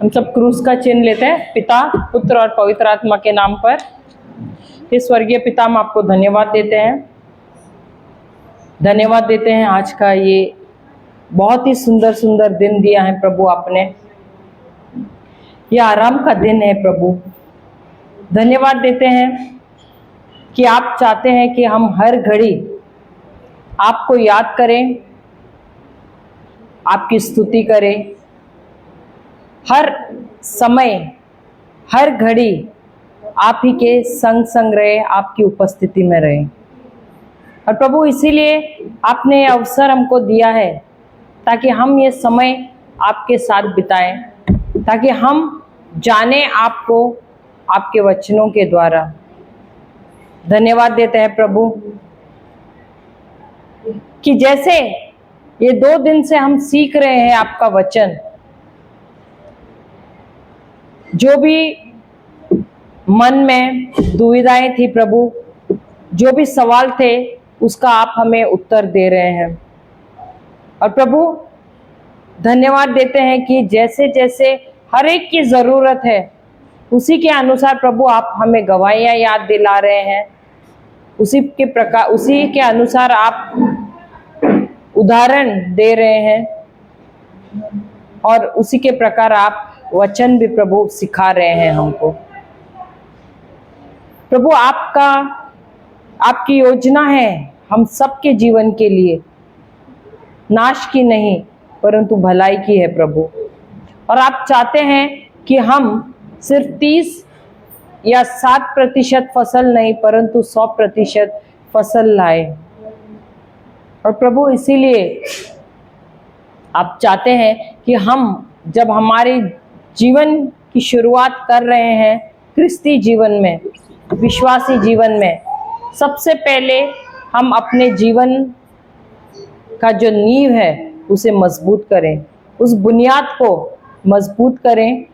हम सब क्रूस का चिन्ह लेते हैं। पिता, पुत्र और पवित्र आत्मा के नाम पर। हे स्वर्गीय पिता, हम आपको धन्यवाद देते हैं। धन्यवाद देते हैं आज का ये बहुत ही सुंदर सुंदर दिन दिया है प्रभु आपने। ये आराम का दिन है प्रभु। धन्यवाद देते हैं कि आप चाहते हैं कि हम हर घड़ी आपको याद करें, आपकी स्तुति करें, हर समय हर घड़ी आप ही के संग संग रहे, आपकी उपस्थिति में रहे। और प्रभु इसीलिए आपने अवसर हमको दिया है ताकि हम ये समय आपके साथ बिताएं, ताकि हम जाने आपको आपके वचनों के द्वारा। धन्यवाद देते हैं प्रभु कि जैसे ये 2 दिन से हम सीख रहे हैं आपका वचन, जो भी मन में दुविधाएं थी प्रभु, जो भी सवाल थे, उसका आप हमें उत्तर दे रहे हैं। और प्रभु धन्यवाद देते हैं कि जैसे जैसे हर एक की जरूरत है उसी के अनुसार प्रभु आप हमें गवाहियां याद दिला रहे हैं। उसी के अनुसार आप उदाहरण दे रहे हैं और उसी के प्रकार आप वचन भी प्रभु सिखा रहे हैं हमको। प्रभु आपकी योजना है हम सबके जीवन के लिए, नाश की नहीं परंतु भलाई की है प्रभु। और आप चाहते हैं कि हम सिर्फ 30 या 7% फसल नहीं परंतु 100% फसल लाए। और प्रभु इसीलिए आप चाहते हैं कि हम जब हमारे जीवन की शुरुआत कर रहे हैं क्रिस्ती जीवन में, विश्वासी जीवन में, सबसे पहले हम अपने जीवन का जो नींव है उसे मजबूत करें, उस बुनियाद को मजबूत करें,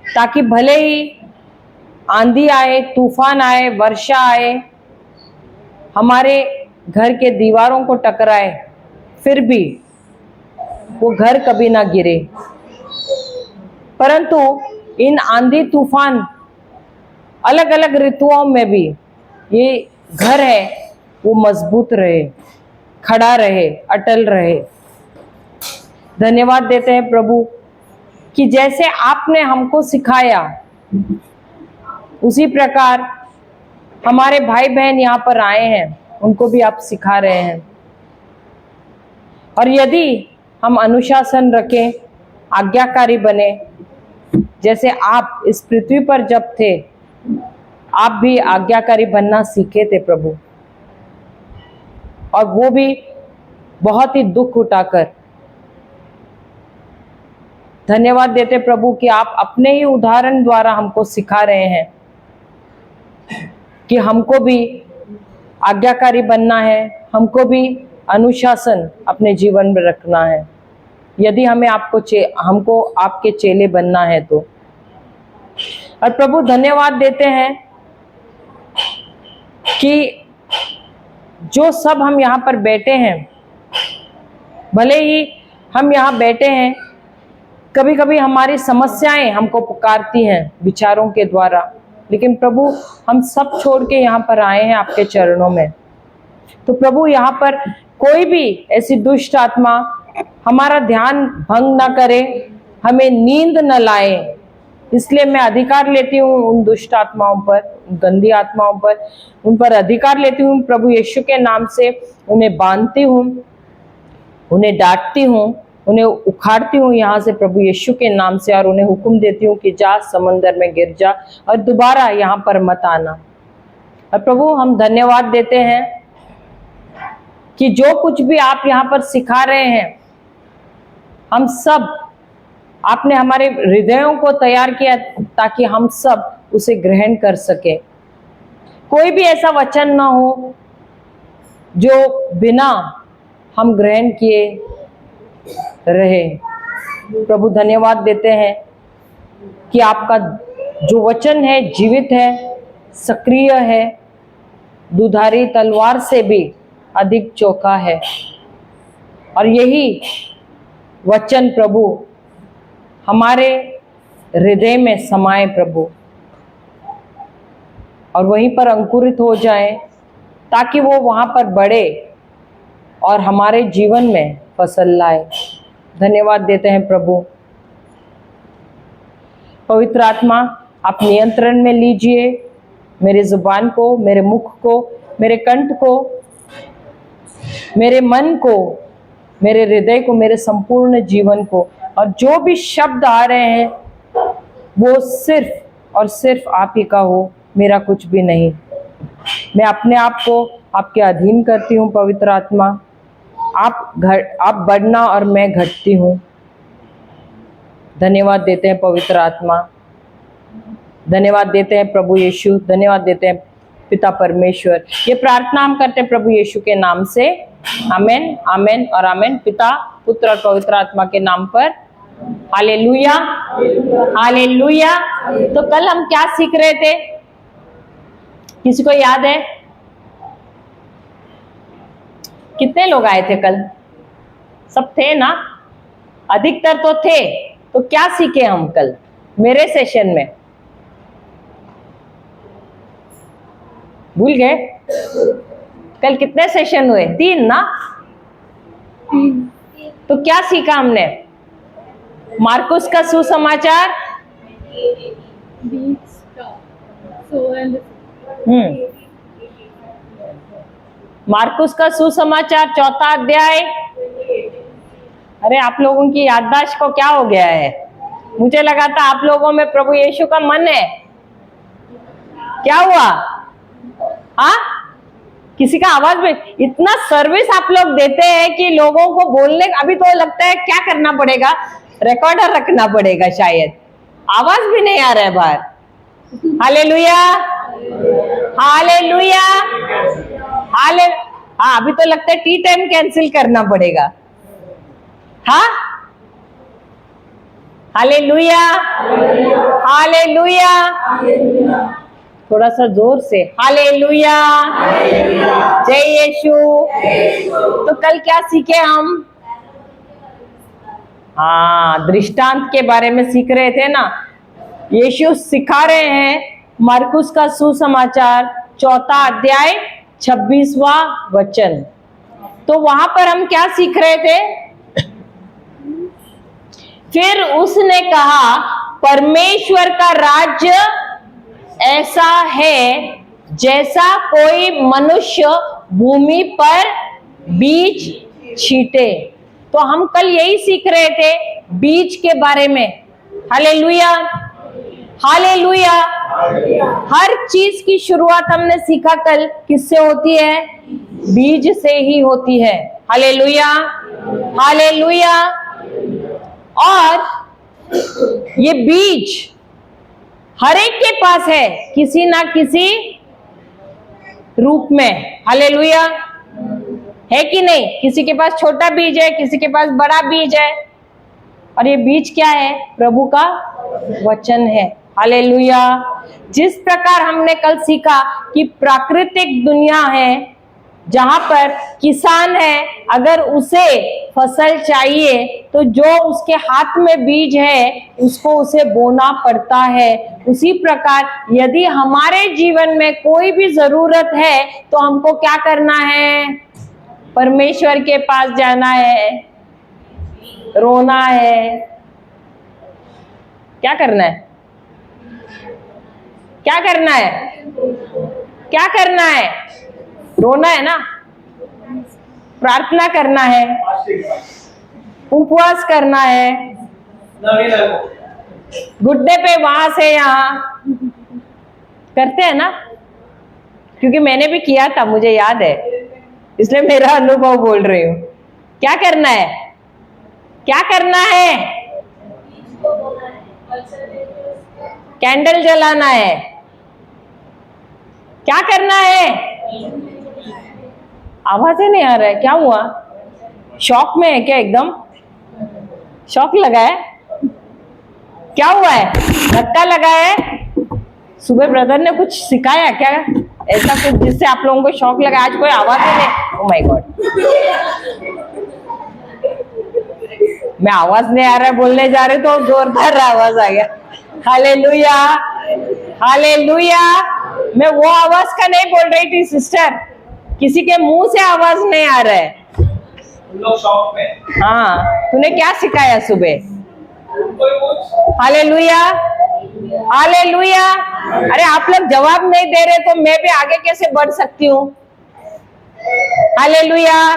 ताकि भले ही आंधी आए, तूफान आए, वर्षा आए, हमारे घर के दीवारों को टकराए, फिर भी वो घर कभी ना गिरे, परंतु इन आंधी तूफान अलग अलग ऋतुओं में भी ये घर है वो मजबूत रहे, खड़ा रहे, अटल रहे। धन्यवाद देते हैं प्रभु कि जैसे आपने हमको सिखाया उसी प्रकार हमारे भाई बहन यहाँ पर आए हैं, उनको भी आप सिखा रहे हैं। और यदि हम अनुशासन रखें, आज्ञाकारी बने, जैसे आप इस पृथ्वी पर जब थे आप भी आज्ञाकारी बनना सीखे थे प्रभु, और वो भी बहुत ही दुख उठाकर। धन्यवाद देते प्रभु कि आप अपने ही उदाहरण द्वारा हमको सिखा रहे हैं कि हमको भी आज्ञाकारी बनना है, हमको भी अनुशासन अपने जीवन में रखना है, यदि हमें हमको आपके चेले बनना है तो। और प्रभु धन्यवाद देते हैं कि जो सब हम यहाँ पर बैठे हैं, भले ही हम यहाँ बैठे हैं, कभी कभी हमारी समस्याएं हमको पुकारती हैं विचारों के द्वारा, लेकिन प्रभु हम सब छोड़ के यहाँ पर आए हैं आपके चरणों में। तो प्रभु यहाँ पर कोई भी ऐसी दुष्ट आत्मा हमारा ध्यान भंग ना करे, हमें नींद न लाए, इसलिए मैं अधिकार लेती हूँ उन दुष्ट आत्माओं पर, गंदी आत्माओं पर, उन पर अधिकार लेती हूँ प्रभु यीशु के नाम से। उन्हें बांधती हूँ, उन्हें डांटती हूँ, उन्हें उखाड़ती हूँ यहाँ से प्रभु यीशु के नाम से, और उन्हें हुक्म देती हूँ कि जा समंदर में गिर जा और दोबारा यहाँ पर मत आना। और प्रभु हम धन्यवाद देते हैं कि जो कुछ भी आप यहाँ पर सिखा रहे हैं, हम सब आपने हमारे हृदयों को तैयार किया ताकि हम सब उसे ग्रहण कर सके। कोई भी ऐसा वचन ना हो जो बिना हम ग्रहण किए रहे। प्रभु धन्यवाद देते हैं कि आपका जो वचन है जीवित है, सक्रिय है, दुधारी तलवार से भी अधिक चौका है। और यही वचन प्रभु हमारे हृदय में समाए प्रभु, और वहीं पर अंकुरित हो जाए, ताकि वो वहाँ पर बढ़े और हमारे जीवन में फसल लाए। धन्यवाद देते हैं प्रभु। पवित्र आत्मा, आप नियंत्रण में लीजिए मेरी जुबान को, मेरे मुख को, मेरे कंठ को, मेरे मन को, मेरे हृदय को, मेरे संपूर्ण जीवन को, और जो भी शब्द आ रहे हैं वो सिर्फ और सिर्फ आप ही का हो, मेरा कुछ भी नहीं। मैं अपने आप को आपके अधीन करती हूँ पवित्र आत्मा। आप बढ़ना और मैं घटती हूँ। धन्यवाद देते हैं पवित्र आत्मा, धन्यवाद देते हैं प्रभु यीशु, धन्यवाद देते हैं पिता परमेश्वर। ये प्रार्थना हम करते हैं प्रभु यीशु के नाम से। आमेन, आमेन और आमेन। पिता, पुत्र और पवित्र आत्मा के नाम पर। Hallelujah, hallelujah. तो कल हम क्या सीख रहे थे? किसी को याद है? कितने लोग आए थे कल? सब थे ना? अधिकतर तो थे। तो क्या सीखे हम कल मेरे सेशन में? भूल गए? कल कितने सेशन हुए? 3 ना? तो क्या सीखा हमने? मार्कुस का सुसमाचार, मार्कुस का सुसमाचार 4था अध्याय। अरे आप लोगों की याददाश्त को क्या हो गया है? मुझे लगा था आप लोगों में प्रभु यीशु का मन है। क्या हुआ? हाँ, किसी का आवाज में इतना सर्विस आप लोग देते हैं कि लोगों को बोलने, अभी तो लगता है क्या करना पड़ेगा, रिकॉर्डर रखना पड़ेगा शायद। आवाज भी नहीं आ रहा है बाहर। हालेलुया, हालेलुया, हाले। हाँ, अभी तो लगता है टी टाइम कैंसिल करना पड़ेगा। हाँ, हालेलुया, हालेलुया। थोड़ा सा जोर से हालेलुया, जय यीशु। तो कल क्या सीखे हम? हाँ, दृष्टांत के बारे में सीख रहे थे ना। यीशु सिखा रहे हैं मार्कुस का सुसमाचार 4था अध्याय 26वां वचन। तो वहां पर हम क्या सीख रहे थे? फिर उसने कहा, परमेश्वर का राज्य ऐसा है जैसा कोई मनुष्य भूमि पर बीज छींटे। तो हम कल यही सीख रहे थे बीज के बारे में। Hallelujah, hallelujah. हर चीज की शुरुआत हमने सीखा कल किससे होती है? बीज से ही होती है। Hallelujah, hallelujah. और ये बीज हर एक के पास है किसी ना किसी रूप में। हालेलुया, है कि नहीं? किसी के पास छोटा बीज है, किसी के पास बड़ा बीज है। और ये बीज क्या है? प्रभु का वचन है। हालेलुया। जिस प्रकार हमने कल सीखा कि प्राकृतिक दुनिया है जहां पर किसान है, अगर उसे फसल चाहिए तो जो उसके हाथ में बीज है उसको उसे बोना पड़ता है। उसी प्रकार यदि हमारे जीवन में कोई भी जरूरत है तो हमको क्या करना है? परमेश्वर के पास जाना है, रोना है। क्या करना है? क्या करना है? क्या करना है? रोना है ना? प्रार्थना करना है, उपवास करना है, घुटने पे वहां से यहाँ करते हैं ना? क्योंकि मैंने भी किया था, मुझे याद है, इसलिए मेरा अनुभव बोल रही हूँ। क्या करना है? क्या करना है? कैंडल जलाना है। क्या करना है? आवाज ही नहीं आ रहा है, क्या हुआ? शॉक में है क्या? एकदम शॉक लगा है? क्या हुआ है? धक्का लगा है? सुबह ब्रदर ने कुछ सिखाया क्या ऐसा कुछ जिससे आप लोगों को शॉक लगा? आज कोई आवाज ही नहीं। Oh my God. मैं आवाज नहीं आ रहा है बोलने जा रहे तो जोरदार आवाज आ गया। Hallelujah, hallelujah. मैं वो आवाज का नहीं बोल रही थी सिस्टर, किसी के मुंह से आवाज नहीं आ रहा है। लोग शॉप में। हाँ, तूने क्या सिखाया सुबह? Hallelujah, hallelujah. अरे आप लोग जवाब नहीं दे रहे तो मैं भी आगे कैसे बढ़ सकती हूँ? हालेलुया।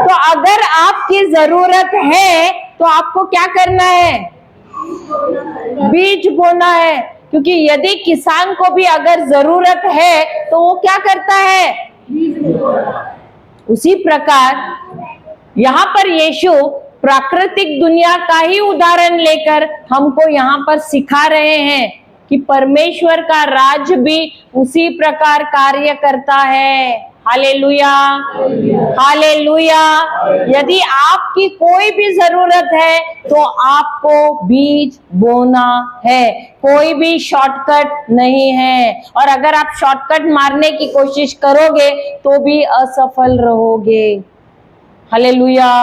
तो अगर आपकी जरूरत है तो आपको क्या करना है? बीज बोना है। क्योंकि यदि किसान को भी अगर जरूरत है तो वो क्या करता है? उसी प्रकार यहाँ पर यीशु प्राकृतिक दुनिया का ही उदाहरण लेकर हमको यहाँ पर सिखा रहे हैं कि परमेश्वर का राज भी उसी प्रकार कार्य करता है। Hallelujah, hallelujah. यदि आपकी कोई भी जरूरत है तो आपको बीज बोना है, कोई भी शॉर्टकट नहीं है। और अगर आप शॉर्टकट मारने की कोशिश करोगे तो भी असफल रहोगे। हालेलुया।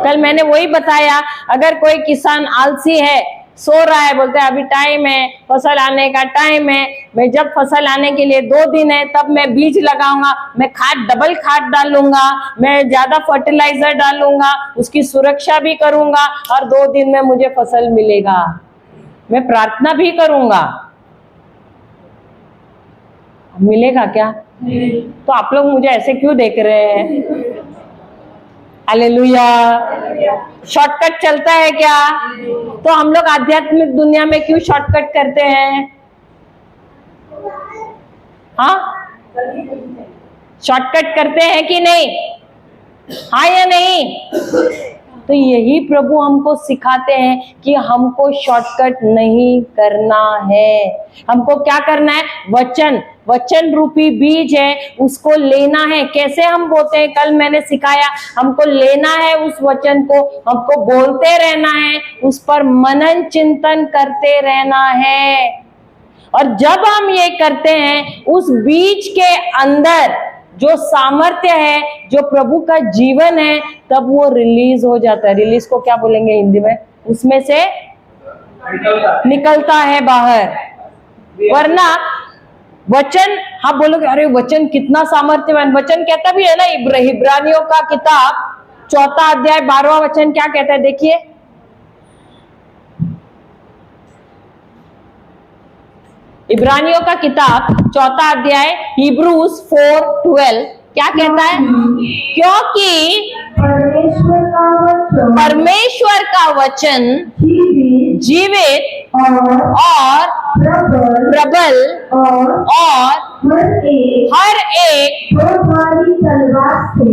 कल मैंने वही बताया, अगर कोई किसान आलसी है, सो रहा है, बोलते हैं अभी टाइम है, फसल आने का टाइम है, मैं जब फसल आने के लिए 2 दिन है तब मैं बीज लगाऊंगा, मैं खाद डबल खाद डालूंगा, मैं ज्यादा फर्टिलाइजर डालूंगा, उसकी सुरक्षा भी करूंगा और 2 दिन में मुझे फसल मिलेगा। मैं प्रार्थना भी करूंगा, मिलेगा क्या? तो आप लोग मुझे ऐसे क्यों देख रहे हैं? हालेलुया। शॉर्टकट चलता है क्या? तो हम लोग आध्यात्मिक दुनिया में क्यों शॉर्टकट करते हैं? हाँ, शॉर्टकट करते हैं कि नहीं? हाँ या नहीं? तो यही प्रभु हमको सिखाते हैं कि हमको शॉर्टकट नहीं करना है। हमको क्या करना है? वचन रूपी बीज है, उसको लेना है। कैसे हम बोते हैं? कल मैंने सिखाया, हमको लेना है उस वचन को, हमको बोलते रहना है, उस पर मनन चिंतन करते रहना है। और जब हम ये करते हैं, उस बीज के अंदर जो सामर्थ्य है, जो प्रभु का जीवन है, तब वो रिलीज हो जाता है। रिलीज को क्या बोलेंगे हिंदी में? उसमें से निकलता है बाहर। वरना वचन, हाँ बोलोगे अरे वचन कितना सामर्थ्यवान, वचन कहता भी है ना। इब्रानियों का किताब 4 अध्याय 12वां वचन क्या कहता है? देखिए, इब्रानियों का किताब 4 अध्याय Hebrews 4:12 क्या कहता है? क्योंकि परमेश्वर का वचन जीवित और प्रबल और हर एक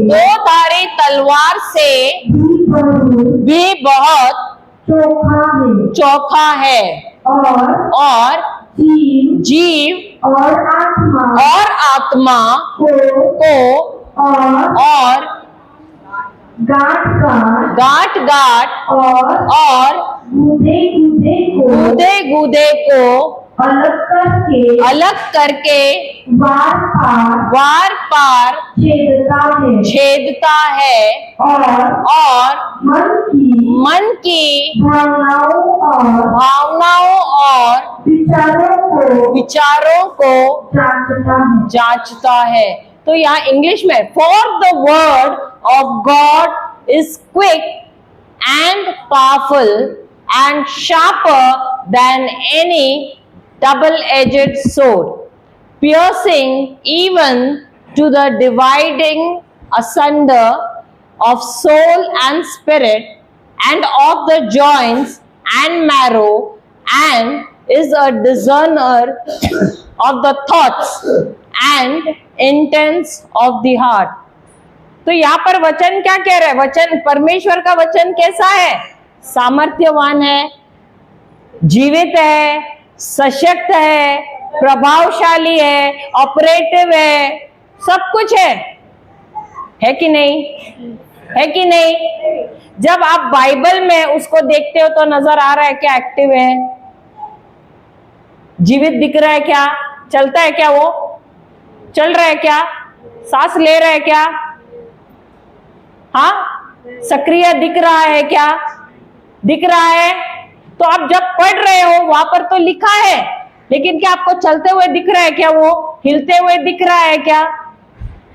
2-धारी तलवार से भी बहुत चोखा है और जीव और आत्मा को और गांठ और गूदे को अलग करके वार पार छेदता है और मन की भावनाओं और विचारों को जांचता है। तो यहाँ इंग्लिश में, for the word of God is quick and powerful and sharper than any double-edged sword, piercing even to the dividing asunder of soul and spirit, and of the joints and marrow, and is a discerner of the thoughts and intents of the heart. तो यहाँ पर वचन क्या कह रहा है? वचन, परमेश्वर का वचन कैसा है? सामर्थ्यवान है, जीवित है, सशक्त है, प्रभावशाली है, ऑपरेटिव है, सब कुछ है कि नहीं? है कि नहीं? जब आप बाइबल में उसको देखते हो तो नजर आ रहा है क्या? एक्टिव है, जीवित दिख रहा है क्या? चलता है क्या? वो चल रहा है क्या? सांस ले रहा है क्या? हाँ, सक्रिय दिख रहा है क्या? दिख रहा है? तो आप जब पढ़ रहे हो वहां पर तो लिखा है, लेकिन क्या आपको चलते हुए दिख रहा है क्या? वो हिलते हुए दिख रहा है क्या?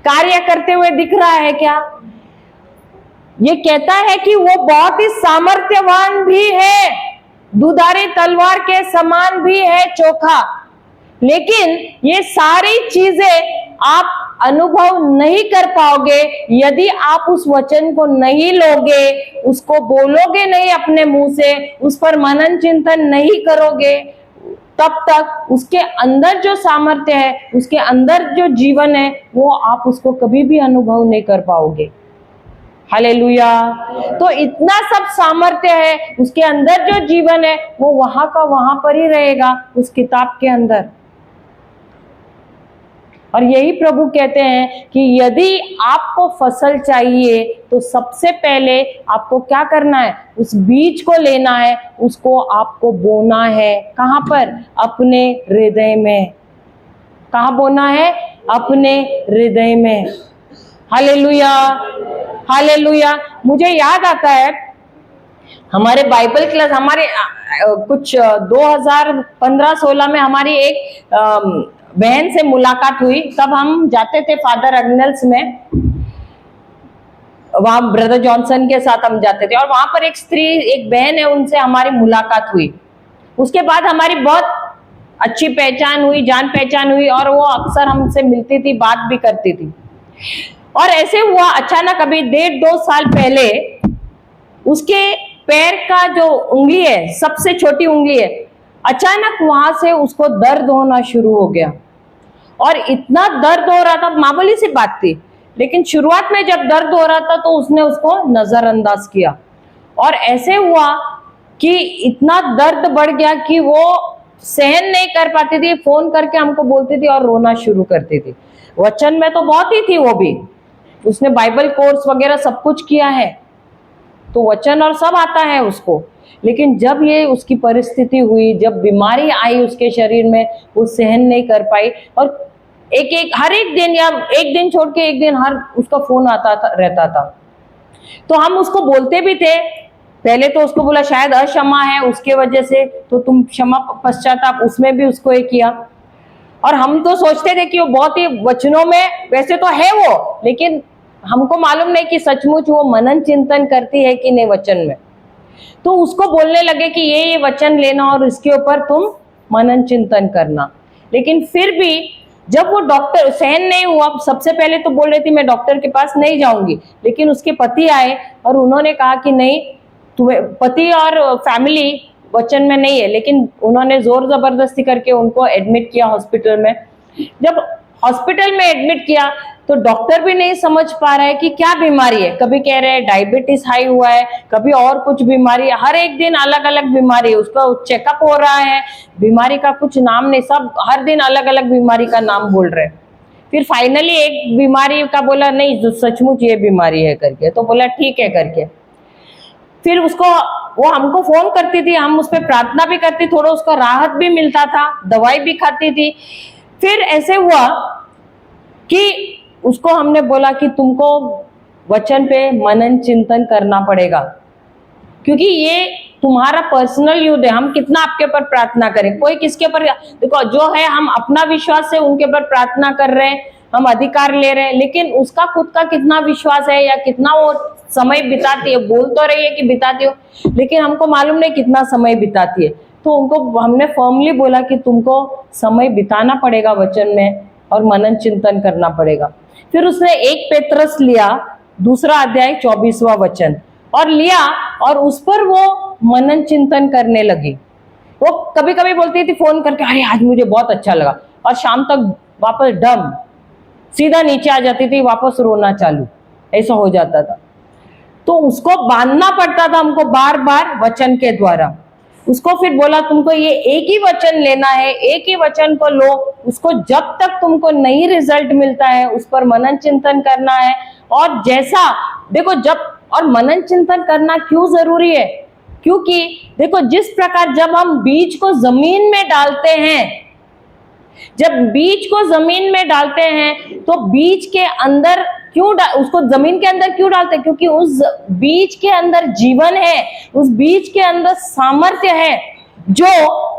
कार्य करते हुए दिख रहा है क्या? ये कहता है कि वो बहुत ही सामर्थ्यवान भी है, दुधारी तलवार के समान भी है, चोखा। लेकिन ये सारी चीजें आप अनुभव नहीं कर पाओगे यदि आप उस वचन को नहीं लोगे, उसको बोलोगे नहीं अपने मुंह से, उस पर मनन चिंतन नहीं करोगे, तब तक उसके अंदर जो सामर्थ्य है, उसके अंदर जो जीवन है, वो आप उसको कभी भी अनुभव नहीं कर पाओगे। हालेलुया। तो इतना सब सामर्थ्य है, उसके अंदर जो जीवन है वो वहां का वहां पर ही रहेगा, उस किताब के अंदर। और यही प्रभु कहते हैं कि यदि आपको फसल चाहिए तो सबसे पहले आपको क्या करना है? उस बीज को लेना है, उसको आपको बोना है। कहां पर? अपने हृदय में। कहां बोना है? अपने हृदय में। Hallelujah, hallelujah. मुझे याद आता है हमारे बाइबल क्लास, हमारे कुछ 2015-16 में हमारी एक बहन से मुलाकात हुई। तब हम जाते थे फादर अग्नेल्स में, वहां ब्रदर जॉनसन के साथ हम जाते थे, और वहां पर एक स्त्री, एक बहन है, उनसे हमारी मुलाकात हुई। उसके बाद हमारी बहुत अच्छी पहचान हुई, जान पहचान हुई, और वो अक्सर हमसे मिलती थी, बात भी करती थी। और ऐसे हुआ अचानक अभी 1.5-2 साल पहले उसके पैर का जो उंगली है, सबसे छोटी उंगली है, अचानक वहां से उसको दर्द होना शुरू हो गया। और इतना दर्द हो रहा था, मामूली सी बात थी, लेकिन शुरुआत में जब दर्द हो रहा था तो उसने उसको नजरअंदाज किया। और ऐसे हुआ कि इतना दर्द बढ़ गया कि वो सहन नहीं कर पाती थी, फोन करके हमको बोलती थी और रोना शुरू करती थी। वचन में तो बहुत ही थी, वो भी उसने बाइबल कोर्स वगैरह सब कुछ किया है, तो वचन और सब आता है उसको। लेकिन जब ये उसकी परिस्थिति हुई, जब बीमारी आई उसके शरीर में, वो सहन नहीं कर पाई। और हर एक दिन, या एक दिन छोड़ के एक दिन, हर उसका फोन रहता था। तो हम उसको बोलते भी थे। पहले तो उसको बोला शायद अक्षमा है उसके वजह से, तो तुम क्षमा पश्चाताप, उसमें भी उसको ये किया। और हम तो सोचते थे कि वो बहुत ही वचनों में, वैसे तो है वो, लेकिन हमको मालूम नहीं कि सचमुच वो मनन चिंतन करती है कि नहीं वचन में। तो उसको बोलने लगे कि ये वचन लेना और इसके ऊपर तुम मनन चिंतन करना। लेकिन फिर भी जब वो डॉक्टर, सहन नहीं हुआ, सबसे पहले तो बोल रही थी मैं डॉक्टर के पास नहीं जाऊंगी, लेकिन उसके पति आए और उन्होंने कहा कि नहीं, तुम्हें, पति और फैमिली वचन में नहीं है, लेकिन उन्होंने जोर जबरदस्ती करके उनको एडमिट किया हॉस्पिटल में। जब हॉस्पिटल में एडमिट किया तो डॉक्टर भी नहीं समझ पा रहा है कि क्या बीमारी है। कभी कह रहे हैं डायबिटीज हाई हुआ है, कभी और कुछ बीमारी है, हर एक दिन अलग अलग बीमारी है, उसका चेकअप हो रहा है, बीमारी का कुछ नाम नहीं, सब हर दिन अलग अलग बीमारी का नाम बोल रहे हैं। फिर फाइनली एक बीमारी का बोला नहीं, जो सचमुच ये बीमारी है करके, तो बोला ठीक है करके। फिर उसको, वो हमको फोन करती थी, हम उस पर प्रार्थना भी करती, थोड़ा उसको राहत भी मिलता था, दवाई भी खाती थी। फिर ऐसे हुआ कि उसको हमने बोला कि तुमको वचन पे मनन चिंतन करना पड़ेगा, क्योंकि ये तुम्हारा पर्सनल युद्ध है। हम कितना आपके ऊपर प्रार्थना करें, कोई किसके ऊपर, देखो जो है हम अपना विश्वास से उनके ऊपर प्रार्थना कर रहे हैं, हम अधिकार ले रहे हैं, लेकिन उसका खुद का कितना विश्वास है या कितना वो समय बिताती है। बोल तो रही है कि बिताती हो, लेकिन हमको मालूम नहीं कितना समय बिताती है। तो उनको हमने फर्मली बोला कि तुमको समय बिताना पड़ेगा वचन में और मनन चिंतन करना पड़ेगा। फिर उसने 1 पेत्रस लिया, 2 अध्याय 24वां वचन, और लिया, और उस पर वो मनन चिंतन करने लगी। वो कभी कभी बोलती थी फोन करके, अरे आज मुझे बहुत अच्छा लगा, और शाम तक वापस डम, सीधा नीचे आ जाती थी, वापस रोना चालू, ऐसा हो जाता था। तो उसको बांधना पड़ता था हमको बार बार वचन के द्वारा। उसको फिर बोला तुमको ये एक ही वचन लेना है, एक ही वचन को लो, उसको जब तक तुमको नहीं रिजल्ट मिलता है उस पर मनन चिंतन करना है। और जैसा देखो, जब, और मनन चिंतन करना क्यों जरूरी है, क्योंकि देखो जिस प्रकार जब हम बीज को जमीन में डालते हैं, जब बीज को जमीन में डालते हैं तो बीज के अंदर उसको जमीन के अंदर क्यों डालते हैं? क्योंकि उस बीज के अंदर जीवन है, उस बीज के अंदर सामर्थ्य है, जो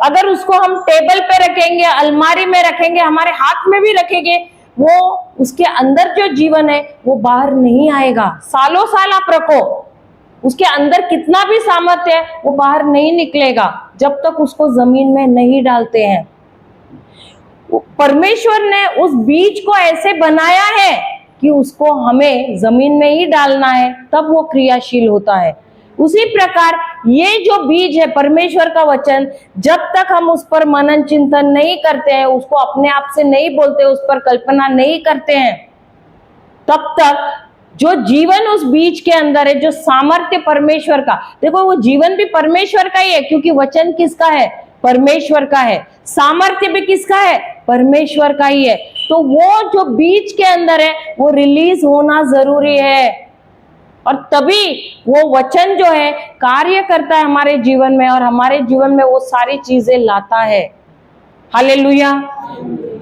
अगर उसको हम टेबल पे रखेंगे, अलमारी में रखेंगे, हमारे हाथ में भी रखेंगे, वो उसके अंदर जो जीवन है वो बाहर नहीं आएगा। सालों साल आप रखो, उसके अंदर कितना भी सामर्थ्य है वो बाहर नहीं निकलेगा जब तक उसको जमीन में नहीं डालते हैं। परमेश्वर ने उस बीज को ऐसे बनाया है कि उसको हमें जमीन में ही डालना है, तब वो क्रियाशील होता है। उसी प्रकार ये जो बीज है परमेश्वर का वचन, जब तक हम उस पर मनन चिंतन नहीं करते हैं, उसको अपने आप से नहीं बोलते, उस पर कल्पना नहीं करते हैं, तब तक जो जीवन उस बीज के अंदर है, जो सामर्थ्य परमेश्वर का, देखो वो जीवन भी परमेश्वर का ही है, क्योंकि वचन किसका है? परमेश्वर का है। सामर्थ्य भी किसका है? परमेश्वर का ही है। तो वो जो बीज के अंदर है वो रिलीज होना जरूरी है, और तभी वो वचन जो है कार्य करता है हमारे जीवन में, और हमारे जीवन में वो सारी चीजें लाता है। हालेलुया।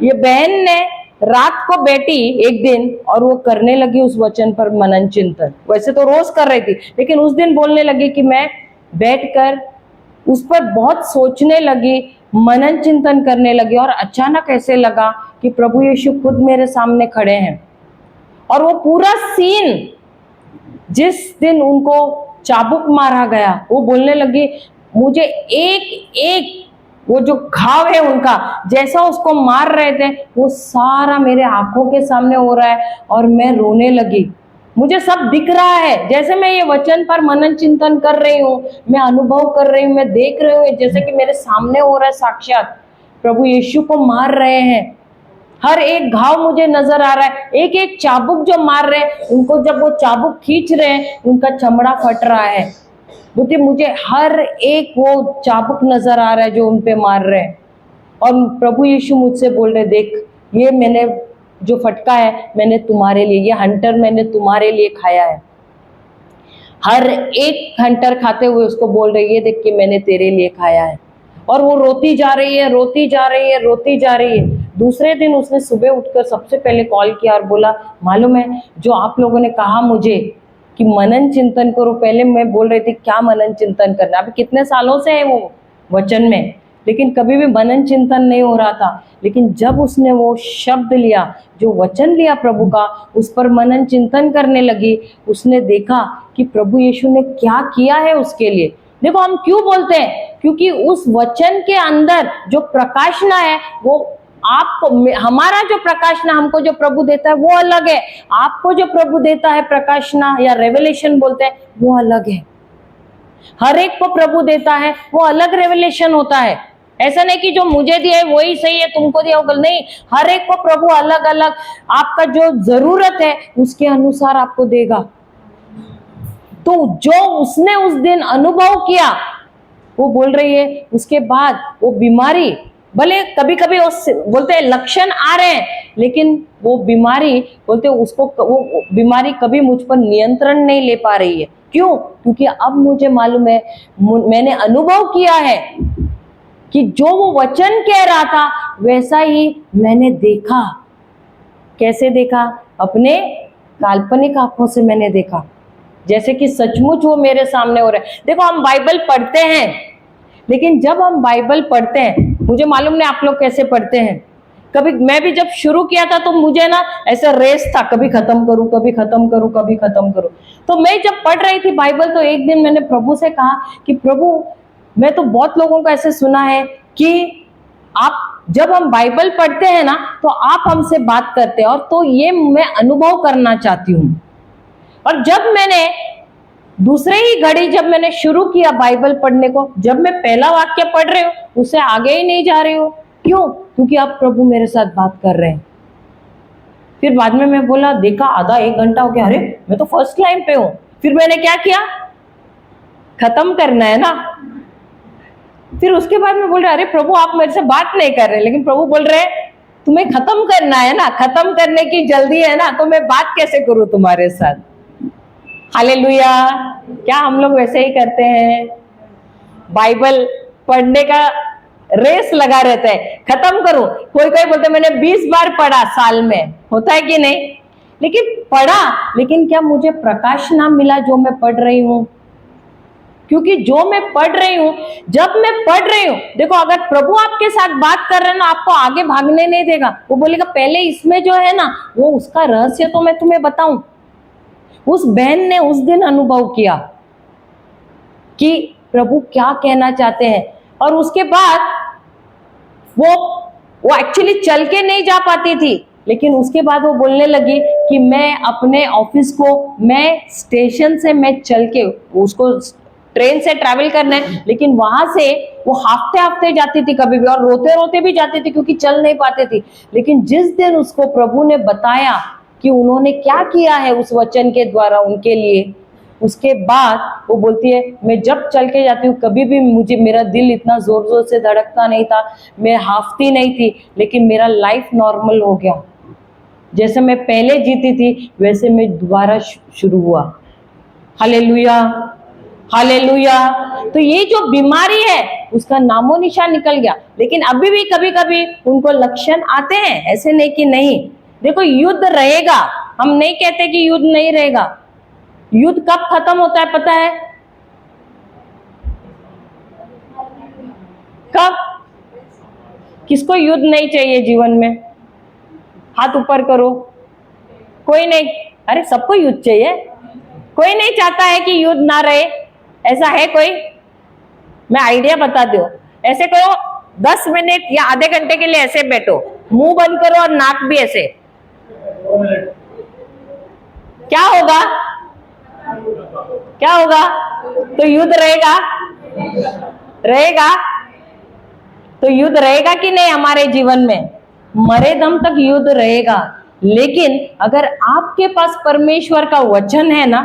ये बहन ने रात को बैठी एक दिन और वो करने लगी उस वचन पर मनन चिंतन। वैसे तो रोज कर रही थी, लेकिन उस दिन बोलने लगी कि मैं बैठकर उस पर बहुत सोचने लगी, मनन चिंतन करने लगी, और अचानक ऐसे लगा कि प्रभु यीशु खुद मेरे सामने खड़े हैं। और वो पूरा सीन, जिस दिन उनको चाबुक मारा गया, वो बोलने लगी मुझे एक एक वो जो घाव है उनका, जैसा उसको मार रहे थे, वो सारा मेरे आंखों के सामने हो रहा है, और मैं रोने लगी। मुझे सब दिख रहा है, जैसे मैं ये वचन पर मनन चिंतन कर रही हूँ, मैं अनुभव कर रही हूँ, मैं देख रही हूँ, जैसे कि मेरे सामने हो रहा है, साक्षात प्रभु यीशु को मार रहे हैं। हर एक घाव मुझे नजर आ रहा है, एक एक चाबुक जो मार रहे हैं उनको, जब वो चाबुक खींच रहे हैं उनका चमड़ा फट रहा है। बोलते मुझे हर एक वो चाबुक नजर आ रहा है जो उनपे मार रहे हैं। और प्रभु यीशु मुझसे बोल रहे, देख ये मैंने जो फटका है मैंने तुम्हारे लिए, ये हंटर मैंने तुम्हारे लिए खाया है। हर एक हंटर खाते हुए उसको बोल रहे, ये देख के मैंने तेरे लिए खाया है। और वो रोती जा रही है, रोती जा रही है, रोती जा रही है। दूसरे दिन उसने सुबह उठकर सबसे पहले कॉल किया और बोला, मालूम है जो आप लोगों ने कहा मुझे कि मनन चिंतन करो, पहले मैं बोल रही थी क्या मनन चिंतन करना, अभी कितने सालों से है वो वचन में, लेकिन कभी भी मनन चिंतन नहीं हो रहा था। लेकिन जब उसने वो शब्द लिया, जो वचन लिया प्रभु का, उस पर मनन चिंतन करने लगी, उसने देखा कि प्रभु यीशु ने क्या किया है उसके लिए। देखो हम क्यों बोलते हैं, क्योंकि उस वचन के अंदर जो प्रकाशना है वो आपको, हमारा जो प्रकाशना हमको जो प्रभु देता है वो अलग है, आपको जो प्रभु देता है प्रकाशना या रेवलेशन बोलते हैं वो अलग है। हर एक को प्रभु देता है वो अलग रेवलेशन होता है। ऐसा नहीं कि जो मुझे दिया है वही सही है, तुमको दिया होगा, नहीं, हर एक को प्रभु अलग अलग आपका जो जरूरत है उसके अनुसार आपको देगा। तो जो उसने उस दिन अनुभव किया, वो बोल रही है उसके बाद वो बीमारी, भले कभी कभी बोलते हैं लक्षण आ रहे हैं, लेकिन वो बीमारी बोलते हैं उसको, वो बीमारी कभी मुझ पर नियंत्रण नहीं ले पा रही है। क्यों? क्योंकि अब मुझे मालूम है, मैंने अनुभव किया है कि जो वो वचन कह रहा था वैसा ही मैंने देखा। कैसे देखा? अपने काल्पनिक आंखों से मैंने देखा, जैसे कि सचमुच वो मेरे सामने हो रहा है। देखो हम बाइबल पढ़ते हैं, लेकिन जब हम बाइबल पढ़ते हैं, मुझे मालूम नहीं आप लोग कैसे पढ़ते हैं। कभी मैं भी जब शुरू किया था तो मुझे ना ऐसा रेस था, कभी खत्म करूं, कभी खत्म करूं, कभी खत्म करूं। तो मैं जब पढ़ रही थी बाइबल, तो एक दिन मैंने प्रभु से कहा कि प्रभु, मैं तो बहुत लोगों को ऐसे सुना है कि आप जब हम बाइबल पढ़ते हैं ना तो आप हमसे बात करते हैं, और तो ये मैं अनुभव करना चाहती हूँ। और जब मैंने दूसरे ही घड़ी जब मैंने शुरू किया बाइबल पढ़ने को, जब मैं पहला वाक्य पढ़ रही हूँ उससे आगे ही नहीं जा रही हूँ। क्यों? क्योंकि आप प्रभु मेरे साथ बात कर रहे हैं। फिर बाद में मैं बोला, देखा आधा एक घंटा हो गया, अरे मैं तो फर्स्ट लाइन पे हूँ। फिर मैंने क्या किया, खत्म करना है ना। फिर उसके बाद मैं बोल रहा, अरे प्रभु आप मेरे से बात नहीं कर रहे, लेकिन प्रभु बोल रहे तुम्हें खत्म करना है ना, खत्म करने की जल्दी है ना, तो मैं बात कैसे करूं तुम्हारे साथ। हालेलुया। क्या हम लोग वैसे ही करते हैं? बाइबल पढ़ने का रेस लगा रहता है, खत्म करूं। कोई कोई बोलते मैंने 20 बार पढ़ा साल में, होता है कि नहीं? लेकिन पढ़ा, लेकिन क्या मुझे प्रकाश ना मिला जो मैं पढ़ रही हूं? क्योंकि जो मैं पढ़ रही हूं, जब मैं पढ़ रही हूं, देखो अगर प्रभु आपके साथ बात कर रहे हैं ना, आपको आगे भागने नहीं देगा। वो बोलेगा पहले इसमें जो है ना, वो उसका रहस्य तो मैं तुम्हें बताऊं। उस बहन ने उस दिन अनुभव किया कि प्रभु क्या कहना चाहते हैं, और उसके बाद वो एक्चुअली चल के नहीं जा पाती थी, लेकिन उसके बाद वो बोलने लगी कि मैं अपने ऑफिस को, मैं स्टेशन से मैं चल के, उसको ट्रेन से ट्रैवल करना है, लेकिन वहां से वो हाफते हाफते जाती थी कभी भी, और रोते रोते भी जाती थी क्योंकि चल नहीं पाती थी। लेकिन जिस दिन उसको प्रभु ने बताया कि उन्होंने क्या किया है उस वचन के द्वारा उनके लिए, उसके बाद वो बोलती है मैं जब चल के जाती हूँ कभी भी मुझे, मेरा दिल इतना जोर जोर से धड़कता नहीं था, मैं हाफती नहीं थी, लेकिन मेरा लाइफ नॉर्मल हो गया। जैसे मैं पहले जीती थी वैसे मैं दोबारा शुरू हुआ। Hallelujah, hallelujah. तो ये जो बीमारी है उसका नामो निशान निकल गया, लेकिन अभी भी कभी कभी उनको लक्षण आते हैं, ऐसे नहीं कि नहीं। देखो युद्ध रहेगा, हम नहीं कहते कि युद्ध नहीं रहेगा। युद्ध कब खत्म होता है पता है? कब? किसको युद्ध नहीं चाहिए जीवन में? हाथ ऊपर करो। कोई नहीं? अरे सबको युद्ध चाहिए, कोई नहीं चाहता है कि युद्ध ना रहे। ऐसा है कोई? मैं आइडिया बता दूं, ऐसे करो 10 मिनट या आधे घंटे के लिए ऐसे बैठो, मुंह बंद करो और नाक भी ऐसे, क्या होगा? क्या होगा? तो युद्ध रहेगा, रहेगा। तो युद्ध रहेगा कि नहीं हमारे जीवन में? मरे दम तक युद्ध रहेगा। लेकिन अगर आपके पास परमेश्वर का वचन है ना,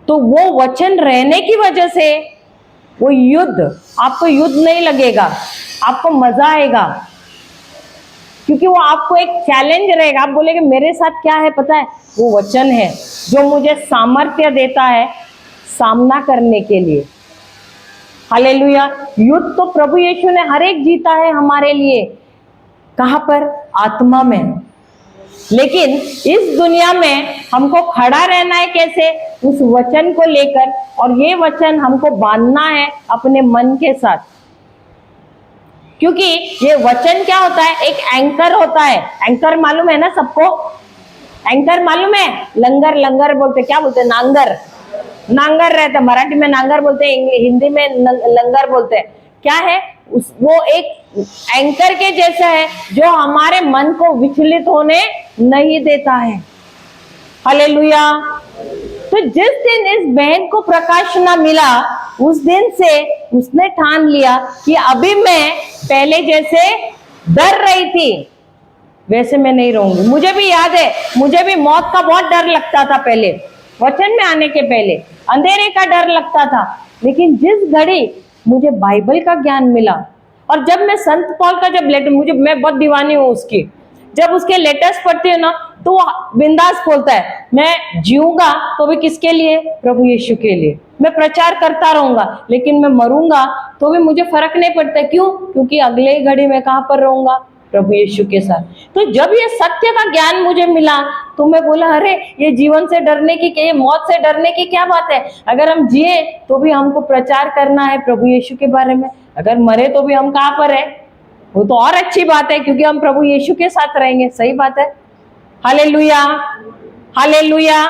तो वो वचन रहने की वजह से वो युद्ध, आपको युद्ध नहीं लगेगा, आपको मजा आएगा, क्योंकि वो आपको एक चैलेंज रहेगा। आप बोलेंगे मेरे साथ क्या है पता है? वो वचन है जो मुझे सामर्थ्य देता है सामना करने के लिए। हालेलुया। युद्ध तो प्रभु यीशु ने हर एक जीता है हमारे लिए। कहां पर? आत्मा में। लेकिन इस दुनिया में हमको खड़ा रहना है कैसे? उस वचन को लेकर, और ये वचन हमको बांधना है अपने मन के साथ, क्योंकि ये वचन क्या होता है? एक एंकर होता है। एंकर मालूम है ना सबको? एंकर मालूम है? लंगर, लंगर बोलते, क्या बोलते? नांगर, नांगर रहता है। मराठी में नांगर बोलते हैं, हिंदी में लंगर बोलते हैं। क्या है? वो एक एंकर के जैसा है जो हमारे मन को विचलित होने नहीं देता है। हालेलुया। तो जिस दिन इस बहन को प्रकाश ना मिला, उस दिन से उसने ठान लिया कि अभी मैं पहले जैसे डर रही थी वैसे मैं नहीं रहूंगी। मुझे भी याद है, मुझे भी मौत का बहुत डर लगता था पहले, वचन में आने के पहले अंधेरे का डर लगता था। लेकिन जिस घड़ी मुझे बाइबल का ज्ञान मिला, और जब मैं संत पॉल का जब लेटर, मैं बहुत दीवानी हूँ उसकी, जब उसके लेटर्स पढ़ती हूँ ना, तो वो बिंदास बोलता है मैं जीऊंगा तो भी किसके लिए? प्रभु यीशु के लिए। मैं प्रचार करता रहूंगा, लेकिन मैं मरूंगा तो भी मुझे फर्क नहीं पड़ता। क्यों? क्योंकि अगले घड़ी में कहां पर रहूंगा? प्रभु यीशु के साथ। तो जब ये सत्य का ज्ञान मुझे मिला तो मैं बोला अरे ये जीवन से डरने की, ये मौत से डरने की क्या बात है? अगर हम जिए तो भी हमको प्रचार करना है प्रभु यीशु के बारे में, अगर मरे तो भी हम कहां पर है? वो तो और अच्छी बात है, क्योंकि हम प्रभु यीशु के साथ रहेंगे। सही बात है। हालेलुया, हालेलुया,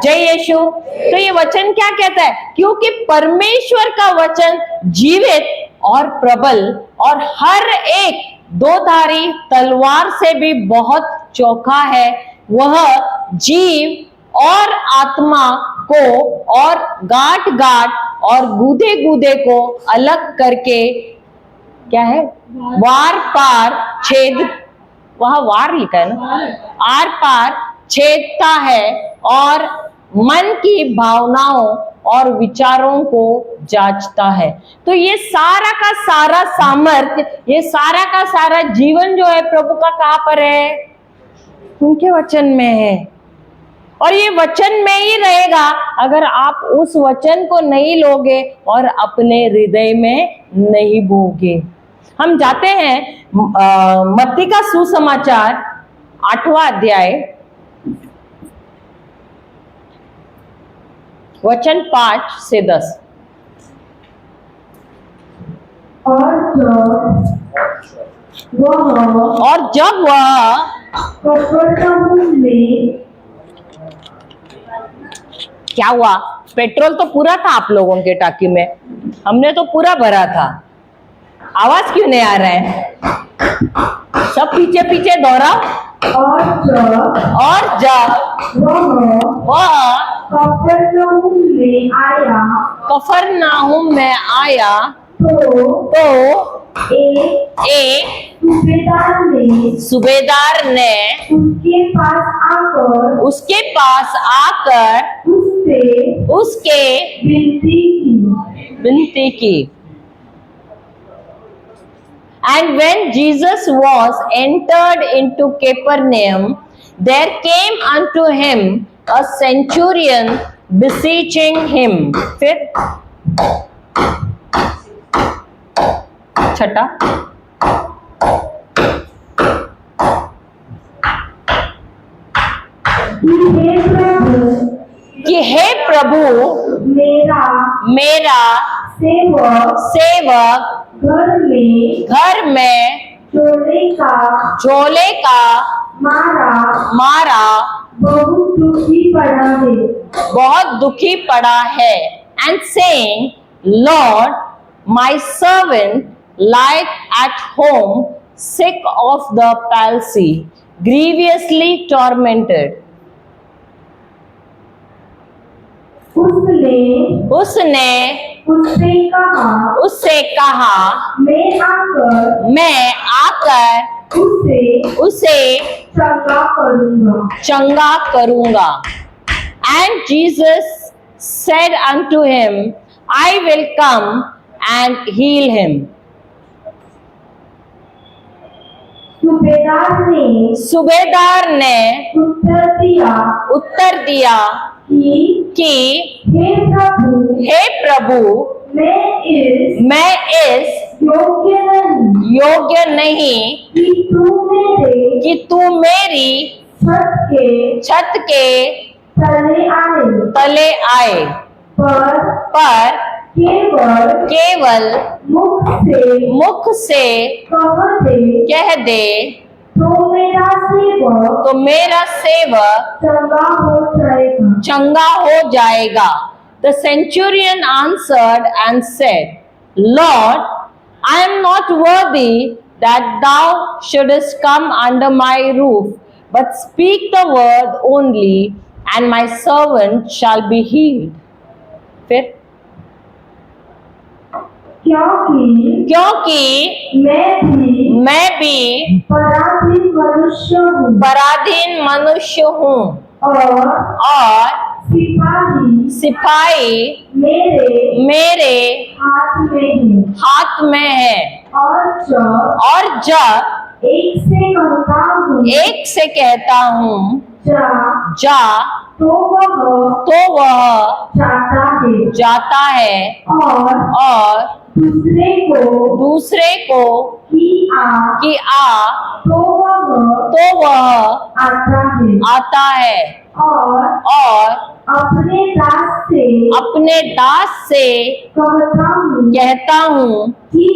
जय यीशु। तो ये वचन क्या कहता है? क्योंकि परमेश्वर का वचन जीवित और प्रबल और हर एक दोधारी तलवार से भी बहुत चौखा है, वह जीव और आत्मा को और गांठ गांठ और गूदे गूदे को अलग करके, क्या है? वार पार छेद, वहां वार लिखा है ना, आर पार छेदता है और मन की भावनाओं और विचारों को जांचता है। तो ये सारा का सारा सामर्थ्य, ये सारा का सारा जीवन जो है प्रभु का कहां पर है? उनके वचन में है। और ये वचन में ही रहेगा अगर आप उस वचन को नहीं लोगे और अपने हृदय में नहीं बोगे। हम जाते हैं मत्ती का सुसमाचार 8वां अध्याय वचन 5 से 10। और जब वह कफरनहूम में, क्या हुआ? पेट्रोल तो पूरा था आप लोगों के टाकी में, हमने तो पूरा भरा था। आवाज क्यों नहीं आ रहा है? सब पीछे पीछे दोहराओ। और जब वह कफरनहूम में आया, कफरनाहुम में आया तो एक सूबेदार ने उसके पास आकर उसके विनती की। And when Jesus was entered into Capernaum, there came unto him a centurion beseeching him. फिर छठा, कि हे प्रभु मेरा सेवक घर में चोले का मारा बहुत दुखी पड़ा है। And saying, Lord, my servant lieth at home, sick of the palsy, grievously tormented. उसने उससे कहा मैं आकर उसे चंगा करूंगा। And Jesus said unto him, I will come and heal him. सूबेदार ने उत्तर दिया कि हे प्रभु मैं इस योग्य नहीं कि तू मेरी छत के तले आए, पर केवल मुख से कह दे तो मेरा सेवक चंगा हो जाएगा। The centurion answered and said, Lord, I am not worthy that thou shouldest come under my roof, but speak the word only, and my servant shall be healed. फिर क्योंकि मैं भी पराधीन मनुष्य हूँ और सिपाही मेरे हाथ में है। और जब एक से कहता हूँ जा तो वह जाता है और दूसरे को कि आ तो वह आता है और अपने दास से कहता हूँ कि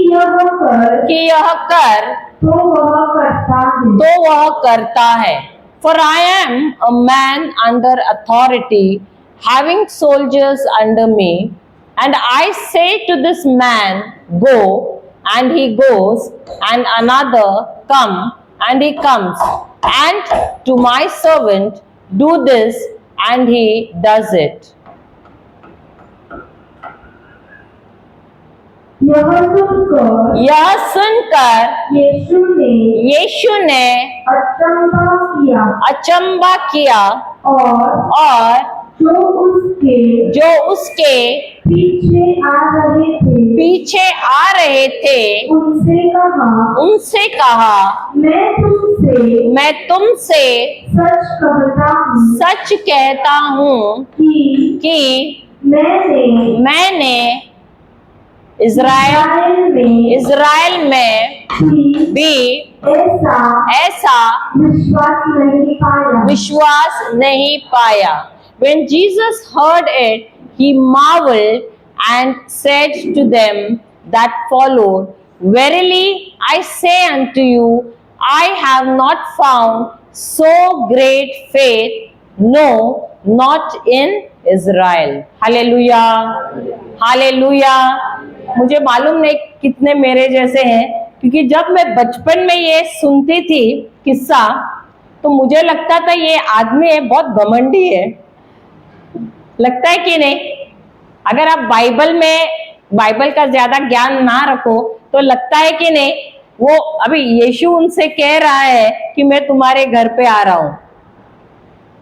यह कर तो वह करता है। For I am a man under authority, having soldiers under me, and I say to this man, go, and he goes, and another, come, and he comes, and to my servant, do this, and he does it. यह सुनकर यीशु ने अचंभा किया और जो उसके पीछे आ रहे थे उनसे कहा मैं तुमसे सच कहता हूँ कि मैंने इज़राइल में भी ऐसा विश्वास नहीं पाया। When Jesus heard it, he marveled and said to them that followed, Verily I say unto you, I have not found so great faith, no, not in Israel. Hallelujah, hallelujah. मुझे मालूम नहीं कितने मेरे जैसे हैं, क्योंकि जब मैं बचपन में ये सुनती थी किस्सा, तो मुझे लगता था ये आदमी है बहुत घमंडी है। लगता है कि नहीं? अगर आप बाइबल का ज्यादा ज्ञान ना रखो तो लगता है कि नहीं, वो अभी यीशु उनसे कह रहा है कि मैं तुम्हारे घर पे आ रहा हूं।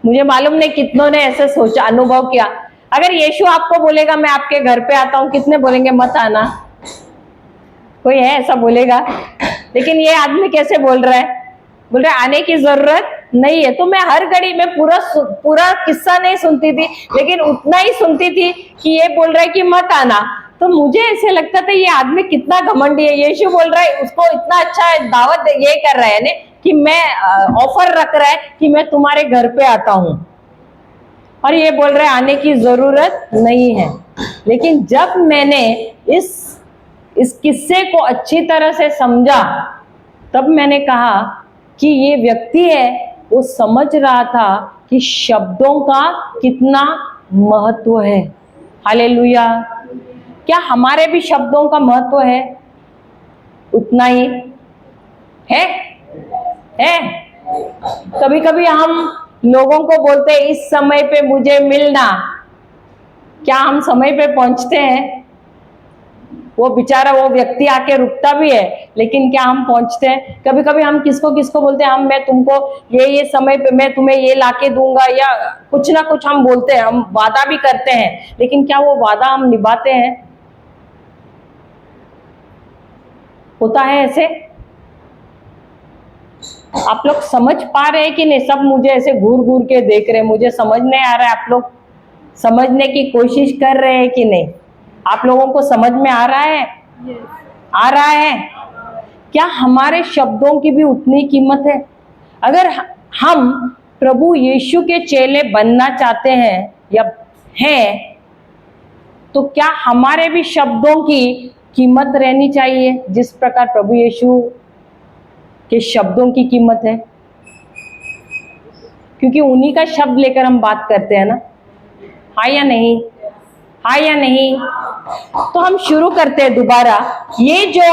मुझे मालूम नहीं कितनों ने ऐसे सोचा, अनुभव किया। अगर यीशु आपको बोलेगा मैं आपके घर पे आता हूं, कितने बोलेंगे मत आना? कोई है ऐसा बोलेगा? लेकिन ये आदमी कैसे बोल रहा है? बोल रहा है आने की जरूरत नहीं है। तो मैं हर घड़ी में पूरा किस्सा नहीं सुनती थी, लेकिन उतना ही सुनती थी कि ये बोल रहा है कि मत आना। तो मुझे ऐसे लगता था ये आदमी कितना घमंडी है। यीशु बोल रहा है, उसको इतना अच्छा दावत ये कर रहा है ना कि मैं ऑफर रख रहा है कि मैं तुम्हारे घर पे आता हूं, और ये बोल रहा है आने की जरूरत नहीं है। लेकिन जब मैंने इस किस्से को अच्छी तरह से समझा, तब मैंने कहा कि ये व्यक्ति है, वो समझ रहा था कि शब्दों का कितना महत्व है। हालेलुया। क्या हमारे भी शब्दों का महत्व है? उतना ही है? कभी कभी हम लोगों को बोलते हैं इस समय पे मुझे मिलना। क्या हम समय पे पहुंचते हैं? वो बेचारा वो व्यक्ति आके रुकता भी है, लेकिन क्या हम पहुंचते हैं? कभी कभी हम किसको बोलते हैं, मैं तुमको ये समय पे मैं तुम्हें ये लाके दूंगा, या कुछ ना कुछ हम बोलते हैं, हम वादा भी करते हैं, लेकिन क्या वो वादा हम निभाते हैं? होता है ऐसे? आप लोग समझ पा रहे हैं कि नहीं? सब मुझे ऐसे घूर के देख रहे हैं, मुझे समझ नहीं आ रहा है। आप लोग समझने की कोशिश कर रहे हैं कि नहीं? आप लोगों को समझ में आ रहा है? आ रहा है? क्या हमारे शब्दों की भी उतनी कीमत है? अगर हम प्रभु यीशु के चेले बनना चाहते हैं या हैं, तो क्या हमारे भी शब्दों की कीमत रहनी चाहिए जिस प्रकार प्रभु यीशु के शब्दों की कीमत है? क्योंकि उन्हीं का शब्द लेकर हम बात करते हैं ना। हाँ या नहीं? हाँ या नहीं? तो हम शुरू करते हैं दोबारा। ये जो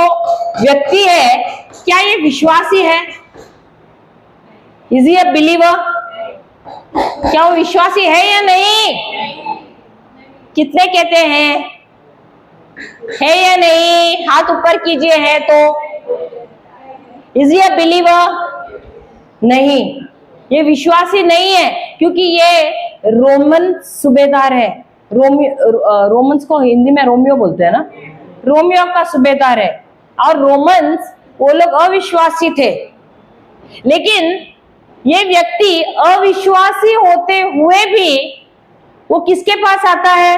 व्यक्ति है, क्या ये विश्वासी है? Is he a believer? क्या वो विश्वासी है या नहीं? कितने कहते हैं है या नहीं? हाथ ऊपर कीजिए है तो। Is he a believer? नहीं, ये विश्वासी नहीं है, क्योंकि ये रोमन सूबेदार है। रोमन्स को हिंदी में रोमियो बोलते हैं ना। रोमियो का सूबेदार है, और रोमन्स वो लोग अविश्वासी थे। लेकिन ये व्यक्ति अविश्वासी होते हुए भी वो किसके पास आता है?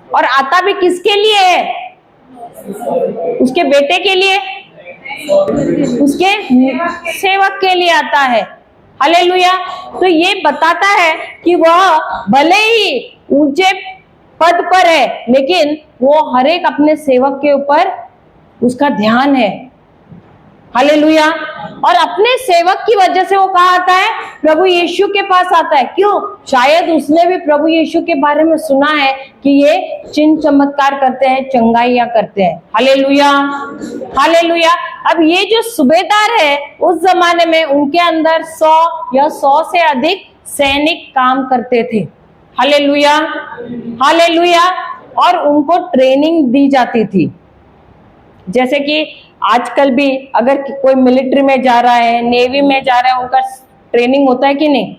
और आता भी किसके लिए है? उसके बेटे के लिए, उसके सेवक के लिए आता है। हालेलुया। तो ये बताता है कि वह भले ही ऊंचे पद पर है, लेकिन वो हर एक अपने सेवक के ऊपर उसका ध्यान है। हालेलुया। और अपने सेवक की वजह से वो कहाँ आता है? प्रभु यीशु के पास आता है। क्यों? शायद उसने भी प्रभु यीशु के बारे में सुना है कि ये चिन्ह चमत्कार करते हैं, चंगाइयां करते हैं। Hallelujah, hallelujah. अब ये जो सूबेदार है, उस जमाने में उनके अंदर 100 या 100 से अधिक सैनिक काम करते थे। Hallelujah, hallelujah. और उनको ट्रेनिंग दी जाती थी। जैसे कि आजकल भी अगर कोई मिलिट्री में जा रहा है, नेवी में जा रहा है, उनका ट्रेनिंग होता है कि नहीं?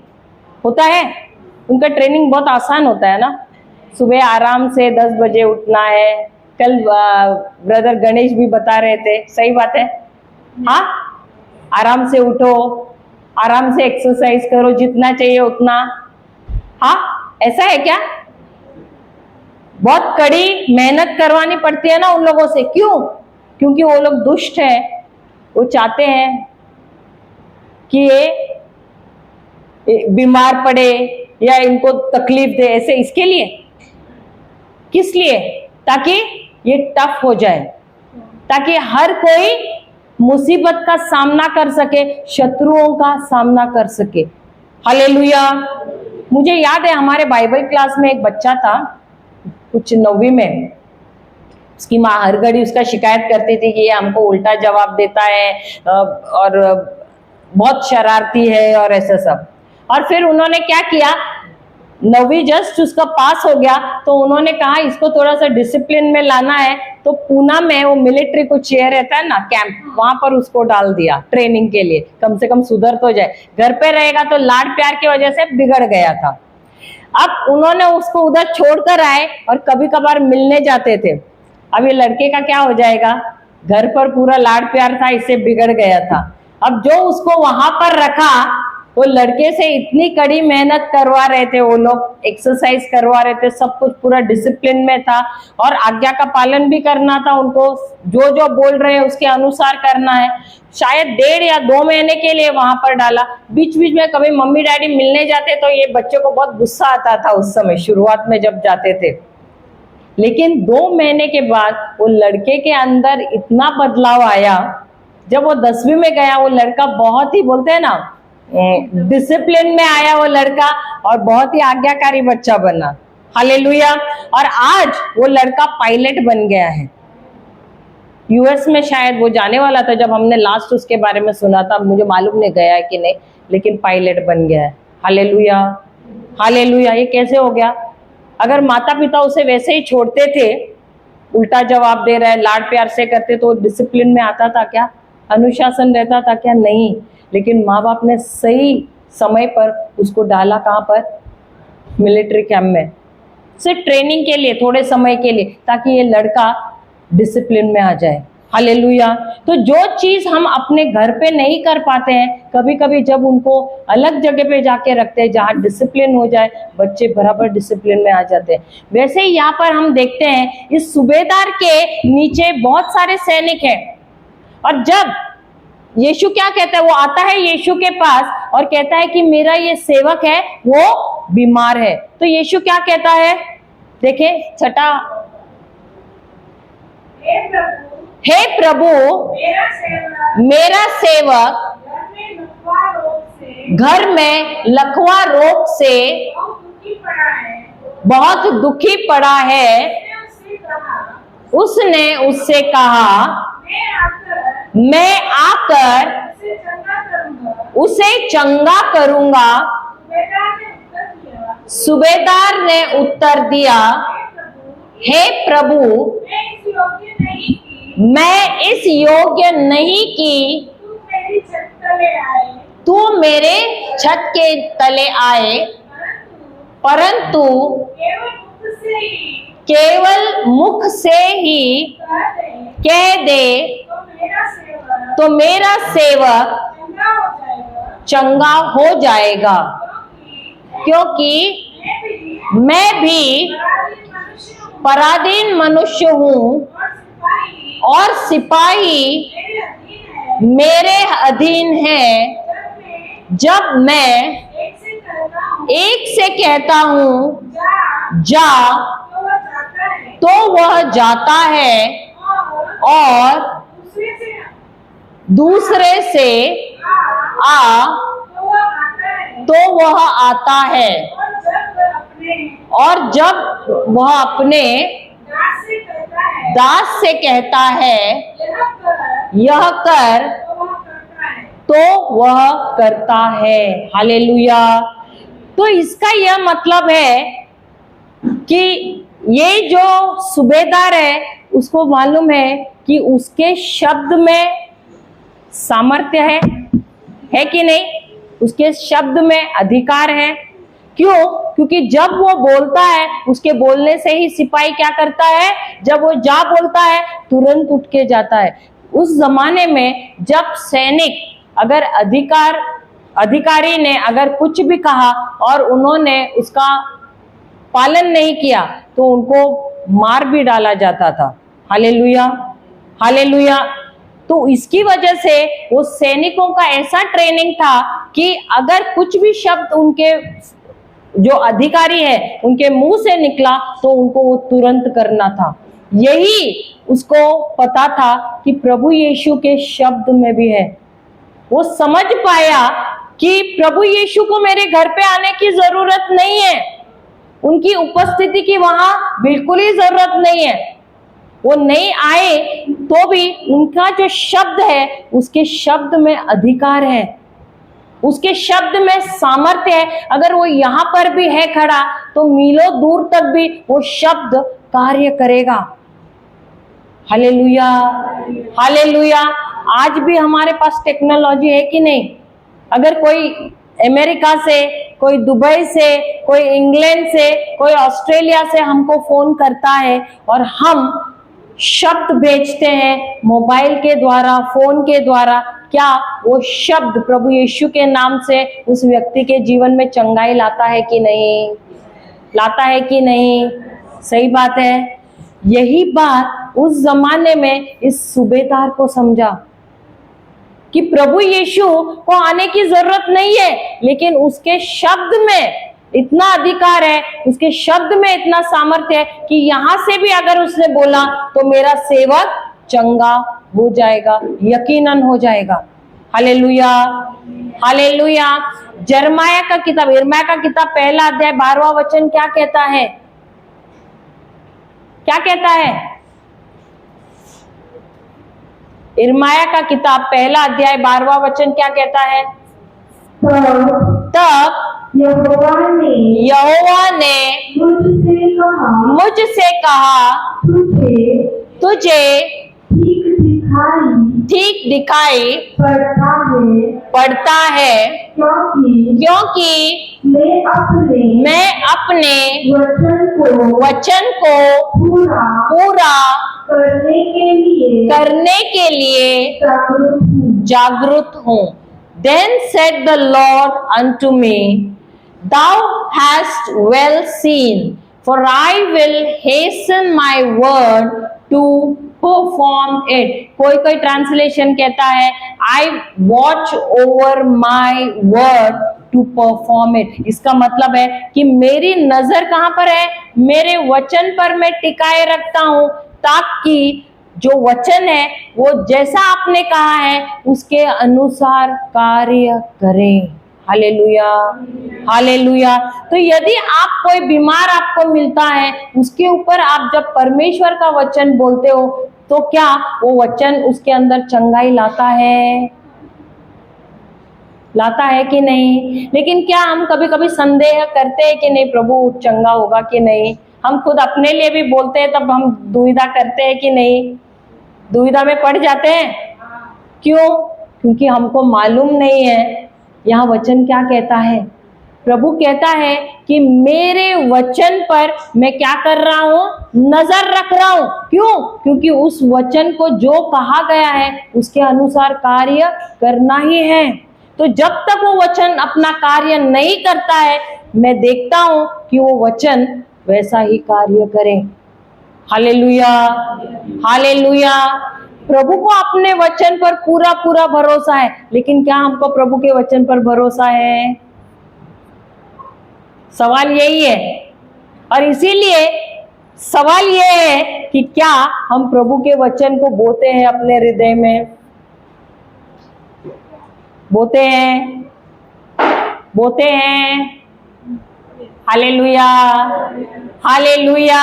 होता है। उनका ट्रेनिंग बहुत आसान होता है ना। सुबह आराम से 10 बजे उठना है। कल ब्रदर गणेश भी बता रहे थे, सही बात है। हाँ, आराम से उठो, आराम से एक्सरसाइज करो, जितना चाहिए उतना। हाँ, ऐसा है क्या? बहुत कड़ी मेहनत करवानी पड़ती है ना उन लोगों से। क्यों? क्योंकि वो लोग दुष्ट हैं। वो चाहते हैं कि ये बीमार पड़े या इनको तकलीफ दे, ऐसे इसके लिए। किस लिए? ताकि ये टफ हो जाए, ताकि हर कोई मुसीबत का सामना कर सके, शत्रुओं का सामना कर सके। हालेलुया। मुझे याद है हमारे बाइबल क्लास में एक बच्चा था, कुछ 9वीं में। उसकी माँ हर घड़ी उसका शिकायत करती थी कि ये हमको उल्टा जवाब देता है और बहुत शरारती है और ऐसा सब। और फिर उन्होंने क्या किया, 9वीं जस्ट उसका पास हो गया तो उन्होंने कहा इसको थोड़ा सा डिसिप्लिन में लाना है, तो पूना में वो मिलिट्री को चेयर रहता है ना, कैंप, वहां पर उसको डाल दिया ट्रेनिंग के लिए, कम से कम सुधर तो जाए। घर पे रहेगा तो लाड प्यार की वजह से बिगड़ गया था। अब उन्होंने उसको उधर छोड़कर आए और कभी कभार मिलने जाते थे। अब ये लड़के का क्या हो जाएगा, घर पर पूरा लाड प्यार था, इससे बिगड़ गया था। अब जो उसको वहां पर रखा, वो लड़के से इतनी कड़ी मेहनत करवा रहे थे, वो लोग एक्सरसाइज करवा रहे थे, सब कुछ पूरा डिसिप्लिन में था और आज्ञा का पालन भी करना था उनको, जो जो बोल रहे हैं उसके अनुसार करना है। शायद 1.5 या 2 महीने के लिए वहां पर डाला। बीच बीच में कभी मम्मी डैडी मिलने जाते तो ये बच्चे को बहुत गुस्सा आता था उस समय, शुरुआत में जब जाते थे। लेकिन 2 महीने के बाद वो लड़के के अंदर इतना बदलाव आया। जब वो 10वीं में गया, वो लड़का बहुत ही, बोलते हैं ना, डिसिप्लिन में आया वो लड़का और बहुत ही आज्ञाकारी बच्चा बना। हालेलुया। और आज वो लड़का पायलट बन गया है। यूएस में शायद वो जाने वाला था, जब हमने लास्ट उसके बारे में सुना था, मुझे मालूम नहीं गया है कि नहीं, लेकिन पायलट बन गया है। Hallelujah, hallelujah. ये कैसे हो गया? अगर माता पिता उसे वैसे ही छोड़ते थे, उल्टा जवाब दे रहा है, लाड प्यार से करते, तो डिसिप्लिन में आता था क्या? अनुशासन रहता था क्या? नहीं। लेकिन माँ बाप ने सही समय पर उसको डाला, कहाँ पर? मिलिट्री कैंप में, सिर्फ ट्रेनिंग के लिए, थोड़े समय के लिए, ताकि ये लड़का डिसिप्लिन में आ जाए। हालेलुया। तो जो चीज हम अपने घर पे नहीं कर पाते हैं, कभी कभी जब उनको अलग जगह पे जाके रखते हैं जहाँ डिसिप्लिन हो जाए, बच्चे बराबर डिसिप्लिन में आ जाते हैं। वैसे ही यहाँ पर हम देखते हैं, इस सूबेदार के नीचे बहुत सारे सैनिक हैं। और जब यीशु क्या कहता है, वो आता है यीशु के पास और कहता है कि मेरा ये सेवक है, वो बीमार है। तो यीशु क्या कहता है, देखें 6, हे प्रभु मेरा सेवक घर में लकवा रोग से बहुत दुखी पड़ा है। उसने उससे कहा, मैं आकर उसे चंगा करूंगा। सूबेदार ने उत्तर दिया, हे प्रभु मैं इस योग्य नहीं कि तू मेरे छत के तले आए, परंतु केवल मुख से ही कह दे तो मेरा सेवक चंगा हो जाएगा। क्योंकि मैं भी पराधीन मनुष्य हूँ और सिपाही मेरे अधीन है। जब मैं एक से कहता हूँ जा, तो वह जाता है और दूसरे से आ, तो वह आता है। और जब वह अपने दास से कहता है यह कर, तो वह करता है। हालेलुया। तो इसका यह मतलब है कि ये जो सूबेदार है, उसको मालूम है कि उसके शब्द में सामर्थ्य है कि नहीं? उसके शब्द में अधिकार है। क्यों? क्योंकि जब वो बोलता है, उसके बोलने से ही सिपाही क्या करता है, जब वो जा बोलता है तुरंत उठ के जाता है। उस जमाने में जब सैनिक अगर अधिकारी ने अगर कुछ भी कहा और उन्होंने उसका पालन नहीं किया, तो उनको मार भी डाला जाता था। Hallelujah, hallelujah. तो इसकी वजह से वो सैनिकों का ऐसा ट्रेनिंग था कि अगर कुछ भी शब्द उनके जो अधिकारी है उनके मुंह से निकला तो उनको वो तुरंत करना था। यही उसको पता था कि प्रभु यीशु के शब्द में भी है। वो समझ पाया कि प्रभु यीशु को मेरे घर पे आने की जरूरत नहीं है, उनकी उपस्थिति की वहां बिल्कुल ही जरूरत नहीं है। वो नहीं आए तो भी उनका जो शब्द है उसके शब्द में अधिकार है, उसके शब्द में सामर्थ्य है। अगर वो यहाँ पर भी है खड़ा तो मीलों दूर तक भी वो शब्द कार्य करेगा। Hallelujah, hallelujah. आज भी हमारे पास टेक्नोलॉजी है कि नहीं? अगर कोई अमेरिका से, कोई दुबई से, कोई इंग्लैंड से, कोई ऑस्ट्रेलिया से हमको फोन करता है और हम शब्द भेजते हैं मोबाइल के द्वारा, फोन के द्वारा, क्या वो शब्द प्रभु यीशु के नाम से उस व्यक्ति के जीवन में चंगाई लाता है कि नहीं? लाता है कि नहीं? सही बात है। यही बात उस जमाने में इस सूबेदार को समझा कि प्रभु यीशु को आने की जरूरत नहीं है, लेकिन उसके शब्द में इतना अधिकार है, उसके शब्द में इतना सामर्थ्य है कि यहां से भी अगर उसने बोला तो मेरा सेवक चंगा हो जाएगा, यकीनन हो जाएगा। Hallelujah, hallelujah. यिर्मयाह का किताब, यिर्मयाह का किताब पहला अध्याय 12वां वचन क्या कहता है? क्या कहता है? यिर्मयाह का किताब पहला अध्याय 12वां वचन क्या कहता है? तब यहोवा ने मुझसे कहा तुझे ठीक दिखाई पड़ता है क्योंकि मैं अपने वचन को पूरा करने के लिए जागरूक हूँ। Then said the Lord unto me, Thou hast well seen, for I will hasten my word to perform it. कोई ट्रांसलेशन कहता है I watch over my word to perform it. इसका मतलब है कि मेरी नजर कहां पर है? मेरे वचन पर मैं टिकाए रखता हूं, ताकि जो वचन है वो जैसा आपने कहा है उसके अनुसार कार्य करें। Hallelujah, hallelujah. तो यदि आप कोई बीमार आपको मिलता है, उसके ऊपर आप जब परमेश्वर का वचन बोलते हो तो क्या वो वचन उसके अंदर चंगाई लाता है? लाता है कि नहीं? लेकिन क्या हम कभी कभी संदेह करते हैं कि नहीं प्रभु चंगा होगा कि नहीं? हम खुद अपने लिए भी बोलते हैं, तब हम दुविधा करते हैं कि नहीं? दुविधा में पड़ जाते हैं। क्यों? क्योंकि हमको मालूम नहीं है यहाँ वचन क्या कहता है। प्रभु कहता है कि मेरे वचन पर मैं क्या कर रहा हूँ? नजर रख रहा हूँ। क्यों? क्योंकि उस वचन को जो कहा गया है उसके अनुसार कार्य करना ही है। तो जब तक वो वचन अपना कार्य नहीं करता है, मैं देखता हूँ कि वो वचन वैसा ही कार्य करे। Hallelujah, hallelujah. प्रभु को अपने वचन पर पूरा पूरा भरोसा है, लेकिन क्या हमको प्रभु के वचन पर भरोसा है? सवाल यही है। और इसीलिए सवाल यह है कि क्या हम प्रभु के वचन को बोते हैं अपने हृदय में? बोते हैं, बोते हैं। Hallelujah, hallelujah.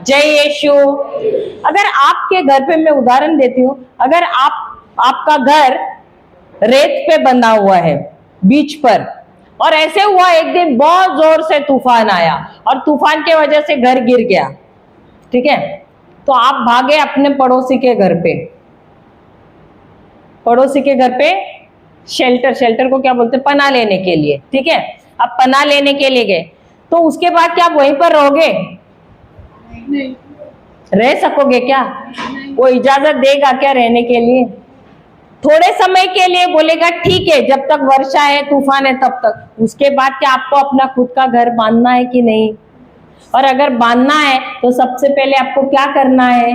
जय यीशु। अगर आपके घर पे, मैं उदाहरण देती हूँ, अगर आपका घर रेत पे बंधा हुआ है बीच पर, और ऐसे हुआ एक दिन बहुत जोर से तूफान आया और तूफान के वजह से घर गिर गया, ठीक है? तो आप भागे अपने पड़ोसी के घर पे, पड़ोसी के घर पे शेल्टर को क्या बोलते हैं? पनाह लेने के लिए, ठीक है? आप पनाह लेने के लिए गए, तो उसके बाद क्या वहीं पर रहोगे? नहीं। रह सकोगे क्या? वो इजाजत देगा क्या रहने के लिए? थोड़े समय के लिए बोलेगा ठीक है, जब तक वर्षा है, तूफान है तब तक। उसके बाद क्या आपको अपना खुद का घर बांधना है कि नहीं? और अगर बांधना है तो सबसे पहले आपको क्या करना है?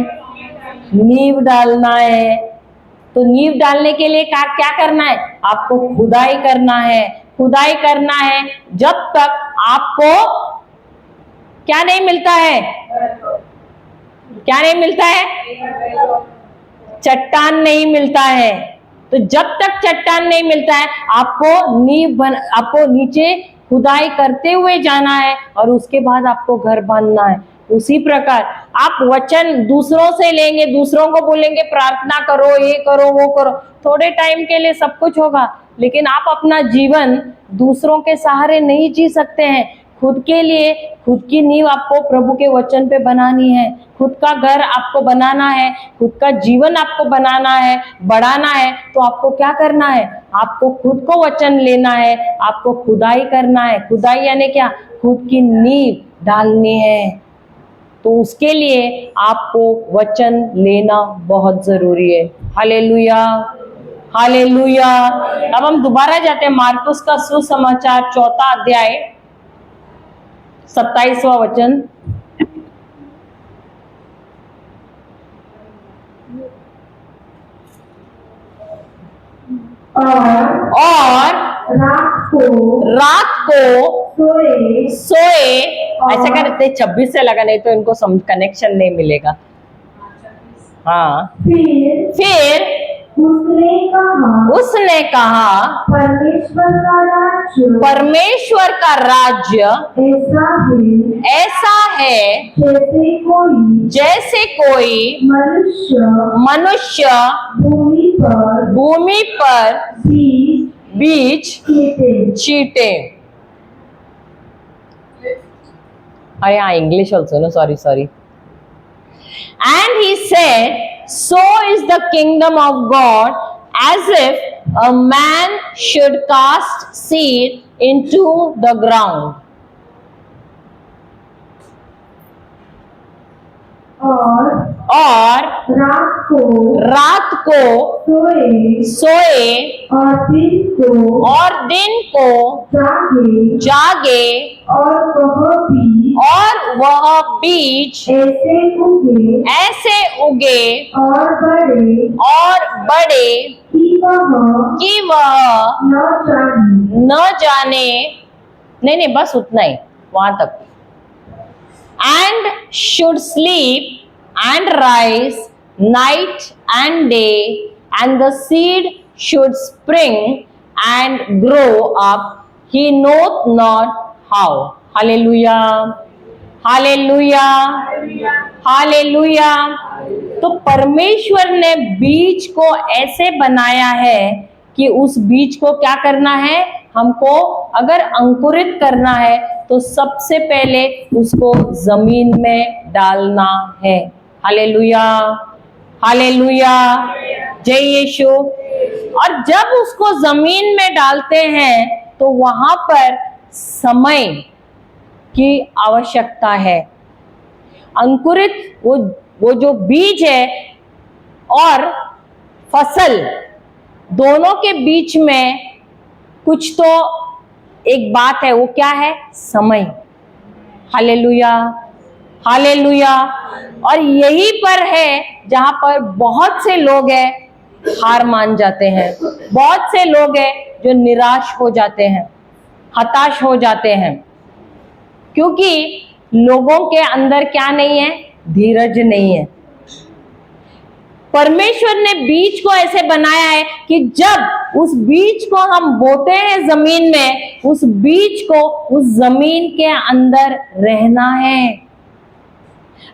नींव डालना है। तो नींव डालने के लिए क्या करना है? आपको खुदाई करना है। खुदाई करना है जब तक आपको क्या नहीं मिलता है? क्या नहीं मिलता है? चट्टान नहीं मिलता है। तो जब तक चट्टान नहीं मिलता है, आपको नीचे खुदाई करते हुए जाना है और उसके बाद आपको घर बांधना है। उसी प्रकार आप वचन दूसरों से लेंगे, दूसरों को बोलेंगे प्रार्थना करो, ये करो, वो करो, थोड़े टाइम के लिए सब कुछ होगा, लेकिन आप अपना जीवन दूसरों के सहारे नहीं जी सकते हैं। खुद के लिए खुद की नींव आपको प्रभु के वचन पे बनानी है, खुद का घर आपको बनाना है, खुद का जीवन आपको बनाना है, बढ़ाना है। तो आपको क्या करना है? आपको खुद को वचन लेना है, आपको खुदाई करना है। खुदाई यानी क्या? खुद की नींव डालनी है। तो उसके लिए आपको वचन लेना बहुत जरूरी है। Hallelujah, hallelujah. अब हम दोबारा जाते हैं मार्कुस का सुसमाचार 4 अध्याय 27वां वचन। और रात को सोए ऐसा करते 26 से लगा, नहीं तो इनको कनेक्शन नहीं मिलेगा। हाँ, फिर उसने कहा परमेश्वर का राज्य ऐसा है जैसे कोई मनुष्य भूमि पर बीज छीटे। हाँ, English also, no, sorry. And he said, so is the kingdom of God, as if a man should cast seed into the ground. और रात को सोए और दिन को जागे और वह बीज ऐसे उगे और बड़े कि वह न जाने। नहीं, बस उतना ही, वहां तक। And should sleep and rise night and day, and the seed should spring and grow up, he knoweth not how. Hallelujah, hallelujah, hallelujah। तो परमेश्वर ने बीज को ऐसे बनाया है कि उस बीज को क्या करना है? हमको अगर अंकुरित करना है तो सबसे पहले उसको जमीन में डालना है। हालेलुया, हालेलुया, जय यीशु। और जब उसको जमीन में डालते हैं तो वहां पर समय की आवश्यकता है। अंकुरित वो जो बीज है और फसल दोनों के बीच में कुछ तो एक बात है, वो क्या है? समय। Hallelujah, hallelujah. और यही पर है जहां पर बहुत से लोग हैं हार मान जाते हैं, बहुत से लोग हैं जो निराश हो जाते हैं, हताश हो जाते हैं, क्योंकि लोगों के अंदर क्या नहीं है? धीरज नहीं है। परमेश्वर ने बीज को ऐसे बनाया है कि जब उस बीज को हम बोते हैं जमीन में, उस बीज को उस जमीन के अंदर रहना है।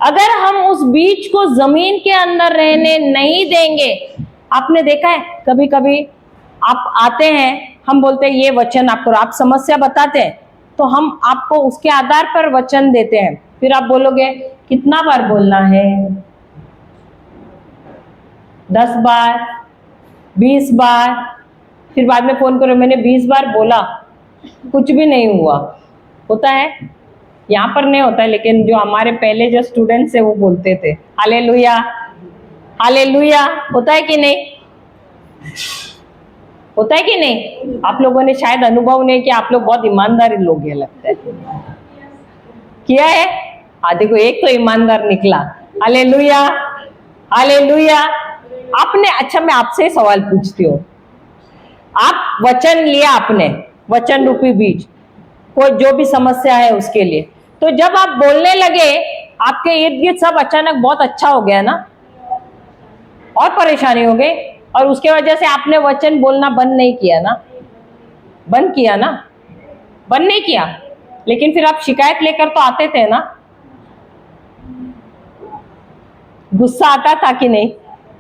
अगर हम उस बीज को जमीन के अंदर रहने नहीं देंगे, आपने देखा है कभी कभी आप आते हैं, हम बोलते हैं ये वचन आपको, आप समस्या बताते हैं तो हम आपको उसके आधार पर वचन देते हैं। फिर आप बोलोगे कितना बार बोलना है? 10 बार, 20 बार। फिर बाद में फोन करो, मैंने 20 बार बोला, कुछ भी नहीं हुआ। होता है, यहाँ पर नहीं होता है, लेकिन जो हमारे पहले जो स्टूडेंट्स है वो बोलते थे। Hallelujah, hallelujah. होता है कि नहीं? होता है कि नहीं? आप लोगों ने शायद अनुभव नहीं किया, आप लोग बहुत ईमानदारी लोग हैं लगता है। किया है? हाँ, देखो एक तो ईमानदार निकला। Hallelujah, hallelujah. आपने, अच्छा मैं आपसे सवाल पूछती हूँ, आप वचन लिया, आपने वचन रूपी बीज, कोई जो भी समस्या है उसके लिए। तो जब आप बोलने लगे, आपके इर्द गिर्द सब अचानक बहुत अच्छा हो गया ना, और परेशानी हो गई, और उसके वजह से आपने वचन बोलना बंद नहीं किया ना, बंद किया ना, बंद नहीं किया, लेकिन फिर आप शिकायत लेकर तो आते थे ना। गुस्सा आता था कि नहीं,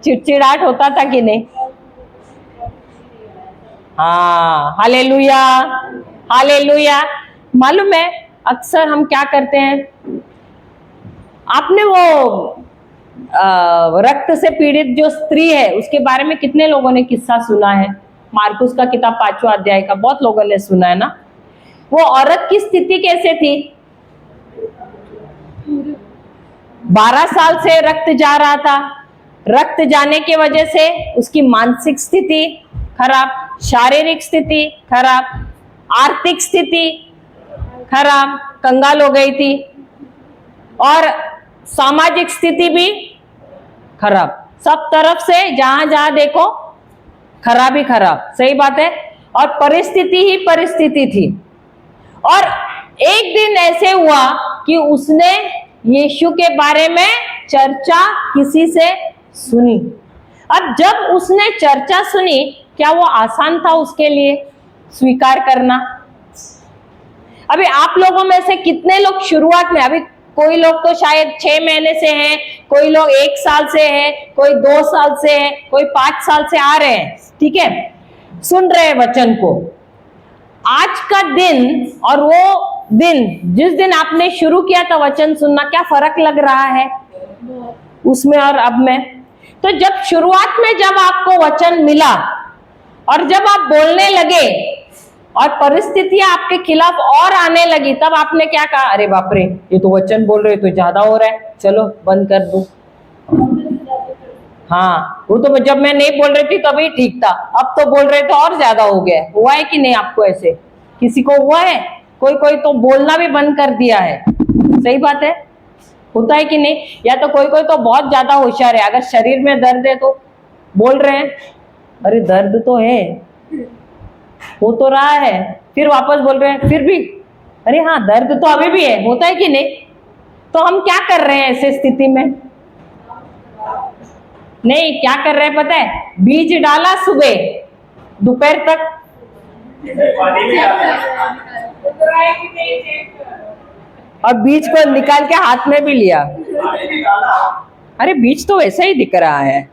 चिड़चिड़ाहट होता था कि नहीं? हाँ, हालेलुया, हालेलुया। मालूम है अक्सर हम क्या करते हैं, आपने वो रक्त से पीड़ित जो स्त्री है उसके बारे में कितने लोगों ने किस्सा सुना है? मार्कुस का किताब 5वां अध्याय का बहुत लोगों ने सुना है ना। वो औरत की स्थिति कैसे थी? 12 साल से रक्त जा रहा था। रक्त जाने की वजह से उसकी मानसिक स्थिति खराब, शारीरिक स्थिति खराब, आर्थिक स्थिति खराब, कंगाल हो गई थी, और सामाजिक स्थिति भी खराब। सब तरफ से जहां जहां देखो खराब ही खराब। सही बात है। और परिस्थिति ही परिस्थिति थी। और एक दिन ऐसे हुआ कि उसने यीशु के बारे में चर्चा किसी से सुनी। अब जब उसने चर्चा सुनी, क्या वो आसान था उसके लिए स्वीकार करना? अभी आप लोगों में से कितने लोग शुरुआत में, अभी कोई लोग तो शायद 6 महीने से हैं, कोई लोग 1 साल से हैं, कोई 2 साल से है, कोई 5 साल से आ रहे हैं, ठीक है, सुन रहे हैं वचन को। आज का दिन और वो दिन जिस दिन आपने शुरू किया था वचन सुनना, क्या फर्क लग रहा है उसमें और अब में? तो जब शुरुआत में जब आपको वचन मिला और जब आप बोलने लगे और परिस्थितियां आपके खिलाफ और आने लगी, तब आपने क्या कहा? अरे बाप रे, ये तो वचन बोल रहे तो ज्यादा हो रहा है, चलो बंद कर दूं। हाँ, वो तो जब मैं नहीं बोल रही थी तभी ठीक था, अब तो बोल रहे तो और ज्यादा हो गया। हुआ है कि नहीं आपको? ऐसे किसी को हुआ है? कोई कोई तो बोलना भी बंद कर दिया है। सही बात है, होता है कि नहीं? या तो कोई कोई तो बहुत ज्यादा होशियार है, अगर शरीर में दर्द है तो बोल रहे हैं अरे दर्द तो है, हो तो रहा है, फिर वापस बोल रहे हैं फिर भी अरे हाँ दर्द तो अभी भी है। होता है कि नहीं? तो हम क्या कर रहे हैं ऐसे स्थिति में? नहीं, क्या कर रहे हैं पता है? बीज डाला सुबह, दोपहर तक पानी भी डाला, और बीज को निकाल के हाथ में भी लिया। पानी भी डाला। अरे बीज तो वैसा ही दिख रहा है।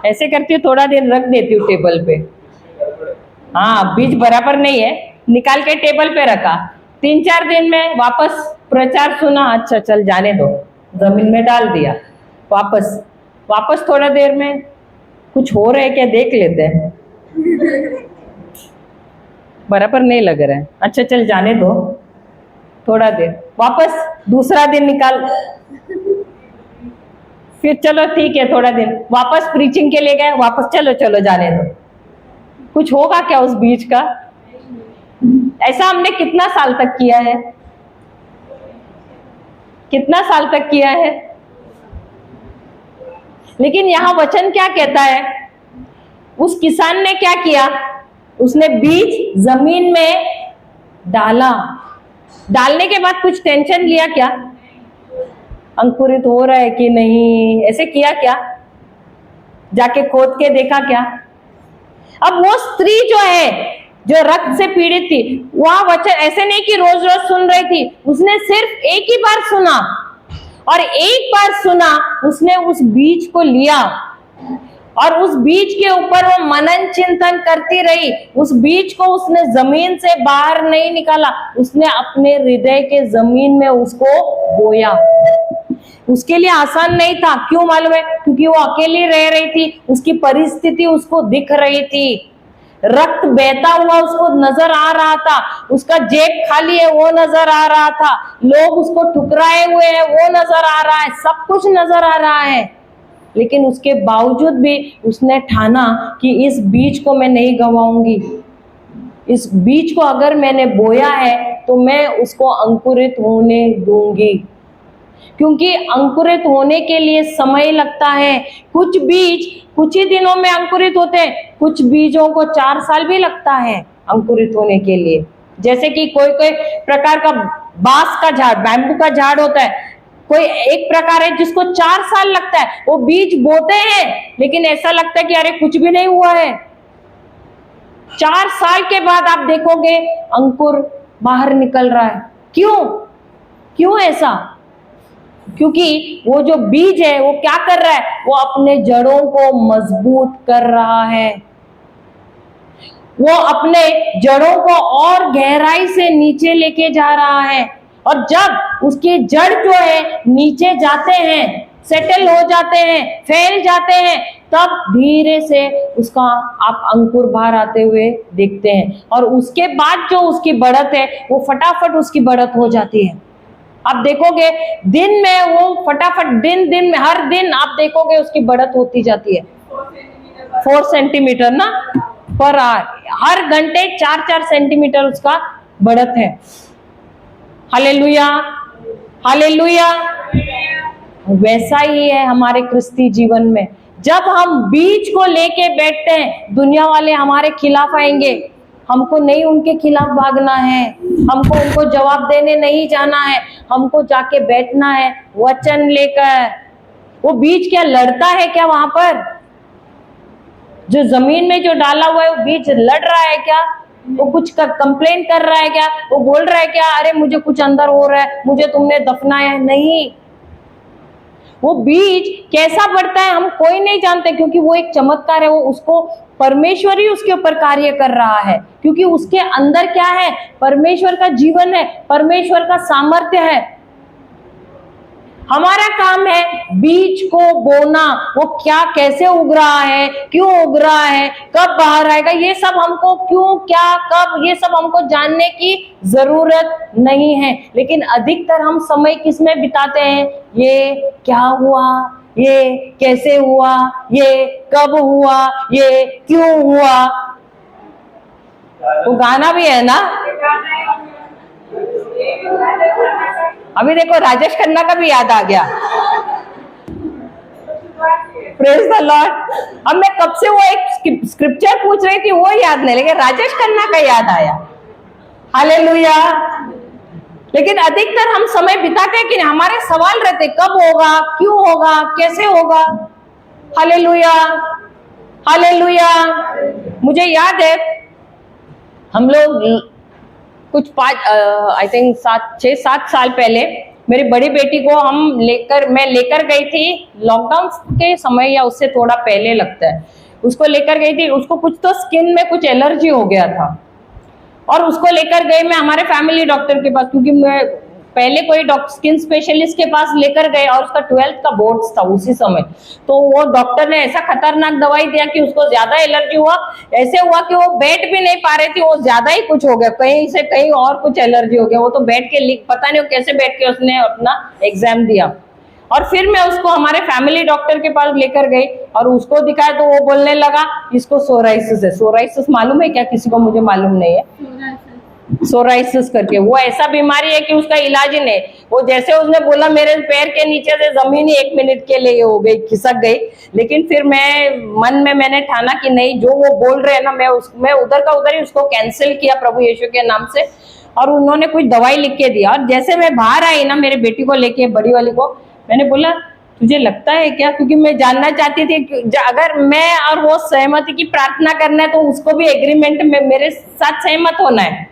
ऐसे करती हूँ, थोड़ा दिन रख देती हूँ टेबल पे। हाँ, बीज बराबर नहीं है, निकाल के टेबल पे रखा, 3-4 दिन में वापस प्रचार सुना, अच्छा चल जाने दो, जमीन में डाल दिया, वापस थोड़ा देर में कुछ हो रहा है क्या देख लेते हैं, बराबर नहीं लग रहा है, अच्छा चल जाने दो, थोड़ा देर, वापस दूसरा दिन निकाल, फिर चलो ठीक है थोड़ा दिन, वापस प्रीचिंग के लिए गए, वापस चलो चलो जाने दो। कुछ होगा क्या उस बीज का? ऐसा हमने कितना साल तक किया है? कितना साल तक किया है? लेकिन यहां वचन क्या कहता है? उस किसान ने क्या किया? उसने बीज जमीन में डाला, डालने के बाद कुछ टेंशन लिया क्या? अंकुरित हो रहा है कि नहीं, ऐसे किया क्या? जाके खोद के देखा क्या? अब वो स्त्री जो है, जो रक्त से पीड़ित थी, वह वचन ऐसे नहीं कि रोज रोज सुन रही थी, उसने सिर्फ एक ही बार सुना, और एक बार सुना, उसने उस बीज को लिया और उस बीज के ऊपर वो मनन चिंतन करती रही। उस बीज को उसने जमीन से बाहर नहीं निकाला, उसने अपने हृदय के जमीन में उसको बोया। उसके लिए आसान नहीं था, क्यों मालूम है? क्योंकि वो अकेली रह रही थी, उसकी परिस्थिति उसको दिख रही थी, रक्त बहता हुआ उसको नजर आ रहा था, उसका जेब खाली है वो नजर आ रहा था, लोग उसको ठुकराए हुए हैं वो नजर आ रहा है, सब कुछ नजर आ रहा है। लेकिन उसके बावजूद भी उसने ठाना कि इस बीज को मैं नहीं गंवाऊंगी, इस बीज को अगर मैंने बोया है तो मैं उसको अंकुरित होने दूंगी, क्योंकि अंकुरित होने के लिए समय लगता है। कुछ बीज कुछ ही दिनों में अंकुरित होते हैं, कुछ बीजों को 4 साल भी लगता है अंकुरित होने के लिए। जैसे कि कोई कोई प्रकार का बांस का झाड़, बैम्बू का झाड़ होता है, कोई एक प्रकार है जिसको 4 साल लगता है, वो बीज बोते हैं लेकिन ऐसा लगता है कि अरे कुछ भी नहीं हुआ है। 4 साल के बाद आप देखोगे अंकुर बाहर निकल रहा है। क्यों ऐसा? क्योंकि वो जो बीज है वो क्या कर रहा है, वो अपने जड़ों को मजबूत कर रहा है, वो अपने जड़ों को और गहराई से नीचे लेके जा रहा है। और जब उसके जड़ जो है नीचे जाते हैं, सेटल हो जाते हैं, फैल जाते हैं, तब धीरे से उसका आप अंकुर बाहर आते हुए देखते हैं। और उसके बाद जो उसकी बढ़त है वो फटाफट उसकी बढ़त हो जाती है। आप देखोगे दिन में वो फटाफट दिन में हर दिन आप देखोगे उसकी बढ़त होती जाती है। 4 सेंटीमीटर ना पर हर घंटे 4 सेंटीमीटर उसका बढ़त है। Hallelujah, hallelujah. वैसा ही है हमारे क्रिस्ती जीवन में। जब हम बीज को लेके बैठते हैं, दुनिया वाले हमारे खिलाफ आएंगे, हमको नहीं उनके खिलाफ भागना है, हमको उनको जवाब देने नहीं जाना है, हमको जाके बैठना है वचन लेकर। वो बीज क्या लड़ता है क्या? वहां पर जो जमीन में जो डाला हुआ है वो बीज लड़ रहा है क्या? वो कुछ कंप्लेन कर रहा है क्या? वो बोल रहा है क्या अरे मुझे कुछ अंदर हो रहा है, मुझे तुमने दफनाया है? नहीं। वो बीज कैसा बढ़ता है हम कोई नहीं जानते, क्योंकि वो एक चमत्कार है। वो उसको परमेश्वर ही उसके ऊपर कार्य कर रहा है, क्योंकि उसके अंदर क्या है? परमेश्वर का जीवन है, परमेश्वर का सामर्थ्य है। हमारा काम है बीज को बोना। वो क्या कैसे उग रहा है, क्यों उग रहा है, कब बाहर आएगा, ये सब हमको क्यों, क्या, कब, ये सब हमको जानने की जरूरत नहीं है। लेकिन अधिकतर हम समय किस में बिताते हैं? ये क्या हुआ, ये कैसे हुआ, ये कब हुआ, ये क्यों हुआ। वो गाना भी है ना, अभी देखो राजेश खन्ना का भी याद आ गया। Praise the Lord. अब मैं कब से वो एक स्क्रिप्चर पूछ रही थी, वो याद नहीं, लेकिन राजेश खन्ना का याद आया। हालेलुया। लेकिन अधिकतर हम समय बिताते हैं कि हमारे सवाल रहते, कब होगा, क्यों होगा, कैसे होगा। Hallelujah, hallelujah. मुझे याद है हम लोग कुछ 6-7 साल पहले मेरी बड़ी बेटी को मैं लेकर गई थी, लॉकडाउन के समय या उससे थोड़ा पहले लगता है, उसको लेकर गई थी। उसको कुछ तो स्किन में कुछ एलर्जी हो गया था और उसको लेकर गई मैं हमारे फैमिली डॉक्टर के पास, क्योंकि मैं पहले कोई स्किन स्पेशलिस्ट के पास लेकर गए और उसका 12th का बोर्ड्स था उसी समय। तो वो डॉक्टर ने ऐसा खतरनाक दवाई दिया कि उसको ज्यादा एलर्जी हुआ, ऐसे हुआ कि वो बैठ भी नहीं पा रही थी, वो ज्यादा ही कुछ हो गया, कहीं से कहीं और कुछ एलर्जी हो गया। वो तो बैठ के पता नहीं कैसे बैठ के उसने अपना एग्जाम दिया। और फिर मैं उसको हमारे फैमिली डॉक्टर के पास लेकर गई और उसको दिखाया तो वो बोलने लगा इसको सोराइसिस है। सोराइसिस मालूम है क्या किसी को? मुझे मालूम नहीं है सोराइसिस करके। वो ऐसा बीमारी है कि उसका इलाज ही नहीं। वो जैसे उसने बोला मेरे पैर के नीचे से जमीन ही 1 मिनट के लिए हो गई, खिसक गई। लेकिन फिर मैंने ठाना कि नहीं, जो वो बोल रहे हैं ना, मैं उधर का उधर ही उसको कैंसिल किया प्रभु यीशु के नाम से। और उन्होंने कुछ दवाई लिख के दिया। और जैसे मैं बाहर आई ना मेरी बेटी को लेके, बड़ी वाली को, मैंने बोला तुझे लगता है क्या, क्योंकि मैं जानना चाहती थी कि अगर मैं और वो सहमति की प्रार्थना करना है तो उसको भी एग्रीमेंट में मेरे साथ सहमत होना है।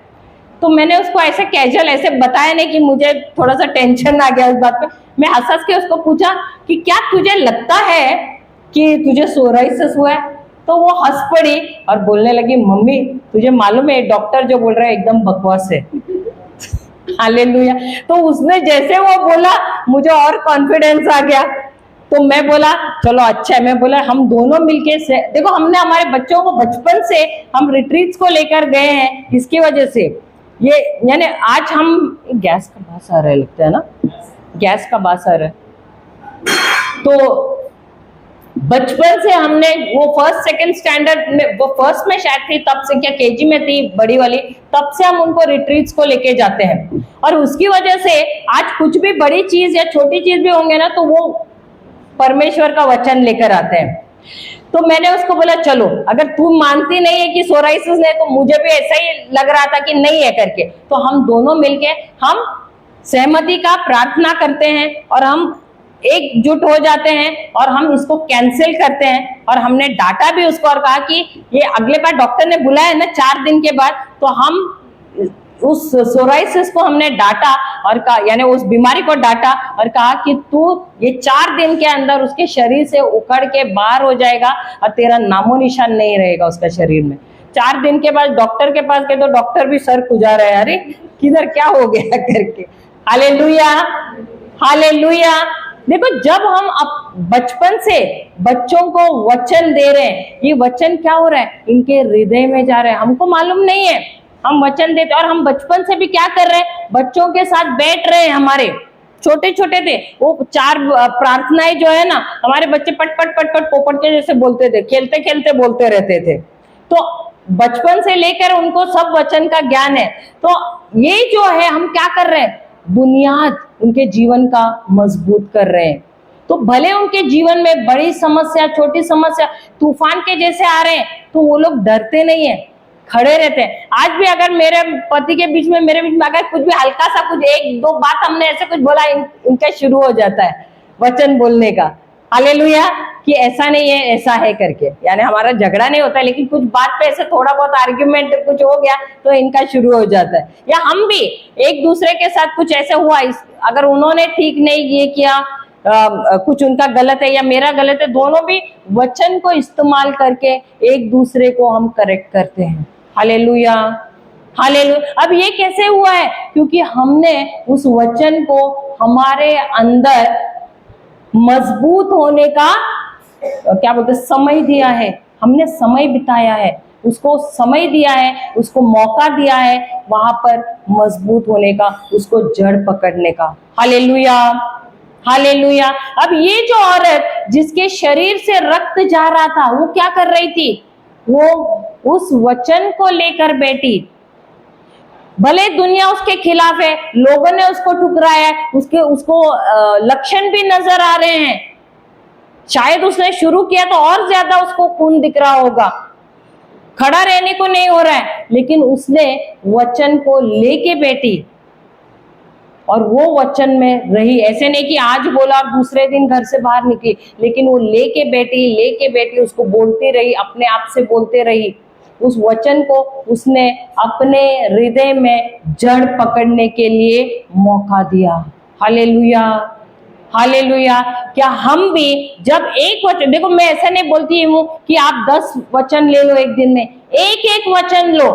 तो मैंने उसको ऐसे कैजुअल ऐसे बताया नहीं कि मुझे थोड़ा सा टेंशन आ गया इस बात पे। मैं हंस के उसको पूछा कि क्या तुझे लगता है कि तुझे सोराइसिस हुआ है? तो वो हंस पड़ी और बोलने लगी मम्मी तुझे मालूम है डॉक्टर जो बोल रहा है एकदम बकवास है। हालेलुया। तो उसने जैसे वो बोला मुझे और कॉन्फिडेंस आ गया। तो मैं बोला चलो अच्छा है। मैं बोला हम दोनों मिलके से देखो, हमने हमारे बच्चों को बचपन से हम रिट्रीट्स को लेकर गए हैं इसकी वजह से। ये यानी आज हम गैस का बास आ रहा है लगता है ना, गैस का बास आ रहा है। तो बचपन से हमने वो 1st 2nd स्टैंडर्ड में, वो 1st में शायद थी तब से, क्या KG में थी बड़ी वाली, तब से हम उनको रिट्रीट्स को लेके जाते हैं। और उसकी वजह से आज कुछ भी बड़ी चीज या छोटी चीज भी होंगे ना तो वो परमेश्वर का वचन लेकर आते हैं। तो मैंने उसको बोला चलो, अगर तू मानती नहीं है कि सोराइसिस है तो मुझे भी ऐसा ही लग रहा था कि नहीं है करके, तो हम दोनों मिलके हम सहमति का प्रार्थना करते हैं और हम एकजुट हो जाते हैं और हम इसको कैंसिल करते हैं। और हमने डांटा भी उसको और कहा कि ये अगले बार डॉक्टर ने बुलाया ना 4 दिन के बाद, तो हम उस सोराइसिस को हमने डांटा और कहा, यानी उस बीमारी को डांटा और कहा कि तू ये 4 दिन के अंदर उसके शरीर से उखड़ के बाहर हो जाएगा और तेरा नामो निशान नहीं रहेगा उसका शरीर में। 4 दिन के बाद डॉक्टर के पास गए तो डॉक्टर भी सर खुजा रहे, अरे किधर क्या हो गया करके। Hallelujah, hallelujah. देखो, जब हम बचपन से बच्चों को वचन दे रहे हैं, ये वचन क्या हो रहा है, इनके हृदय में जा रहा है, हमको मालूम नहीं है। हम वचन देते और हम बचपन से भी क्या कर रहे हैं, बच्चों के साथ बैठ रहे हैं। हमारे छोटे छोटे थे वो 4 प्रार्थनाएं जो है ना, हमारे बच्चे पट पट पट पट पोपट के जैसे बोलते थे, खेलते खेलते बोलते रहते थे। तो बचपन से लेकर उनको सब वचन का ज्ञान है। तो ये जो है हम क्या कर रहे हैं, बुनियाद उनके जीवन का मजबूत कर रहे हैं। तो भले उनके जीवन में बड़ी समस्या, छोटी समस्या, तूफान के जैसे आ रहे हैं, तो वो लोग डरते नहीं है, खड़े रहते हैं। आज भी अगर मेरे पति के बीच में, मेरे बीच में अगर कुछ भी हल्का सा कुछ 1-2 बात हमने ऐसे कुछ बोला, इनका शुरू हो जाता है वचन बोलने का। हालेलुया, कि ऐसा नहीं है ऐसा है करके, यानी हमारा झगड़ा नहीं होता, लेकिन कुछ बात पे ऐसे थोड़ा बहुत आर्ग्यूमेंट कुछ हो गया तो इनका शुरू हो जाता है। या हम भी एक दूसरे के साथ कुछ ऐसे हुआ, अगर उन्होंने ठीक नहीं ये किया, कुछ उनका गलत है या मेरा गलत है, दोनों भी वचन को इस्तेमाल करके एक दूसरे को हम करेक्ट करते हैं। Hallelujah, hallelujah. अब ये कैसे हुआ है, क्योंकि हमने उस वचन को हमारे अंदर मजबूत होने का क्या बोलते समय दिया है, हमने समय बिताया है, उसको समय दिया है, उसको मौका दिया है वहां पर मजबूत होने का, उसको जड़ पकड़ने का। Hallelujah, hallelujah. अब ये जो औरत जिसके शरीर से रक्त जा रहा था, वो क्या कर रही थी, वो उस वचन को लेकर बैठी। भले दुनिया उसके खिलाफ है, लोगों ने उसको ठुकराया है, उसको लक्षण भी नजर आ रहे हैं, शायद उसने शुरू किया तो और ज्यादा उसको खून दिख रहा होगा, खड़ा रहने को नहीं हो रहा है, लेकिन उसने वचन को लेके बैठी और वो वचन में रही। ऐसे नहीं कि आज बोला और दूसरे दिन घर से बाहर निकली, लेकिन वो लेके बैठी, उसको बोलती रही, अपने आप से बोलते रही। उस वचन को उसने अपने हृदय में जड़ पकड़ने के लिए मौका दिया। Hallelujah, hallelujah. क्या हम भी जब एक वचन, देखो मैं ऐसा नहीं बोलती हूँ कि आप 10 वचन ले लो एक दिन में, एक वचन लो,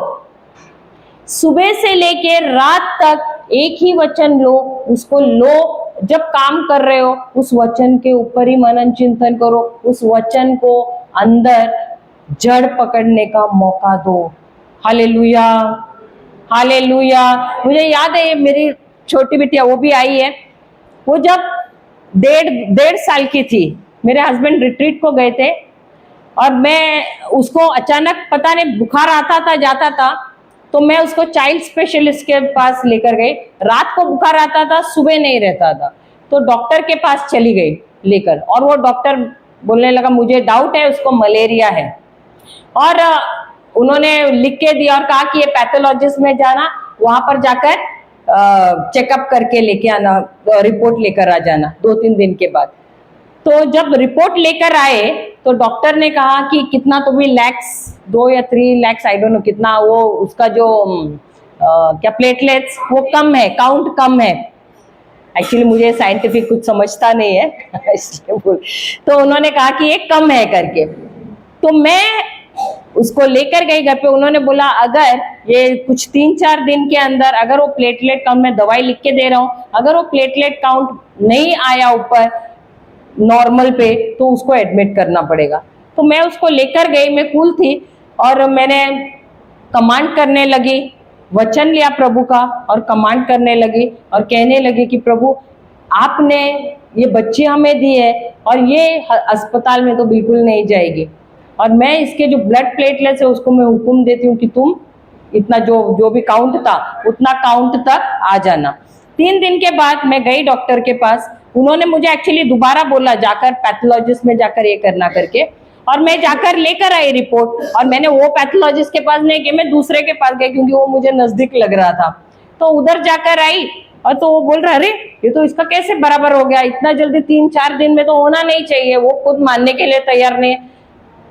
सुबह से लेके रात तक एक ही वचन लो, उसको लो। जब काम कर रहे हो उस वचन के ऊपर ही मनन चिंतन करो, उस वचन को अंदर जड़ पकड़ने का मौका दो। Hallelujah, hallelujah. मुझे याद है मेरी छोटी बिटिया, वो भी आई है, वो जब 1.5 साल की थी, मेरे हस्बैंड रिट्रीट को गए थे और मैं उसको अचानक पता नहीं बुखार आता था जाता था, तो मैं उसको चाइल्ड स्पेशलिस्ट के पास लेकर गई। रात को बुखार आता था, सुबह नहीं रहता था, तो डॉक्टर के पास चली गई लेकर, और वो डॉक्टर बोलने लगा मुझे डाउट है उसको मलेरिया है, और उन्होंने लिख के दिया और कहा कि ये पैथोलॉजिस्ट में जाना, वहां पर जाकर चेकअप करके लेके आना, रिपोर्ट लेकर आ जाना 2-3 दिन के बाद। तो जब रिपोर्ट लेकर आए तो डॉक्टर ने कहा कि कितना तो भी लैक्स, 2 या 3 लैक्स, आई डोंट नो कितना, वो उसका जो क्या प्लेटलेट्स वो कम है, काउंट कम है। एक्चुअली मुझे साइंटिफिक कुछ समझता नहीं है इसलिए बोल, तो उन्होंने कहा कि ये कम है करके। तो मैं उसको लेकर गई घर पे, उन्होंने बोला अगर ये कुछ 3-4 दिन के अंदर अगर वो प्लेटलेट काउंट, मैं दवाई लिख के दे रहा हूँ, अगर वो प्लेटलेट काउंट नहीं आया ऊपर नॉर्मल पे तो उसको एडमिट करना पड़ेगा। तो मैं उसको लेकर गई, मैं कूल थी और मैंने कमांड करने लगी, वचन लिया प्रभु का और कमांड करने लगी और कहने लगी कि प्रभु आपने ये बच्ची हमें दी है और ये अस्पताल में तो बिल्कुल नहीं जाएगी, और मैं इसके जो ब्लड प्लेटलेट्स है उसको मैं हुक्म देती हूँ कि तुम इतना जो भी काउंट था उतना काउंट तक आ जाना। 3 दिन के बाद मैं गई डॉक्टर के पास, उन्होंने मुझे एक्चुअली दोबारा बोला जाकर पैथोलॉजिस्ट में जाकर ये करना करके, और मैं जाकर लेकर आई रिपोर्ट, और मैंने वो पैथोलॉजिस्ट के पास नहीं गई, मैं दूसरे के पास गई क्योंकि वो मुझे नजदीक लग रहा था। तो उधर जाकर आई और तो वो बोल रहा, अरे ये तो इसका कैसे बराबर हो गया, इतना जल्दी 3-4 दिन में तो होना नहीं चाहिए। वो खुद मानने के लिए तैयार नहीं है।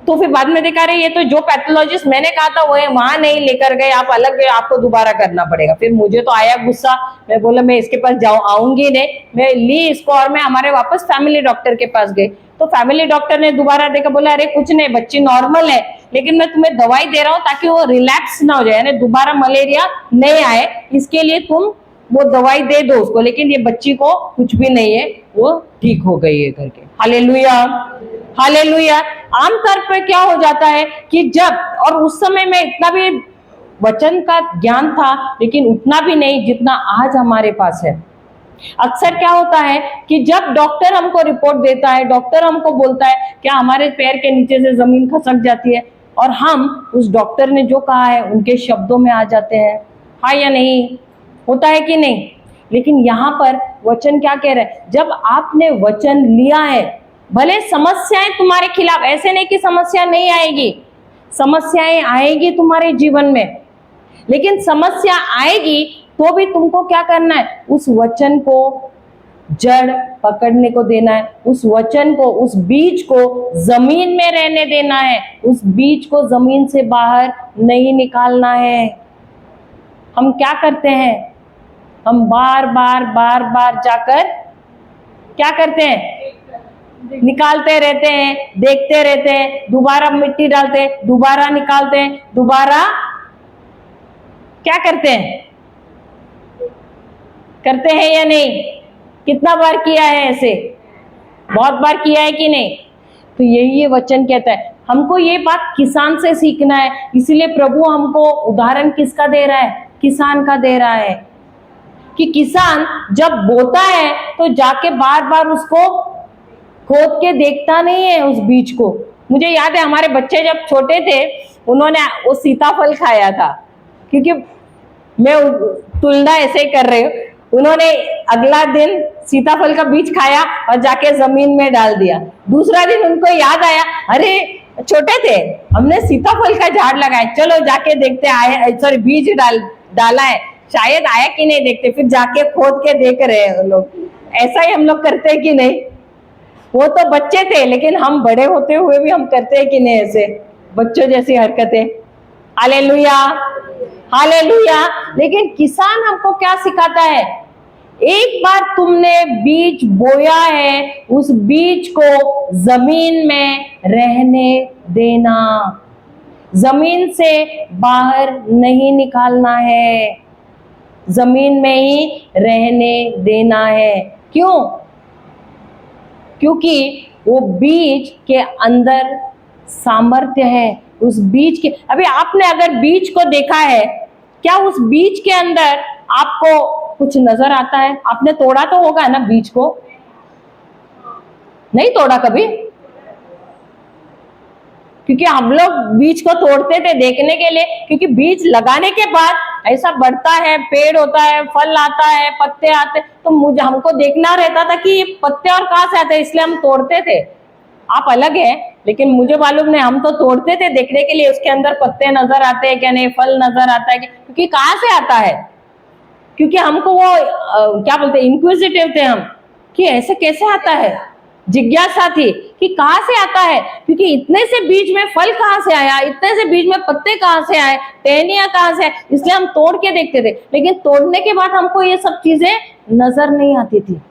तो फिर बाद में देखा, रहे ये तो जो पैथोलॉजिस्ट मैंने कहा था वो है, वहां नहीं लेकर गए, आप अलग गए, आपको दोबारा करना पड़ेगा। फिर मुझे तो आया गुस्सा, मैं बोला मैं इसके पास आऊंगी नहीं, मैं ली इसको और मैं हमारे वापस फैमिली डॉक्टर के पास गई। तो फैमिली डॉक्टर ने दोबारा देखा, बोला अरे कुछ नहीं, बच्ची नॉर्मल है, लेकिन मैं तुम्हें दवाई दे रहा हूँ ताकि वो रिलैप्स ना हो जाए, यानी दोबारा मलेरिया नहीं आए, इसके लिए तुम वो दवाई दे दो उसको, लेकिन ये बच्ची को कुछ भी नहीं है, वो ठीक हो गई है करके। Hallelujah, hallelujah. आमतौर पर क्या हो जाता है कि जब, और उस समय में इतना भी वचन का ज्ञान था, लेकिन उतना भी नहीं जितना आज हमारे पास है। अक्सर क्या होता है कि जब डॉक्टर हमको रिपोर्ट देता है, डॉक्टर हमको बोलता है क्या हमारे पैर के नीचे से जमीन खसक जाती है, और हम उस डॉक्टर ने जो कहा है उनके शब्दों में आ जाते हैं। हाँ या नहीं, होता है कि नहीं? लेकिन यहाँ पर वचन क्या कह रहा है, जब आपने वचन लिया है, भले समस्याएं तुम्हारे खिलाफ, ऐसे नहीं कि समस्या नहीं आएगी, समस्याएं आएगी तुम्हारे जीवन में, लेकिन समस्या आएगी तो भी तुमको क्या करना है, उस वचन को जड़ पकड़ने को देना है, उस वचन को, उस बीज को जमीन में रहने देना है, उस बीज को जमीन से बाहर नहीं निकालना है। हम क्या करते हैं, हम बार बार जाकर क्या करते हैं, निकालते रहते हैं, देखते रहते हैं, दोबारा मिट्टी डालते हैं, दोबारा निकालते हैं, दोबारा क्या करते हैं, करते हैं या नहीं? कितना बार किया है ऐसे? बहुत बार किया है कि नहीं? तो यही ये वचन कहता है, हमको ये बात किसान से सीखना है। इसीलिए प्रभु हमको उदाहरण किसका दे रहा है, किसान का दे रहा है, कि किसान जब बोता है तो जाके बार बार उसको खोद के देखता नहीं है उस बीज को। मुझे याद है हमारे बच्चे जब छोटे थे, उन्होंने वो सीताफल खाया था, क्योंकि मैं तुलना ऐसे ही कर रही हूँ, उन्होंने अगला दिन सीताफल का बीज खाया और जाके जमीन में डाल दिया। दूसरा दिन उनको याद आया, अरे छोटे थे, हमने सीताफल का झाड़ लगाया, चलो जाके देखते आए, सॉरी बीज डाला है, शायद आया कि नहीं देखते, फिर जाके खोद के देख रहे हैं लोग। ऐसा ही हम लोग करते हैं कि नहीं? वो तो बच्चे थे, लेकिन हम बड़े होते हुए भी हम करते हैं कि नहीं ऐसे बच्चों जैसी हरकतें? Hallelujah, hallelujah. लेकिन किसान हमको क्या सिखाता है, एक बार तुमने बीज बोया है, उस बीज को जमीन में रहने देना, जमीन से बाहर नहीं निकालना है, जमीन में ही रहने देना है। क्यों? क्योंकि वो बीज के अंदर सामर्थ्य है, उस बीज के, अभी आपने अगर बीज को देखा है, क्या उस बीज के अंदर आपको कुछ नजर आता है? आपने तोड़ा तो होगा ना बीज को? नहीं तोड़ा कभी? क्योंकि हम लोग बीज को तोड़ते थे देखने के लिए, क्योंकि बीज लगाने के बाद ऐसा बढ़ता है, पेड़ होता है, फल आता है, पत्ते आते, तो हमको देखना रहता था कि ये पत्ते और कहां से आते हैं, इसलिए हम तोड़ते थे। आप अलग है, लेकिन मुझे मालूम नहीं, हम तो तोड़ते थे देखने के लिए उसके अंदर पत्ते नजर आते हैं क्या नहीं, फल नजर आता है क्या, क्योंकि कहां से आता है, क्योंकि हमको वो क्या बोलते हैं, इंक्विजिटिव थे हम, कि ऐसे कैसे आता है, जिज्ञासा थी कि कहां से आता है, क्योंकि इतने से बीज में फल कहां से आया, इतने से बीज में पत्ते कहां से आए, टहनियां कहां से आए, इसलिए हम तोड़ के देखते थे। लेकिन तोड़ने के बाद हमको ये सब चीजें नजर नहीं आती थी।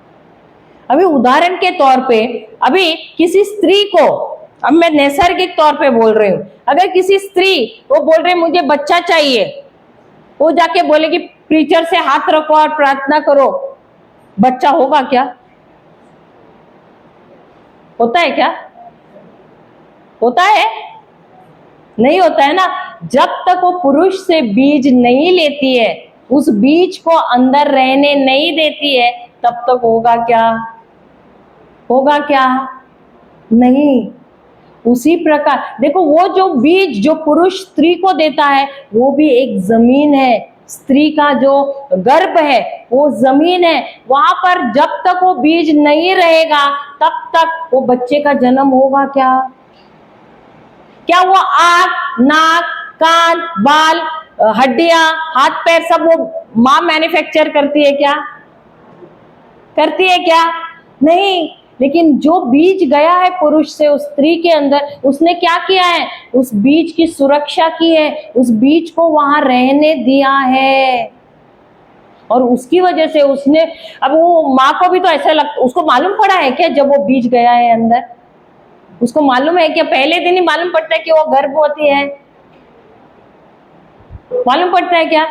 अभी उदाहरण के तौर पे, अभी किसी स्त्री को, अब मैं नैसर्गिक तौर पे बोल रही हूँ, अगर किसी स्त्री वो बोल रही मुझे बच्चा चाहिए, वो जाके बोलेगी प्रीचर से हाथ रखो और प्रार्थना करो, बच्चा होगा क्या? होता है क्या? होता है? नहीं होता है ना। जब तक वो पुरुष से बीज नहीं लेती है, उस बीज को अंदर रहने नहीं देती है, तब तक होगा क्या? होगा क्या? नहीं। उसी प्रकार देखो, वो जो बीज जो पुरुष स्त्री को देता है, वो भी एक जमीन है। स्त्री का जो गर्भ है वो जमीन है, वहां पर जब तक वो बीज नहीं रहेगा तब तक वो बच्चे का जन्म होगा क्या? क्या वो आँख, नाक, कान, बाल, हड्डियां, हाथ पैर सब वो माँ मैन्युफैक्चर करती है क्या? करती है क्या? नहीं। लेकिन जो बीज गया है पुरुष से उस स्त्री के अंदर, उसने क्या किया है? उस बीज की सुरक्षा की है, उस बीज को वहां रहने दिया है, और उसकी वजह से उसने, अब वो माँ को भी तो ऐसा लगता, उसको मालूम पड़ा है क्या जब वो बीज गया है अंदर? उसको मालूम है क्या? पहले दिन ही मालूम पड़ता है कि वो गर्भवती है? मालूम पड़ता है क्या?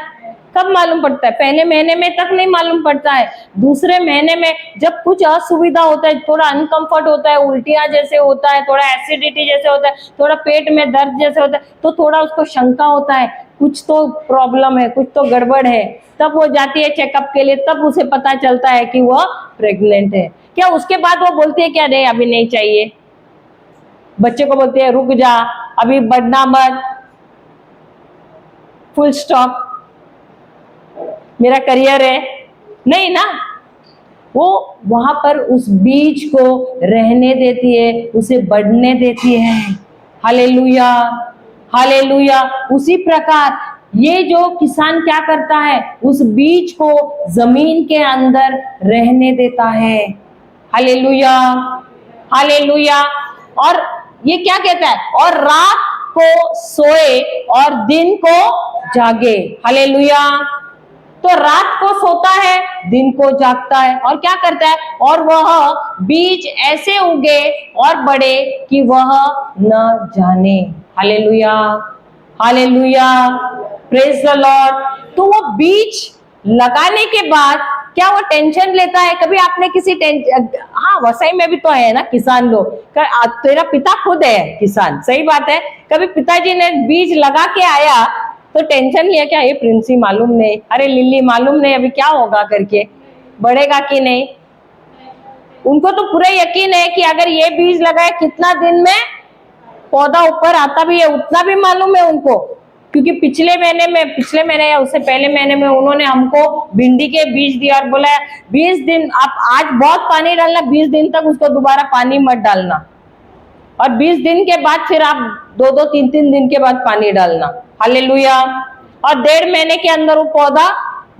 कब मालूम पड़ता है? पहले महीने में तक नहीं मालूम पड़ता है। दूसरे महीने में जब कुछ असुविधा होता है, थोड़ा अनकंफर्ट होता है, उल्टियां जैसे होता है, थोड़ा एसिडिटी जैसे होता है, थोड़ा पेट में दर्द जैसे होता है, तो थोड़ा उसको शंका होता है कुछ तो प्रॉब्लम है, कुछ तो गड़बड़ है। तब वो जाती है चेकअप के लिए, तब उसे पता चलता है कि वो प्रेग्नेंट है। क्या उसके बाद वो बोलती है क्या, नहीं अभी नहीं चाहिए? बच्चे को बोलती है रुक जा, अभी बढ़ना मत, फुल स्टॉप, मेरा करियर है? नहीं ना। वो वहां पर उस बीज को रहने देती है, उसे बढ़ने देती है। Hallelujah, hallelujah. उसी प्रकार ये जो किसान क्या करता है, उस बीज को जमीन के अंदर रहने देता है। Hallelujah, hallelujah. और ये क्या कहता है, और रात को सोए और दिन को जागे। हालेलुया। तो रात को सोता है, दिन को जागता है, और क्या करता है, और वह बीज ऐसे उगे और बढ़े कि वह न जाने। Hallelujah, hallelujah, praise the Lord. तो वो बीज लगाने के बाद क्या वो टेंशन लेता है? कभी आपने किसी हाँ, वसई में भी तो है ना किसान लोग, तेरा पिता खुद है किसान, सही बात है। कभी पिताजी ने बीज लगा के आया तो टेंशन लिया क्या, ये प्रिंसी मालूम नहीं, अरे लिली मालूम नहीं अभी क्या होगा करके, बढ़ेगा कि नहीं? उनको तो पूरा यकीन है कि अगर ये बीज लगाए कितना दिन में पौधा ऊपर आता भी है, उतना भी मालूम है उनको। क्योंकि पिछले महीने या उससे पहले महीने में उन्होंने हमको भिंडी के बीज दिया और बोला 20 दिन आप आज बहुत पानी डालना, 20 दिन तक उसको दोबारा पानी मत डालना, और 20 दिन के बाद फिर आप 2-2, 3-3 दिन के बाद पानी डालना। हालेलुया। और 1.5 महीने के अंदर वो पौधा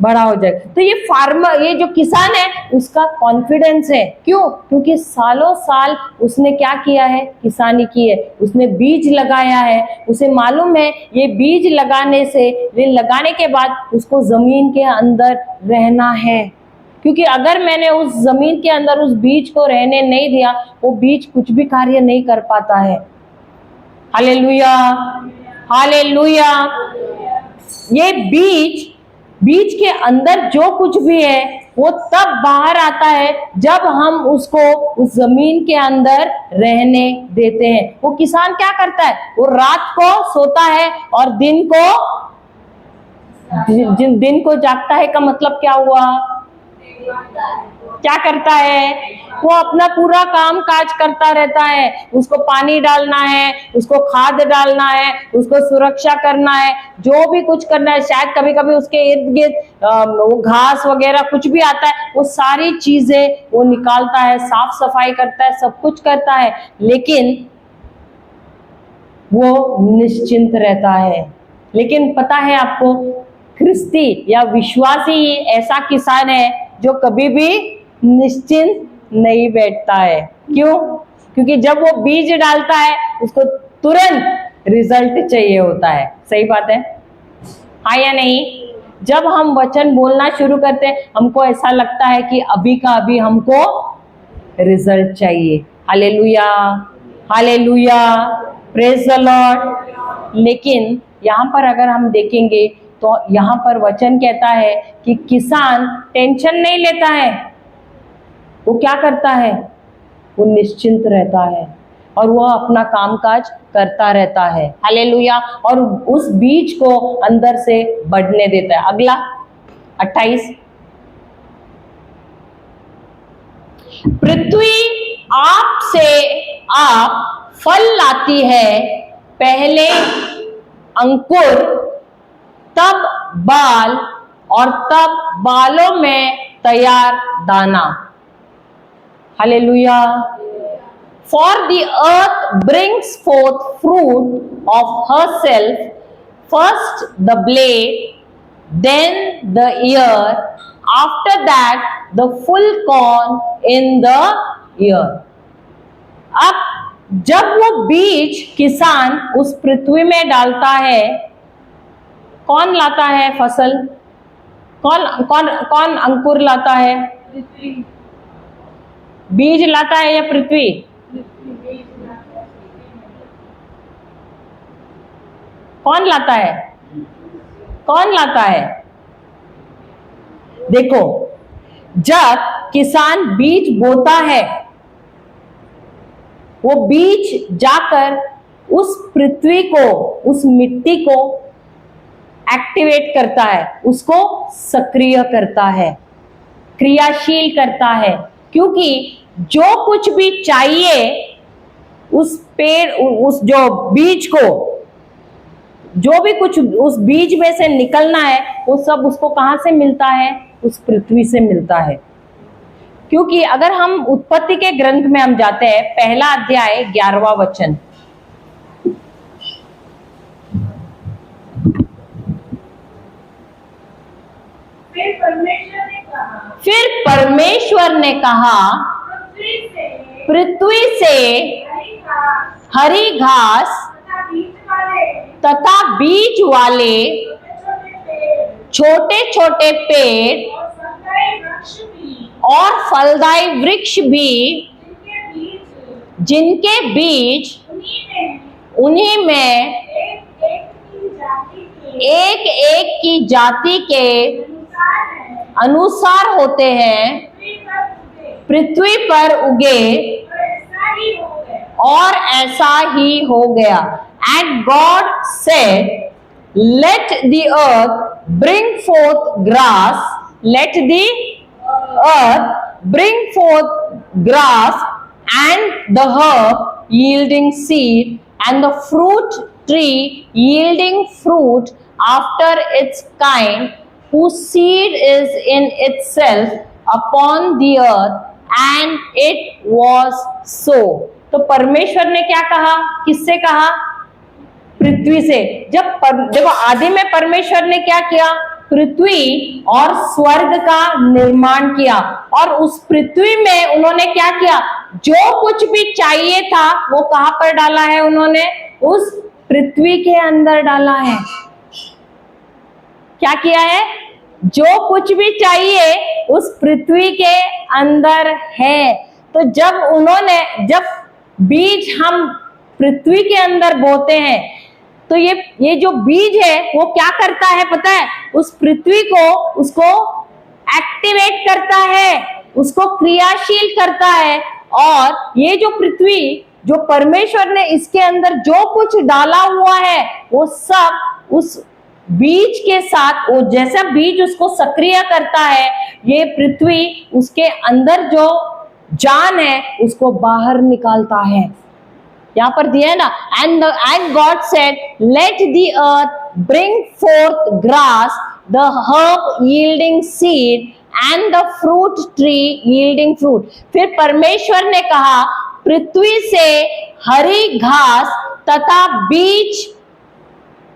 बड़ा हो जाए। तो ये फार्मर, ये जो किसान है, उसका कॉन्फिडेंस है। क्यों? क्योंकि सालों साल उसने क्या किया है, किसानी की है, उसने बीज लगाया है, उसे मालूम है ये बीज लगाने से, ये लगाने के बाद उसको जमीन के अंदर रहना है। क्योंकि अगर मैंने उस जमीन के अंदर उस बीज को रहने नहीं दिया, वो बीज कुछ भी कार्य नहीं कर पाता है। Hallelujah, hallelujah. ये बीज के अंदर जो कुछ भी है वो तब बाहर आता है जब हम उसको उस जमीन के अंदर रहने देते हैं। वो किसान क्या करता है, वो रात को सोता है और दिन को जागता है। का मतलब क्या हुआ? क्या करता है? वो अपना पूरा काम काज करता रहता है। उसको पानी डालना है, उसको खाद डालना है, उसको सुरक्षा करना है, जो भी कुछ करना है। शायद कभी कभी उसके इर्द गिर्द वो घास वगैरह कुछ भी आता है, वो सारी चीजें वो निकालता है, साफ सफाई करता है, सब कुछ करता है, लेकिन वो निश्चिंत रहता है। लेकिन पता है आपको, ख्रिस्ती या विश्वासी ऐसा किसान है जो कभी भी निश्चिंत नहीं बैठता है। क्यों? क्योंकि जब वो बीज डालता है उसको तुरंत रिजल्ट चाहिए होता है। सही बात है, हाँ या नहीं? जब हम वचन बोलना शुरू करते हैं, हमको ऐसा लगता है कि अभी का अभी हमको रिजल्ट चाहिए। Hallelujah, hallelujah, praise the Lord. लेकिन यहाँ पर अगर हम देखेंगे तो यहाँ पर वचन कहता है कि किसान टेंशन नहीं लेता है, वो क्या करता है, वो निश्चिंत रहता है और वो अपना कामकाज करता रहता है। हालेलुया। और उस बीज को अंदर से बढ़ने देता है। अगला 28, पृथ्वी आप से आप फल लाती है, पहले अंकुर, तब बाल और तब बालों में तैयार दाना। Hallelujah. For the earth brings forth fruit of herself, first the blade, then the ear, after that the full corn in the ear. अब जब वो बीज किसान उस पृथ्वी में डालता है, कौन लाता है फसल? कौन कौन कौन अंकुर लाता है? पृथ्वी। बीज लाता है या पृथ्वी? कौन लाता है? कौन लाता है? देखो, जब किसान बीज बोता है, वो बीज जाकर उस पृथ्वी को, उस मिट्टी को एक्टिवेट करता है, उसको सक्रिय करता है, क्रियाशील करता है, क्योंकि जो कुछ भी चाहिए उस पेड़, उस जो बीज को, जो भी कुछ उस बीज में से निकलना है, वो सब उसको कहां से मिलता है? उस पृथ्वी से मिलता है। क्योंकि अगर हम उत्पत्ति के ग्रंथ में हम जाते हैं, पहला अध्याय 11वां वचन, फिर परमेश्वर ने कहा पृथ्वी से हरी घास तथा बीज वाले छोटे छोटे पेड़ और फलदायी वृक्ष भी, जिनके बीज उन्हीं में एक एक की जाति के अनुसार होते हैं, पृथ्वी पर उगे, और ऐसा ही हो गया। And God said, let the earth bring forth grass, let the earth bring forth grass, and the herb yielding seed, and the fruit tree yielding fruit after its kind, whose seed is in itself upon the earth, and it was so. तो परमेश्वर ने क्या कहा? किससे कहा? पृथ्वी से। देखो, आदि में परमेश्वर ने क्या किया? पृथ्वी और स्वर्ग का निर्माण किया, और उस पृथ्वी में उन्होंने क्या किया? जो कुछ भी चाहिए था वो कहां पर डाला है? उन्होंने उस पृथ्वी के अंदर डाला है। क्या किया है? जो कुछ भी चाहिए उस पृथ्वी के अंदर है। तो जब बीज हम पृथ्वी के अंदर बोते हैं, तो ये जो बीज है वो क्या करता है पता है? उस पृथ्वी को, उसको एक्टिवेट करता है, उसको क्रियाशील करता है, और ये जो पृथ्वी, जो परमेश्वर ने इसके अंदर जो कुछ डाला हुआ है, वो सब उस बीज के साथ, वो जैसा बीज उसको सक्रिय करता है, ये पृथ्वी उसके अंदर जो जान है उसको बाहर निकालता है। यहां पर दिया है ना, and God said, let the earth bring forth grass, the herb yielding seed, and the fruit tree yielding fruit. फिर परमेश्वर ने कहा पृथ्वी से हरी घास तथा बीज,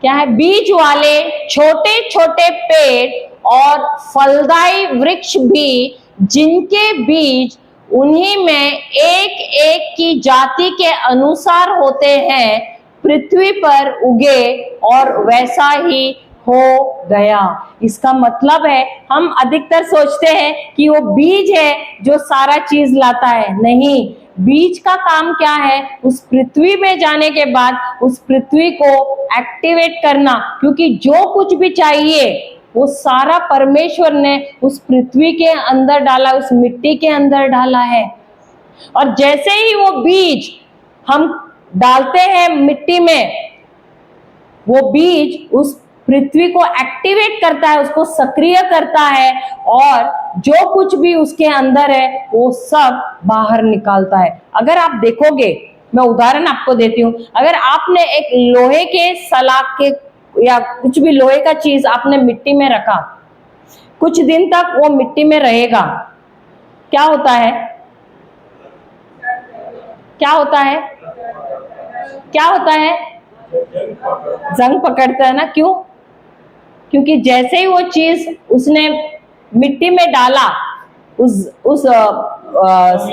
क्या है? बीज वाले छोटे छोटे पेड़ और फलदायी वृक्ष भी, जिनके बीज उन्हीं में एक एक की जाति के अनुसार होते हैं, पृथ्वी पर उगे, और वैसा ही हो गया। इसका मतलब है, हम अधिकतर सोचते हैं कि वो बीज है जो सारा चीज लाता है। नहीं, बीज का काम क्या है? उस पृथ्वी में जाने के बाद उस पृथ्वी को एक्टिवेट करना, क्योंकि जो कुछ भी चाहिए वो सारा परमेश्वर ने उस पृथ्वी के अंदर डाला, उस मिट्टी के अंदर डाला है। और जैसे ही वो बीज हम डालते हैं मिट्टी में, वो बीज उस पृथ्वी को एक्टिवेट करता है, उसको सक्रिय करता है, और जो कुछ भी उसके अंदर है वो सब बाहर निकालता है। अगर आप देखोगे, मैं उदाहरण आपको देती हूँ, अगर आपने एक लोहे के सलाख के या कुछ भी लोहे का चीज आपने मिट्टी में रखा, कुछ दिन तक वो मिट्टी में रहेगा, क्या होता है? क्या होता है? क्या होता है? जंग पकड़ता है ना। क्यों? क्योंकि जैसे ही वो चीज उसने मिट्टी में डाला, उस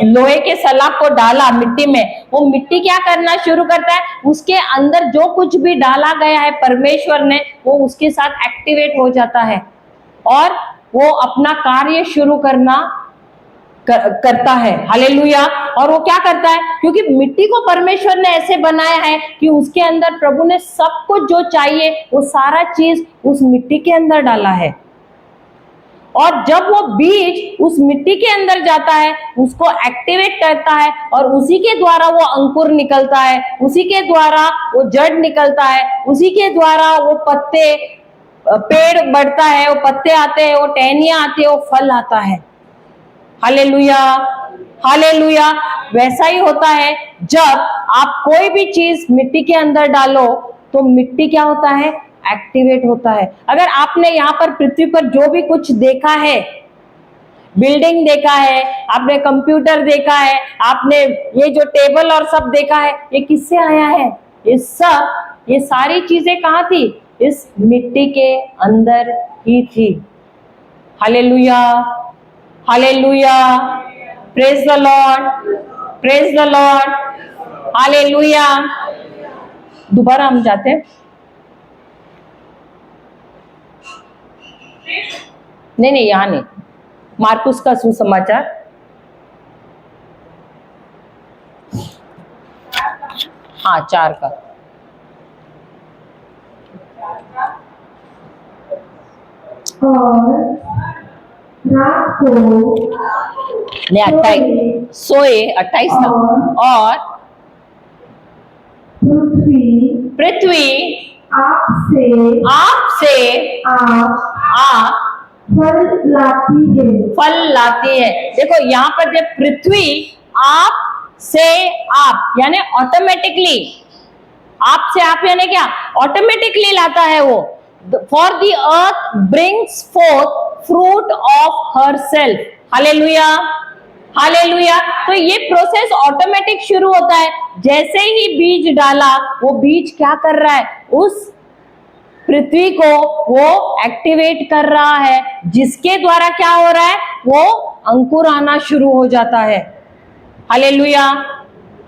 लोहे के सलाख को डाला मिट्टी में, वो मिट्टी क्या करना शुरू करता है? उसके अंदर जो कुछ भी डाला गया है परमेश्वर ने, वो उसके साथ एक्टिवेट हो जाता है और वो अपना कार्य शुरू करता है। हालेलुया। और वो क्या करता है? क्योंकि मिट्टी को परमेश्वर ने ऐसे बनाया है कि उसके अंदर प्रभु ने सब कुछ जो चाहिए वो सारा चीज उस मिट्टी के अंदर डाला है। और जब वो बीज उस मिट्टी के अंदर जाता है, उसको एक्टिवेट करता है और उसी के द्वारा वो अंकुर निकलता है, उसी के द्वारा वो जड़ निकलता है, उसी के द्वारा वो पत्ते, पेड़ बढ़ता है, वो पत्ते आते हैं, वो टहनियां आती है, वो फल आता है। Hallelujah, hallelujah. वैसा ही होता है, जब आप कोई भी चीज मिट्टी के अंदर डालो तो मिट्टी क्या होता है? एक्टिवेट होता है। अगर आपने यहाँ पर पृथ्वी पर जो भी कुछ देखा है, बिल्डिंग देखा है, आपने कंप्यूटर देखा है, आपने ये जो टेबल और सब देखा है, ये किससे आया है? ये सारी चीजें कहाँ थी? इस मिट्टी के अंदर ही थी। Hallelujah, hallelujah, praise the Lord, praise the Lord, hallelujah. दोबारा हम जाते हैं। नहीं, यहां नहीं। मार्कुस का सुसमाचार, हाँ 4 का। और रात को नहीं, 28 सोए, 28 था। और पृथ्वी आपसे आप फल लाती है। देखो यहाँ पर जब पृथ्वी आप से आप यानी ऑटोमेटिकली, आप से आप यानी क्या? ऑटोमेटिकली लाता है वो। For the earth brings fourth fruit of her self. Hallelujah, hallelujah. तो ये प्रोसेस ऑटोमेटिक शुरू होता है। जैसे ही बीज डाला, वो बीज क्या कर रहा है? उस पृथ्वी को वो एक्टिवेट कर रहा है, जिसके द्वारा क्या हो रहा है? वो अंकुर आना शुरू हो जाता है। Hallelujah,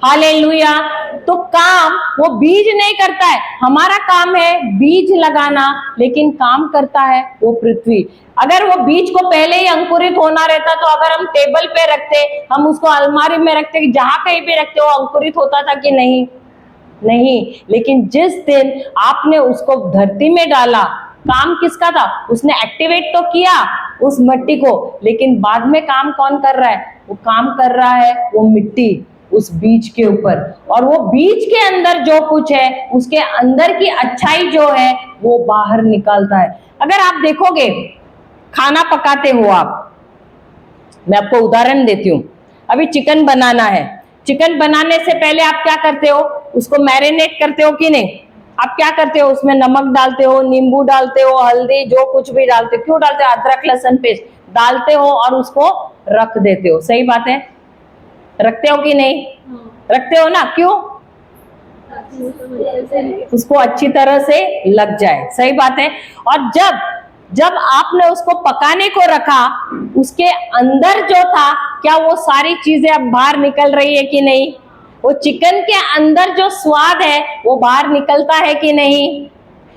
hallelujah. तो काम वो बीज नहीं करता है, हमारा काम है बीज लगाना, लेकिन काम करता है वो पृथ्वी। अगर वो बीज को पहले ही अंकुरित होना रहता तो अगर हम टेबल पे रखते, हम उसको अलमारी में रखते, जहां कहीं पे रखते, वो अंकुरित होता था कि नहीं? नहीं। लेकिन जिस दिन आपने उसको धरती में डाला, काम किसका था? उसने एक्टिवेट तो किया उस मिट्टी को, लेकिन बाद में काम कौन कर रहा है? वो काम कर रहा है वो मिट्टी उस बीज के ऊपर। और वो बीज के अंदर जो कुछ है, उसके अंदर की अच्छाई जो है वो बाहर निकालता है। अगर आप देखोगे, खाना पकाते हो आप, मैं आपको उदाहरण देती हूँ। अभी चिकन बनाना है, चिकन बनाने से पहले आप क्या करते हो? उसको मैरिनेट करते हो कि नहीं? आप क्या करते हो? उसमें नमक डालते हो, नींबू डालते हो, हल्दी, जो कुछ भी डालते हो। क्यों डालते हो? अदरक लहसुन पेस्ट डालते हो और उसको रख देते हो। सही बात है, रखते हो कि नहीं? रखते हो ना। क्यों? उसको अच्छी तरह से लग जाए। सही बात है। और जब आपने उसको पकाने को रखा, उसके अंदर जो था, क्या वो सारी चीजें अब बाहर निकल रही है कि नहीं? वो चिकन के अंदर जो स्वाद है वो बाहर निकलता है कि नहीं?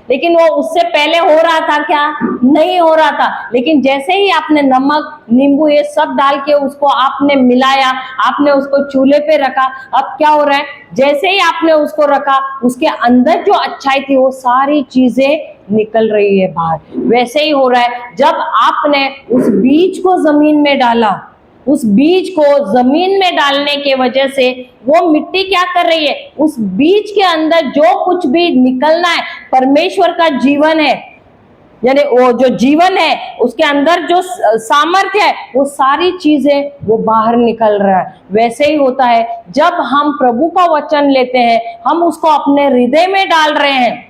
लेकिन वो उससे पहले हो रहा था क्या? नहीं हो रहा था। लेकिन जैसे ही आपने नमक, नींबू ये सब डाल के उसको आपने मिलाया, आपने उसको चूल्हे पे रखा, अब क्या हो रहा है? जैसे ही आपने उसको रखा, उसके अंदर जो अच्छाई थी वो सारी चीजें निकल रही है बाहर। वैसे ही हो रहा है, जब आपने उस बीज को जमीन में डाला, उस बीज को जमीन में डालने के वजह से वो मिट्टी क्या कर रही है? उस बीज के अंदर जो कुछ भी निकलना है, परमेश्वर का जीवन है, यानी वो जो जीवन है उसके अंदर जो सामर्थ्य है, वो सारी चीजें वो बाहर निकल रहा है। वैसे ही होता है, जब हम प्रभु का वचन लेते हैं, हम उसको अपने हृदय में डाल रहे हैं।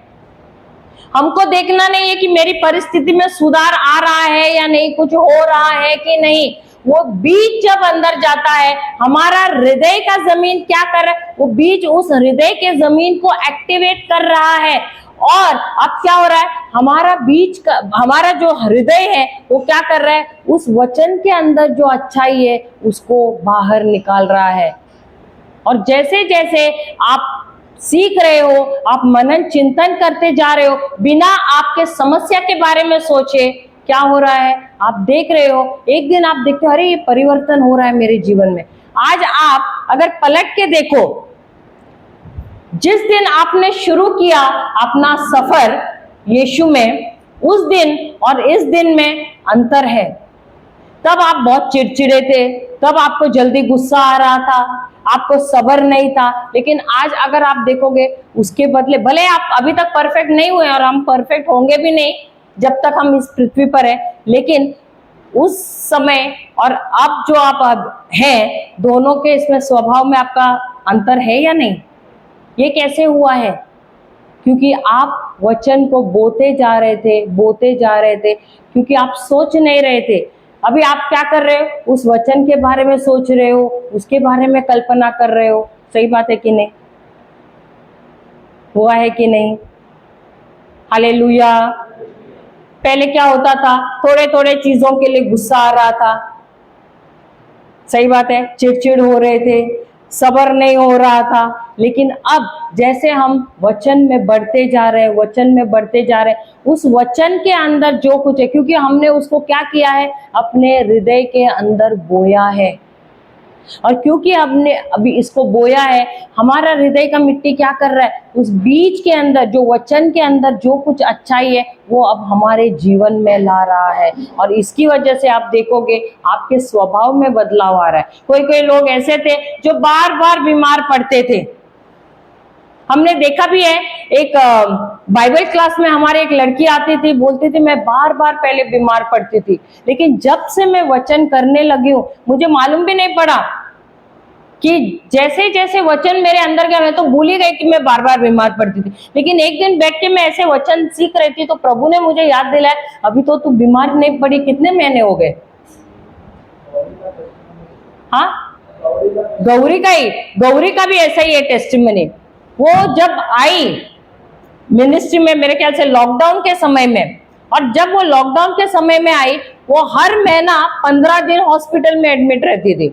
हमको देखना नहीं है कि मेरी परिस्थिति में सुधार आ रहा है या नहीं, कुछ हो रहा है कि नहीं। वो बीज जब अंदर जाता है, हमारा हृदय का जमीन क्या कर रहा है, वो बीज उस हृदय के जमीन को एक्टिवेट कर रहा है। और अब क्या हो रहा है, हमारा बीज का, हमारा जो हृदय है वो क्या कर रहा है, उस वचन के अंदर जो अच्छाई है उसको बाहर निकाल रहा है। और जैसे जैसे आप सीख रहे हो, आप मनन चिंतन करते जा रहे हो, बिना आपके समस्या के बारे में सोचे, क्या हो रहा है, आप देख रहे हो, एक दिन आप देखते हो अरे ये परिवर्तन हो रहा है मेरे जीवन में। आज आप अगर पलट के देखो, जिस दिन आपने शुरू किया अपना सफर यीशु में, उस दिन और इस दिन में अंतर है। तब आप बहुत चिड़चिड़े थे, तब आपको जल्दी गुस्सा आ रहा था, आपको सब्र नहीं था। लेकिन आज अगर आप देखोगे, उसके बदले, भले आप अभी तक परफेक्ट नहीं हुए और हम परफेक्ट होंगे भी नहीं जब तक हम इस पृथ्वी पर है, लेकिन उस समय और अब जो आप अब हैं, दोनों के इसमें स्वभाव में आपका अंतर है या नहीं? ये कैसे हुआ है? क्योंकि आप वचन को बोते जा रहे थे, क्योंकि आप सोच नहीं रहे थे। अभी आप क्या कर रहे हो, उस वचन के बारे में सोच रहे हो, उसके बारे में कल्पना कर रहे हो। सही बात है कि नहीं? हुआ है कि नहीं? हालेलुया। पहले क्या होता था, थोड़े थोड़े चीजों के लिए गुस्सा आ रहा था, सही बात है, चिड़चिड़ हो रहे थे, सब्र नहीं हो रहा था। लेकिन अब जैसे हम वचन में बढ़ते जा रहे हैं, उस वचन के अंदर जो कुछ है, क्योंकि हमने उसको क्या किया है, अपने हृदय के अंदर बोया है। और क्योंकि हमने अभी इसको बोया है, हमारा हृदय का मिट्टी क्या कर रहा है, उस बीज के अंदर, जो वचन के अंदर जो कुछ अच्छाई है वो अब हमारे जीवन में ला रहा है। और इसकी वजह से आप देखोगे आपके स्वभाव में बदलाव आ रहा है। कोई कोई लोग ऐसे थे जो बार बार बीमार पड़ते थे। हमने देखा भी है, एक बाइबल क्लास में हमारे एक लड़की आती थी, बोलती थी मैं बार बार पहले बीमार पड़ती थी, लेकिन जब से मैं वचन करने लगी हूँ, मुझे मालूम भी नहीं पड़ा कि जैसे जैसे वचन मेरे अंदर गया, मैं तो भूल ही गई कि मैं बार बार बीमार पड़ती थी। लेकिन एक दिन बैठ के मैं ऐसे वचन सीख रही थी, तो प्रभु ने मुझे याद दिलाया, अभी तो तू बीमार नहीं पड़ी, कितने महीने हो गए? हाँ, गौरी का भी ऐसा ही है टेस्टिमनी। वो जब आई मिनिस्ट्री में, मेरे ख्याल से लॉकडाउन के समय में, और जब वो लॉकडाउन के समय में आई, वो हर महीना 15 दिन हॉस्पिटल में एडमिट रहती थी।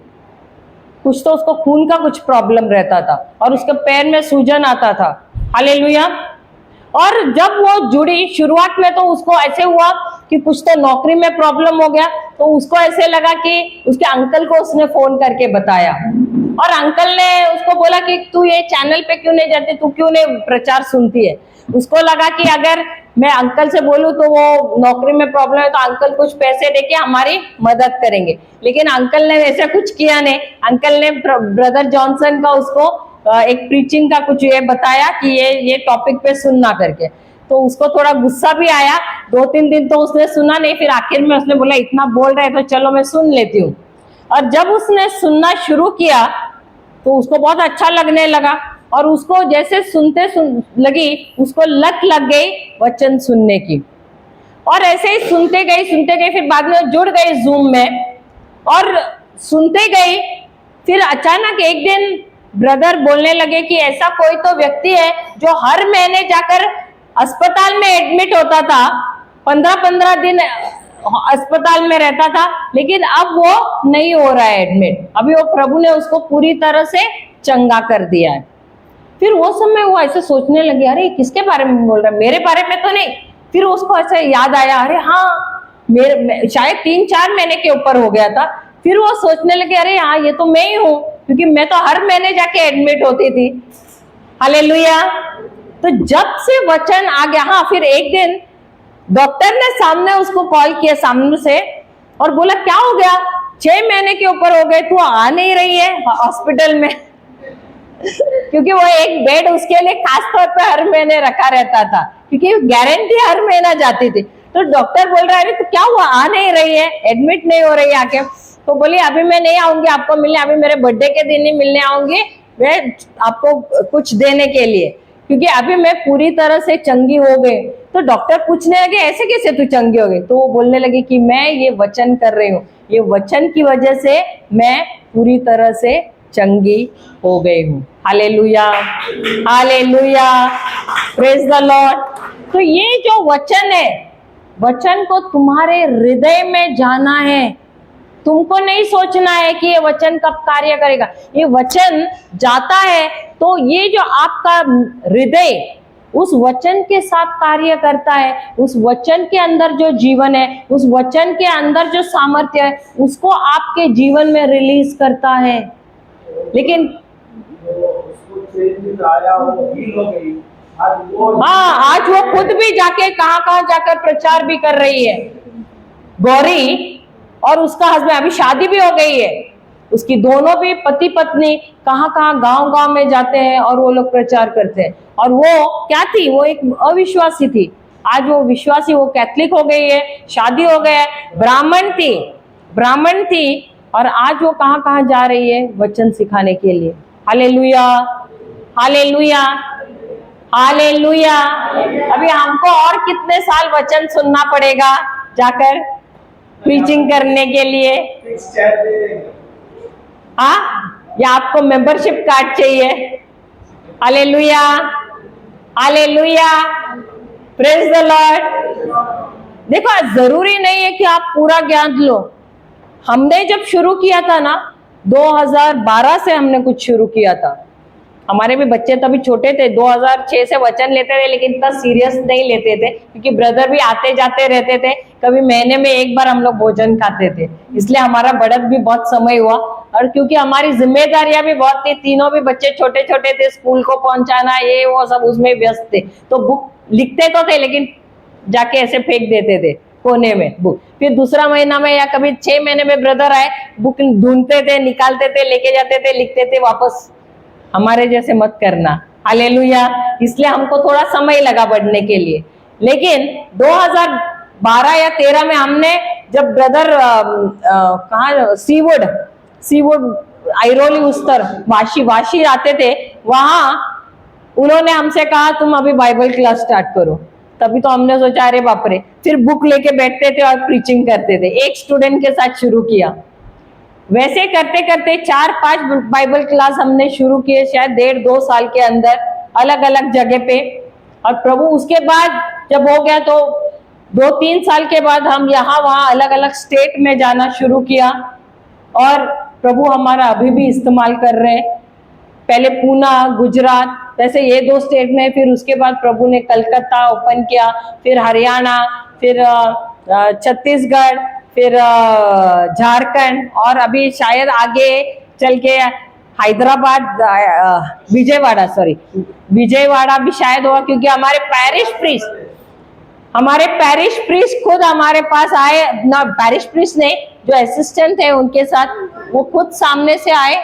कुछ तो उसको खून का कुछ प्रॉब्लम रहता था और उसके पैर में सूजन आता था। हालेलुया। और जब वो जुड़ी, शुरुआत में तो उसको ऐसे हुआ कि कुछ तो नौकरी में प्रॉब्लम हो गया, तो उसको ऐसे लगा कि उसके अंकल को उसने फोन करके बताया, और अंकल ने उसको बोला कि तू ये चैनल पे क्यों नहीं जाती, तू क्यों नहीं प्रचार सुनती है। उसको लगा कि अगर मैं अंकल से बोलूं तो वो नौकरी में प्रॉब्लम है, तो अंकल कुछ पैसे देके हमारी मदद करेंगे। लेकिन अंकल ने ऐसा कुछ किया नहीं। अंकल ने ब्रदर जॉनसन का उसको एक प्रीचिंग का कुछ ये बताया कि ये टॉपिक पे सुनना करके, तो उसको थोड़ा गुस्सा भी आया। 2-3 दिन तो उसने सुना नहीं, फिर आखिर में उसने बोला इतना बोल रहे तो चलो मैं सुन लेती हूँ। और जब उसने सुनना शुरू किया तो उसको बहुत अच्छा लगने लगा, और उसको जैसे लगी, उसको लत लग गई वचन सुनने की। और ऐसे ही सुनते गई, फिर बाद में जुड़ गई जूम में और सुनते गई। फिर अचानक एक दिन ब्रदर बोलने लगे कि ऐसा कोई तो व्यक्ति है जो हर महीने जाकर अस्पताल में एडमिट होता था, 15-15 दिन अस्पताल में रहता था, लेकिन अब वो नहीं हो रहा है एडमिट। अभी वो प्रभु ने उसको पूरी तरह से चंगा कर दिया है। फिर वो समय वो ऐसे सोचने लगे, अरे किसके बारे में बोल रहा है, मेरे बारे में तो नहीं। फिर उसको ऐसे याद आया, अरे हाँ, शायद 3-4 महीने के ऊपर हो गया था। फिर वो सोचने लगे, अरे हाँ ये तो मैं ही हूँ, क्योंकि मैं तो हर महीने जाके एडमिट होती थी। हालेलुया। तो जब से वचन आ गया, हाँ, फिर एक दिन डॉक्टर ने सामने उसको कॉल किया सामने से और बोला क्या हो गया, 6 महीने के ऊपर हो गए, तू आ नहीं रही है हॉस्पिटल में। क्योंकि वो एक बेड उसके लिए खास तौर पे हर महीने रखा रहता था, क्योंकि गारंटी हर महीना जाती थी। तो डॉक्टर बोल रहा है, अरे तो क्या हुआ, आ नहीं रही है, एडमिट नहीं हो रही है आके। तो बोली अभी मैं नहीं आऊंगी आपको मिलने, अभी मेरे बर्थडे के दिन ही मिलने आऊंगी मैं आपको कुछ देने के लिए, क्योंकि अभी मैं पूरी तरह से चंगी हो गई। तो डॉक्टर पूछने लगे ऐसे कैसे तू चंगी हो गई? तो वो बोलने लगी कि मैं ये वचन कर रही हूँ, ये वचन की वजह से मैं पूरी तरह से चंगी हो गई हूँ। Hallelujah, hallelujah, praise the Lord. तो ये जो वचन है, वचन को तुम्हारे हृदय में जाना है। तुमको नहीं सोचना है कि ये वचन कब कार्य करेगा। ये वचन जाता है तो ये जो आपका हृदय उस वचन के साथ कार्य करता है, उस वचन के अंदर जो जीवन है, उस वचन के अंदर जो सामर्थ्य है, उसको आपके जीवन में रिलीज करता है। लेकिन हाँ, आज वो खुद भी जाके कहाँ जाकर प्रचार भी कर रही है। गौरी और उसका हस्बैंड, अभी शादी भी हो गई है उसकी, दोनों भी पति पत्नी कहाँ गांव में जाते हैं और वो लोग प्रचार करते हैं। और वो क्या थी, वो एक अविश्वासी थी, आज वो विश्वासी, वो कैथलिक हो गई है, शादी हो गया है, ब्राह्मण थी और आज वो कहाँ जा रही है वचन सिखाने के लिए। Hallelujah, hallelujah, hallelujah. अभी हमको और कितने साल वचन सुनना पड़ेगा जाकर प्रीचिंग करने के लिए? हाँ, या आपको मेंबरशिप कार्ड चाहिए? Hallelujah, hallelujah, praise the Lord. देखो, जरूरी नहीं है कि आप पूरा ज्ञान लो। हमने जब शुरू किया था ना, 2012 से हमने कुछ शुरू किया था। हमारे भी बच्चे तभी छोटे थे, 2006 से वचन लेते थे, लेकिन इतना सीरियस नहीं लेते थे क्योंकि ब्रदर भी आते जाते रहते थे। कभी महीने में एक बार हम लोग भोजन खाते थे, इसलिए हमारा बढ़त भी बहुत समय हुआ। और क्योंकि हमारी जिम्मेदारियां भी बहुत थी, तीनों भी बच्चे छोटे छोटे थे, स्कूल को पहुंचाना, ये वो सब उसमें व्यस्त थे। तो बुक लिखते तो थे लेकिन जाके ऐसे फेंक देते थे कोने में बुक। फिर दूसरा महीना में या कभी 6 महीने में ब्रदर आए, बुक ढूंढते थे, निकालते थे, लेके जाते थे, लिखते थे वापस। हमारे जैसे मत करना। हालेलुया। इसलिए हमको थोड़ा समय लगा बढ़ने के लिए। लेकिन 2012 या 13 में हमने, जब ब्रदर कहाँ सीवुड आइरोली उस तरफ वाशी आते थे, वहां उन्होंने हमसे कहा तुम अभी बाइबल क्लास स्टार्ट करो। तभी तो हमने सोचा अरे बाप रे। फिर बुक लेके बैठते थे और प्रीचिंग करते थे। एक स्टूडेंट के साथ शुरू किया, वैसे करते करते 4-5 बाइबल क्लास हमने शुरू किए, शायद 1.5-2 साल के अंदर, अलग अलग जगह पे। और प्रभु उसके बाद जब हो गया तो 2-3 साल के बाद हम यहाँ वहाँ अलग अलग स्टेट में जाना शुरू किया। और प्रभु हमारा अभी भी इस्तेमाल कर रहे हैं। पहले पूना, गुजरात, वैसे ये 2 स्टेट में, फिर उसके बाद प्रभु ने कलकत्ता ओपन किया, फिर हरियाणा, फिर छत्तीसगढ़, फिर झारखंड, और अभी शायद आगे चल के हैदराबाद, विजयवाड़ा भी शायद होगा। क्योंकि हमारे पैरिश प्रीस्ट खुद हमारे पास आए ना, पैरिश प्रीस्ट ने जो असिस्टेंट थे उनके साथ, वो खुद सामने से आए,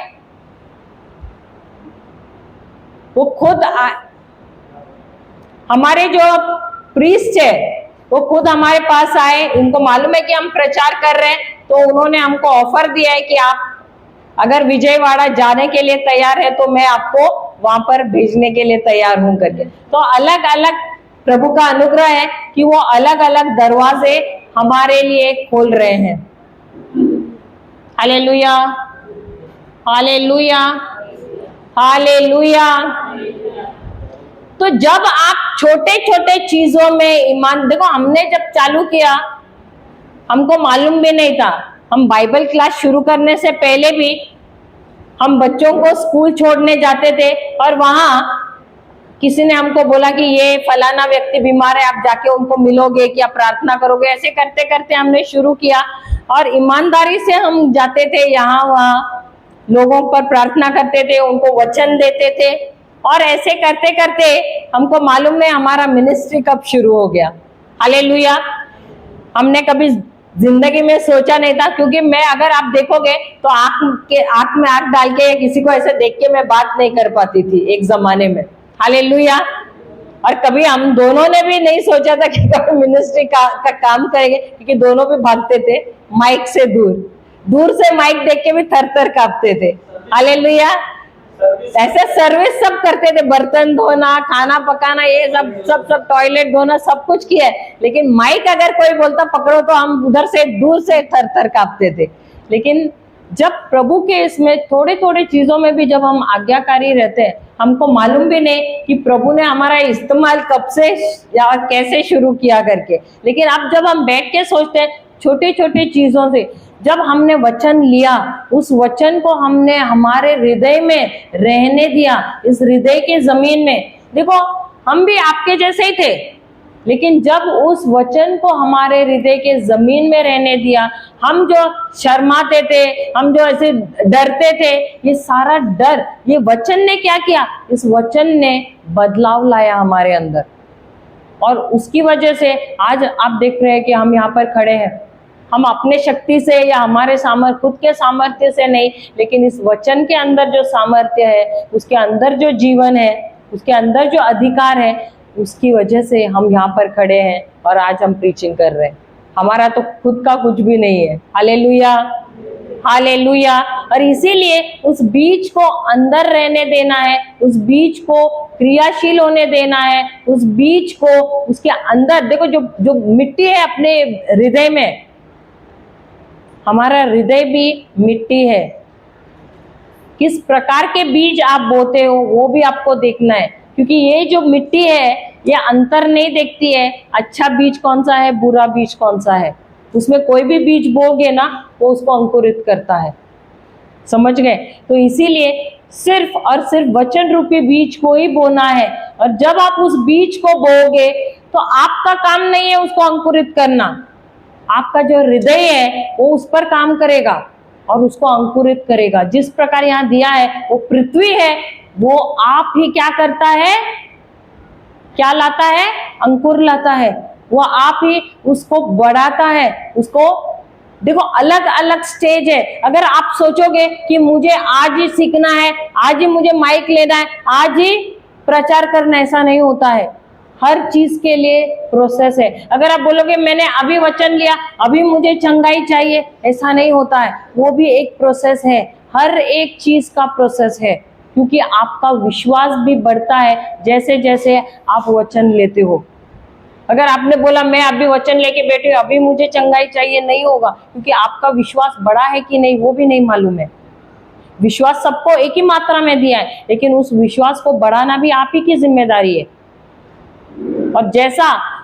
वो खुद हमारे जो प्रीस्ट है वो खुद हमारे पास आए। उनको मालूम है कि हम प्रचार कर रहे हैं, तो उन्होंने हमको ऑफर दिया है कि आप अगर विजयवाड़ा जाने के लिए तैयार है तो मैं आपको वहां पर भेजने के लिए तैयार हूं करके। तो अलग अलग प्रभु का अनुग्रह है कि वो अलग अलग दरवाजे हमारे लिए खोल रहे हैं। Hallelujah, hallelujah, hallelujah. तो जब आप छोटे छोटे चीजों में ईमान, देखो हमने जब चालू किया हमको मालूम भी नहीं था। हम बाइबल क्लास शुरू करने से पहले भी हम बच्चों को स्कूल छोड़ने जाते थे, और वहां किसी ने हमको बोला कि ये फलाना व्यक्ति बीमार है, आप जाके उनको मिलोगे, क्या प्रार्थना करोगे। ऐसे करते करते हमने शुरू किया और ईमानदारी से हम जाते थे यहाँ वहाँ, लोगों पर प्रार्थना करते थे, उनको वचन देते थे। और ऐसे करते करते हमको मालूम नहीं हमारा मिनिस्ट्री कब शुरू हो गया। हालेलुया। हमने कभी जिंदगी में सोचा नहीं था, क्योंकि मैं, अगर आप देखोगे तो आंख में आंख डाल के किसी को ऐसे देख के मैं बात नहीं कर पाती थी एक जमाने में। हालेलुया। और कभी हम दोनों ने भी नहीं सोचा था कि कभी मिनिस्ट्री का काम करेंगे, क्योंकि दोनों भी भागते थे माइक से दूर से माइक देख के भी थर थर कांपते थे। हालेलुया। ऐसे सर्विस सब करते थे, बर्तन धोना, खाना पकाना, ये सब टॉयलेट धोना, सब कुछ किया है। लेकिन माइक अगर कोई बोलता पकड़ो तो हम उधर से दूर से थर थर कांपते थे। लेकिन जब प्रभु के इसमें थोड़े थोड़े चीजों में भी जब हम आज्ञाकारी रहते हैं, हमको मालूम भी नहीं कि प्रभु ने हमारा इस्तेमाल कब से या कैसे शुरू किया करके। लेकिन अब जब हम बैठ के सोचते हैं छोटे छोटे चीजों से, जब हमने वचन लिया, उस वचन को हमने हमारे हृदय में रहने दिया, इस हृदय की जमीन में। देखो हम भी आपके जैसे ही थे, लेकिन जब उस वचन को हमारे हृदय के जमीन में रहने दिया, हम जो शर्माते थे, हम जो ऐसे डरते थे, ये सारा डर, ये वचन ने क्या किया? इस वचन ने बदलाव लाया हमारे अंदर, और उसकी वजह से आज आप देख रहे हैं कि हम यहाँ पर खड़े हैं। हम अपने शक्ति से या हमारे खुद के सामर्थ्य से नहीं, लेकिन इस वचन के अंदर जो सामर्थ्य है, उसके अंदर जो जीवन है, उसके अंदर जो अधिकार है, उसकी वजह से हम यहाँ पर खड़े हैं और आज हम प्रीचिंग कर रहे हैं। हमारा तो खुद का कुछ भी नहीं है। Hallelujah, hallelujah. और इसीलिए उस बीज को अंदर रहने देना है, उस बीज को क्रियाशील होने देना है, उस बीज को उसके अंदर। देखो जो मिट्टी है अपने हृदय में, हमारा हृदय भी मिट्टी है। किस प्रकार के बीज आप बोते हो वो भी आपको देखना है, क्योंकि ये जो मिट्टी है ये अंतर नहीं देखती है अच्छा बीज कौन सा है, बुरा बीज कौन सा है। उसमें कोई भी बीज बोगे ना, वो उसको अंकुरित करता है। समझ गए? तो इसीलिए सिर्फ और सिर्फ वचन रूपी बीज को ही बोना है। और जब आप उस बीज को बोओगे तो आपका काम नहीं है उसको अंकुरित करना, आपका जो हृदय है वो उस पर काम करेगा और उसको अंकुरित करेगा। जिस प्रकार यहाँ दिया है, वो पृथ्वी है, वो आप ही क्या करता है, क्या लाता है? अंकुर लाता है। वो आप ही उसको बढ़ाता है। उसको देखो अलग अलग स्टेज है। अगर आप सोचोगे कि मुझे आज ही सीखना है, आज ही मुझे माइक लेना है, आज ही प्रचार करना, ऐसा नहीं होता है। हर चीज के लिए प्रोसेस है। अगर आप बोलोगे मैंने अभी वचन लिया, अभी मुझे चंगाई चाहिए, ऐसा नहीं होता है। वो भी एक प्रोसेस है, हर एक चीज का प्रोसेस है, क्योंकि आपका विश्वास भी बढ़ता है जैसे जैसे आप वचन लेते हो। अगर आपने बोला मैं अभी वचन लेके बैठी हूँ, अभी मुझे चंगाई चाहिए, नहीं होगा, क्योंकि आपका विश्वास बढ़ा है कि नहीं वो भी नहीं मालूम है। विश्वास सबको एक ही मात्रा में दिया है, लेकिन उस विश्वास को बढ़ाना भी आप ही की जिम्मेदारी है।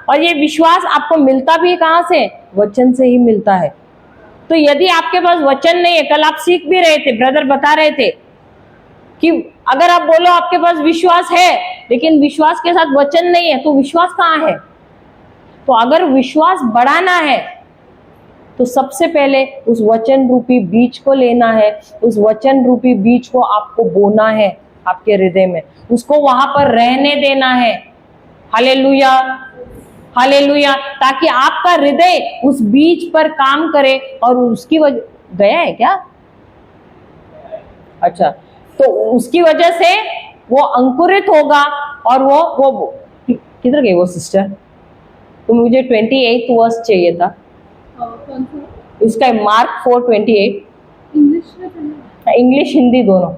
और ये विश्वास आपको मिलता भी कहाँ से? वचन से ही मिलता है। तो यदि आपके पास वचन नहीं है, कल आप सीख भी रहे थे, ब्रदर बता रहे थे कि अगर आप बोलो आपके पास विश्वास है लेकिन विश्वास के साथ वचन नहीं है, तो विश्वास कहाँ है? तो अगर विश्वास बढ़ाना है तो सबसे पहले उस वचन रूपी बीज को लेना है। उस वचन रूपी बीज को आपको बोना है आपके हृदय में, उसको वहां पर रहने देना है। Hallelujah, hallelujah. ताकि आपका हृदय उस बीज पर काम करे और उसकी वजह गया है क्या? अच्छा, तो उसकी वजह से वो अंकुरित होगा और वो किधर गई वो सिस्टर? तो मुझे 28 वर्स चाहिए था। कौन सा? इसका मार्क 4:28। इंग्लिश में पढ़ना? इंग्लिश हिंदी दोनों।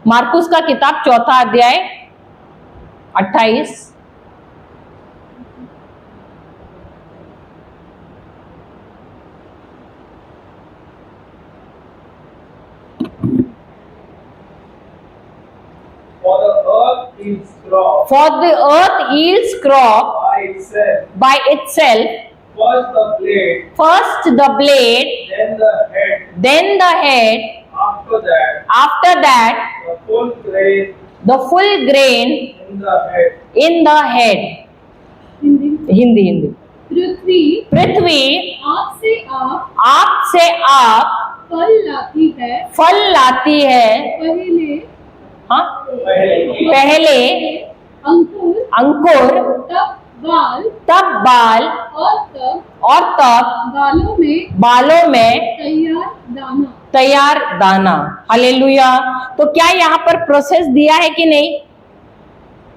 मार्कुस का किताब 4 अध्याय 28। For the earth yields crop by itself. First the blade, then the head, after that the full grain in the head. Hindi. पृथ्वी आप से आप फल लाती है। पहले अंकुर, तब बाल और तब बालों में तैयार दाना। हालेलुया। तो क्या यहाँ पर प्रोसेस दिया है कि नहीं?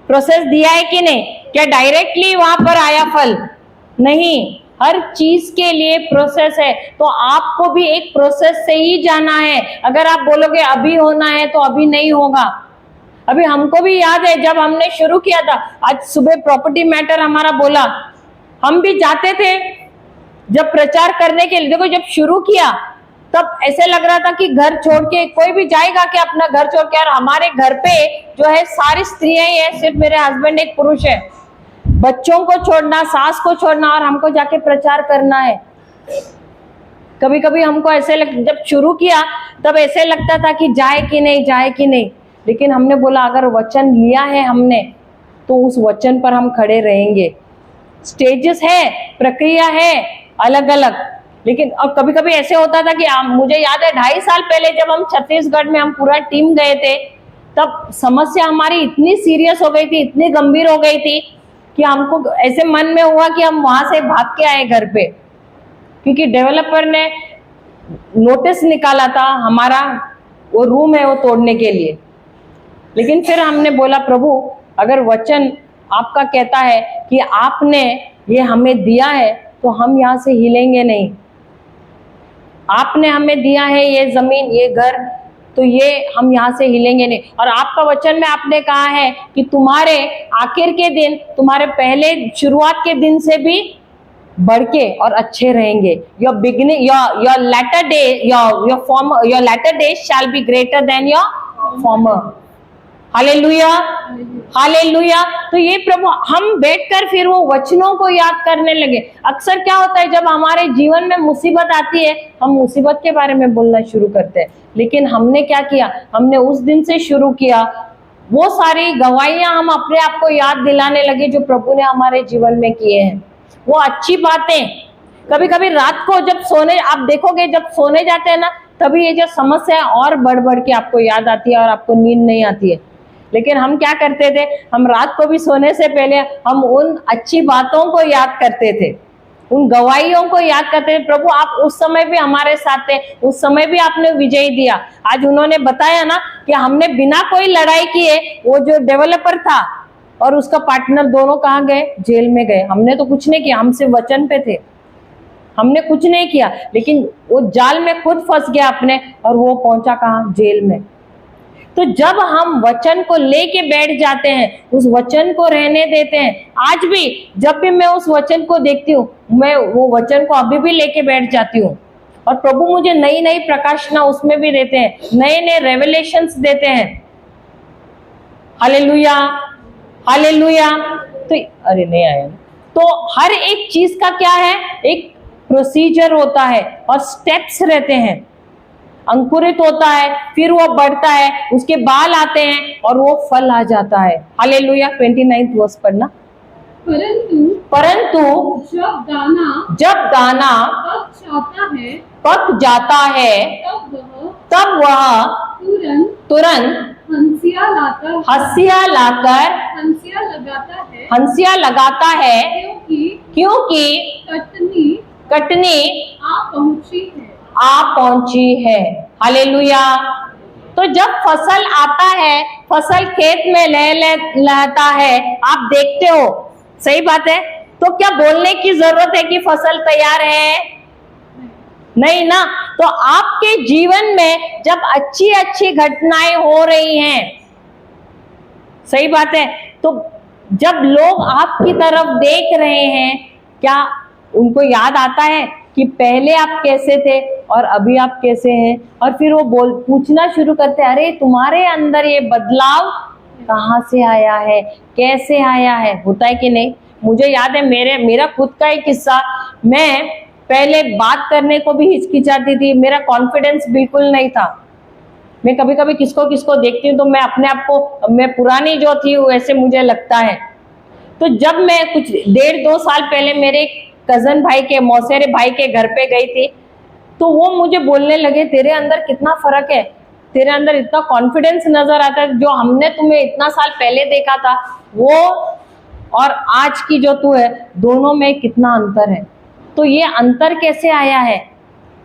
प्रोसेस दिया है कि नहीं? क्या डायरेक्टली वहां पर आया फल? नहीं। हर चीज के लिए प्रोसेस है, तो आपको भी एक प्रोसेस से ही जाना है। अगर आप बोलोगे अभी होना है तो अभी नहीं होगा। अभी हमको भी याद है जब हमने शुरू किया था, आज सुबह प्रॉपर्टी मैटर हमारा बोला, हम भी जाते थे जब प्रचार करने के लिए। देखो जब शुरू किया तब ऐसे लग रहा था कि घर छोड़ के कोई भी जाएगा कि अपना घर छोड़ के, और हमारे घर पे जो है सारी स्त्रियां ही है, सिर्फ मेरे हस्बैंड एक पुरुष है। बच्चों को छोड़ना, सास को छोड़ना और हमको जाके प्रचार करना है। कभी कभी हमको ऐसे जब शुरू किया तब ऐसे लगता था कि जाए कि नहीं, जाए कि नहीं, लेकिन हमने बोला अगर वचन लिया है हमने तो उस वचन पर हम खड़े रहेंगे। स्टेजेस है, प्रक्रिया है अलग अलग, लेकिन अब कभी कभी ऐसे होता था कि मुझे याद है 2.5 साल पहले जब हम छत्तीसगढ़ में हम पूरा टीम गए थे, तब समस्या हमारी इतनी सीरियस हो गई थी, इतनी गंभीर हो गई थी कि हमको ऐसे मन में हुआ कि हम वहां से भाग के आए घर पे, क्योंकि डेवलपर ने नोटिस निकाला था हमारा वो रूम है वो तोड़ने के लिए। लेकिन फिर हमने बोला प्रभु अगर वचन आपका कहता है कि आपने ये हमें दिया है तो हम यहाँ से हिलेंगे नहीं। आपने हमें दिया है ये जमीन, ये घर, तो ये हम यहाँ से हिलेंगे नहीं। और आपका वचन में आपने कहा है कि तुम्हारे आखिर के दिन तुम्हारे पहले शुरुआत के दिन से भी बढ़ के और अच्छे रहेंगे। Your beginning, your latter day, your latter day shall be greater than your former. Hallelujah, hallelujah. तो ये प्रभु हम बैठकर फिर वो वचनों को याद करने लगे। अक्सर क्या होता है जब हमारे जीवन में मुसीबत आती है, हम मुसीबत के बारे में बोलना शुरू करते हैं, लेकिन हमने क्या किया, हमने उस दिन से शुरू किया वो सारी गवाहियां हम अपने आप को याद दिलाने लगे जो प्रभु ने हमारे जीवन में किए हैं, वो अच्छी बातें। कभी कभी रात को जब सोने, आप देखोगे जब सोने जाते हैं ना, तभी ये जो समस्या है और बढ़ बढ़ के आपको याद आती है और आपको नींद नहीं आती है। लेकिन हम क्या करते थे, हम रात को भी सोने से पहले हम उन अच्छी बातों को याद करते थे, उन गवाहियों को याद करते थे। प्रभु आप उस समय भी हमारे साथ थे, उस समय भी आपने विजय दिया। आज उन्होंने बताया ना कि हमने बिना कोई लड़ाई किए, वो जो डेवलपर था और उसका पार्टनर दोनों कहाँ गए, जेल में गए। हमने तो कुछ नहीं किया, हम सिर्फ वचन पे थे, हमने कुछ नहीं किया, लेकिन वो जाल में खुद फंस गया अपने, और वो पहुंचा कहाँ, जेल में। तो जब हम वचन को लेके बैठ जाते हैं, उस वचन को रहने देते हैं, आज भी जब भी मैं उस वचन को देखती हूँ, मैं वो वचन को अभी भी लेके बैठ जाती हूँ, और प्रभु मुझे नई नई प्रकाशना उसमें भी देते हैं, नए नए रेवलेशंस देते हैं। Hallelujah, hallelujah. तो अरे नहीं आया। तो हर एक चीज का क्या है, एक प्रोसीजर होता है और स्टेप्स रहते हैं। अंकुरित होता है, फिर वो बढ़ता है, उसके बाल आते हैं और वो फल आ जाता है। हालेलुया। 29 वर्स पढ़ना। परंतु जब दाना पक जाता है तब वह तुरंत हंसिया लगाता है क्योंकि कटनी आ पहुंची है। हालेलुया। तो जब फसल आता है, फसल खेत में लहता है, आप देखते हो, सही बात है, तो क्या बोलने की जरूरत है कि फसल तैयार है? नहीं ना। तो आपके जीवन में जब अच्छी अच्छी घटनाएं हो रही हैं, सही बात है, तो जब लोग आपकी तरफ देख रहे हैं, क्या उनको याद आता है कि पहले आप कैसे थे और अभी आप कैसे हैं? और फिर वो पूछना शुरू करते हैं, अरे तुम्हारे अंदर ये बदलाव कहाँ से आया है, कैसे आया है? होता है कि नहीं? मुझे याद है मेरा खुद का एक किस्सा, मैं पहले बात करने को भी हिचकिचाती थी, मेरा कॉन्फिडेंस बिल्कुल नहीं था। मैं कभी कभी किसको देखती हूँ तो मैं अपने आप को, मैं पुरानी जो थी वैसे मुझे लगता है। तो जब मैं कुछ 1.5-2 साल पहले मेरे कजन भाई के, मौसेरे भाई के घर पे गई थी, तो वो मुझे बोलने लगे, तेरे अंदर कितना फर्क है, तेरे अंदर इतना कॉन्फिडेंस नजर आता है, जो हमने तुम्हें इतना साल पहले देखा था वो और आज की जो तू है, दोनों में कितना अंतर है। तो ये अंतर कैसे आया है?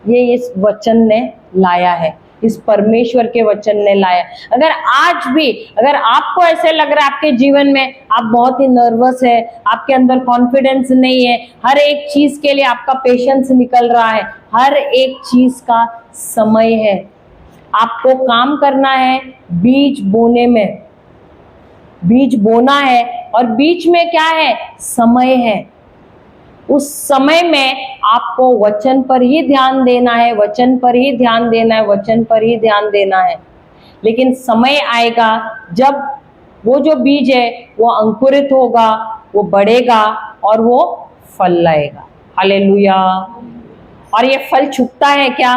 ये इस वचन ने लाया है। इस परमेश्वर के वचन ने लाया। अगर आज भी अगर आपको ऐसे लग रहा है आपके जीवन में आप बहुत ही नर्वस है, आपके अंदर कॉन्फिडेंस नहीं है, हर एक चीज के लिए आपका पेशेंस निकल रहा है, हर एक चीज का समय है। आपको काम करना है बीज बोने में, बीज बोना है, और बीच में क्या है? समय है। उस समय में आपको वचन पर ही ध्यान देना है, वचन पर ही ध्यान देना है, वचन पर ही ध्यान देना है। लेकिन समय आएगा जब वो जो बीज है वो अंकुरित होगा, वो बढ़ेगा और वो फल लाएगा। हालेलुया। और ये फल छुपता है क्या?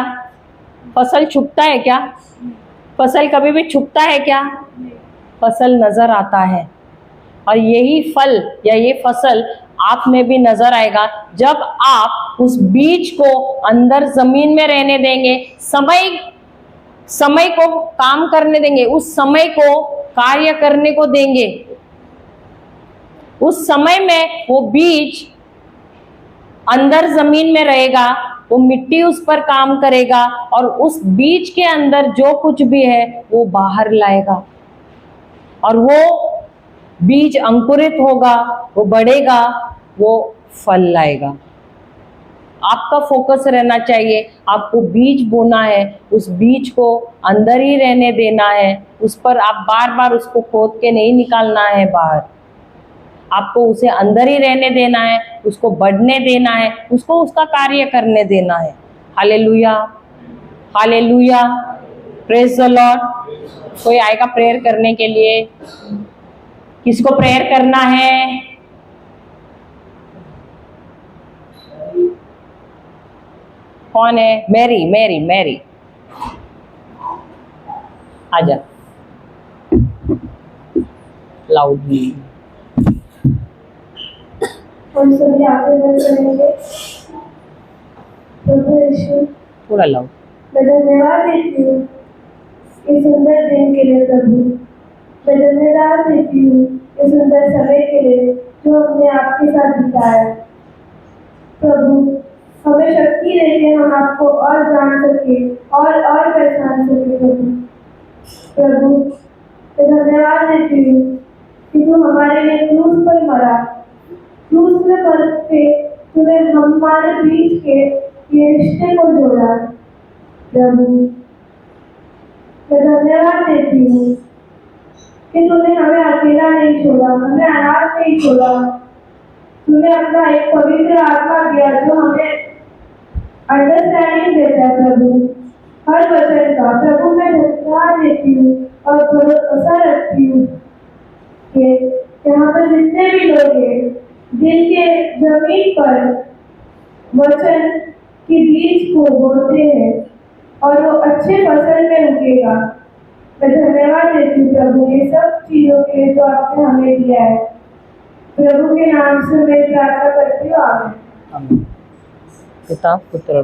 फसल छुपता है क्या? फसल कभी भी छुपता है क्या? फसल नजर आता है। और यही फल या ये फसल आप में भी नजर आएगा जब आप उस बीज को अंदर जमीन में रहने देंगे, समय को काम करने देंगे, उस समय को कार्य करने को देंगे। उस समय में वो बीज अंदर जमीन में रहेगा, वो मिट्टी उस पर काम करेगा और उस बीज के अंदर जो कुछ भी है वो बाहर लाएगा और वो बीज अंकुरित होगा, वो बढ़ेगा, वो फल लाएगा। आपका फोकस रहना चाहिए, आपको बीज बोना है, उस बीज को अंदर ही रहने देना है, उस पर आप बार बार उसको खोद के नहीं निकालना है बाहर। आपको उसे अंदर ही रहने देना है, उसको बढ़ने देना है, उसको उसका कार्य करने देना है। Hallelujah, hallelujah, praise the Lord. कोई आएगा प्रेयर करने के लिए? किसको प्रेयर करना है? कौन है? मैरी, मैरी, मैरी, आजा लाउडली। हम सभी आगे बढ़ करेंगे। प्रभु यीशु, थोड़ा लाउड। मैं धन्यवाद देती हूँ इस सुंदर दिन के लिए प्रभु। मैं धन्यवाद देती हूँ इस सुंदर समय के लिए जो हमने आपके साथ बिताया। प्रभु, हमें शक्ति देके हम आपको और जान सके और पहचान सके प्रभु। प्रभु, मैं धन्यवाद देती हूँ कि तू हमारे लिए क्रूस पर मरा। क्रूस में मर के तूने हमारे बीच के ये रिश्ते को जोड़ा। प्रभु, मैं धन्यवाद देती हूँ कि तूने हमें अकेला नहीं छोड़ा, हमें अनाथ नहीं छोड़ा। तूने अपना एक पवित्र आत्मा दिया जो हमें अंडरस्टैंडिंग देता है प्रभु हर वचन का। प्रभु, मैं धन्यवाद देती हूँ और भरोसा रखती हूँ कि यहाँ पर जितने भी लोग हैं दिल के जमीन पर वचन की बीज को बोते हैं और वो अच्छे फसल में उगेगा। मैं धन्यवाद देती हूँ प्रभु ये सब चीजों के लिए जो आपने हमें दिया है। प्रभु के नाम से मैं प्रार्थना करती हूँ, आमीन। पिता, पुत्र और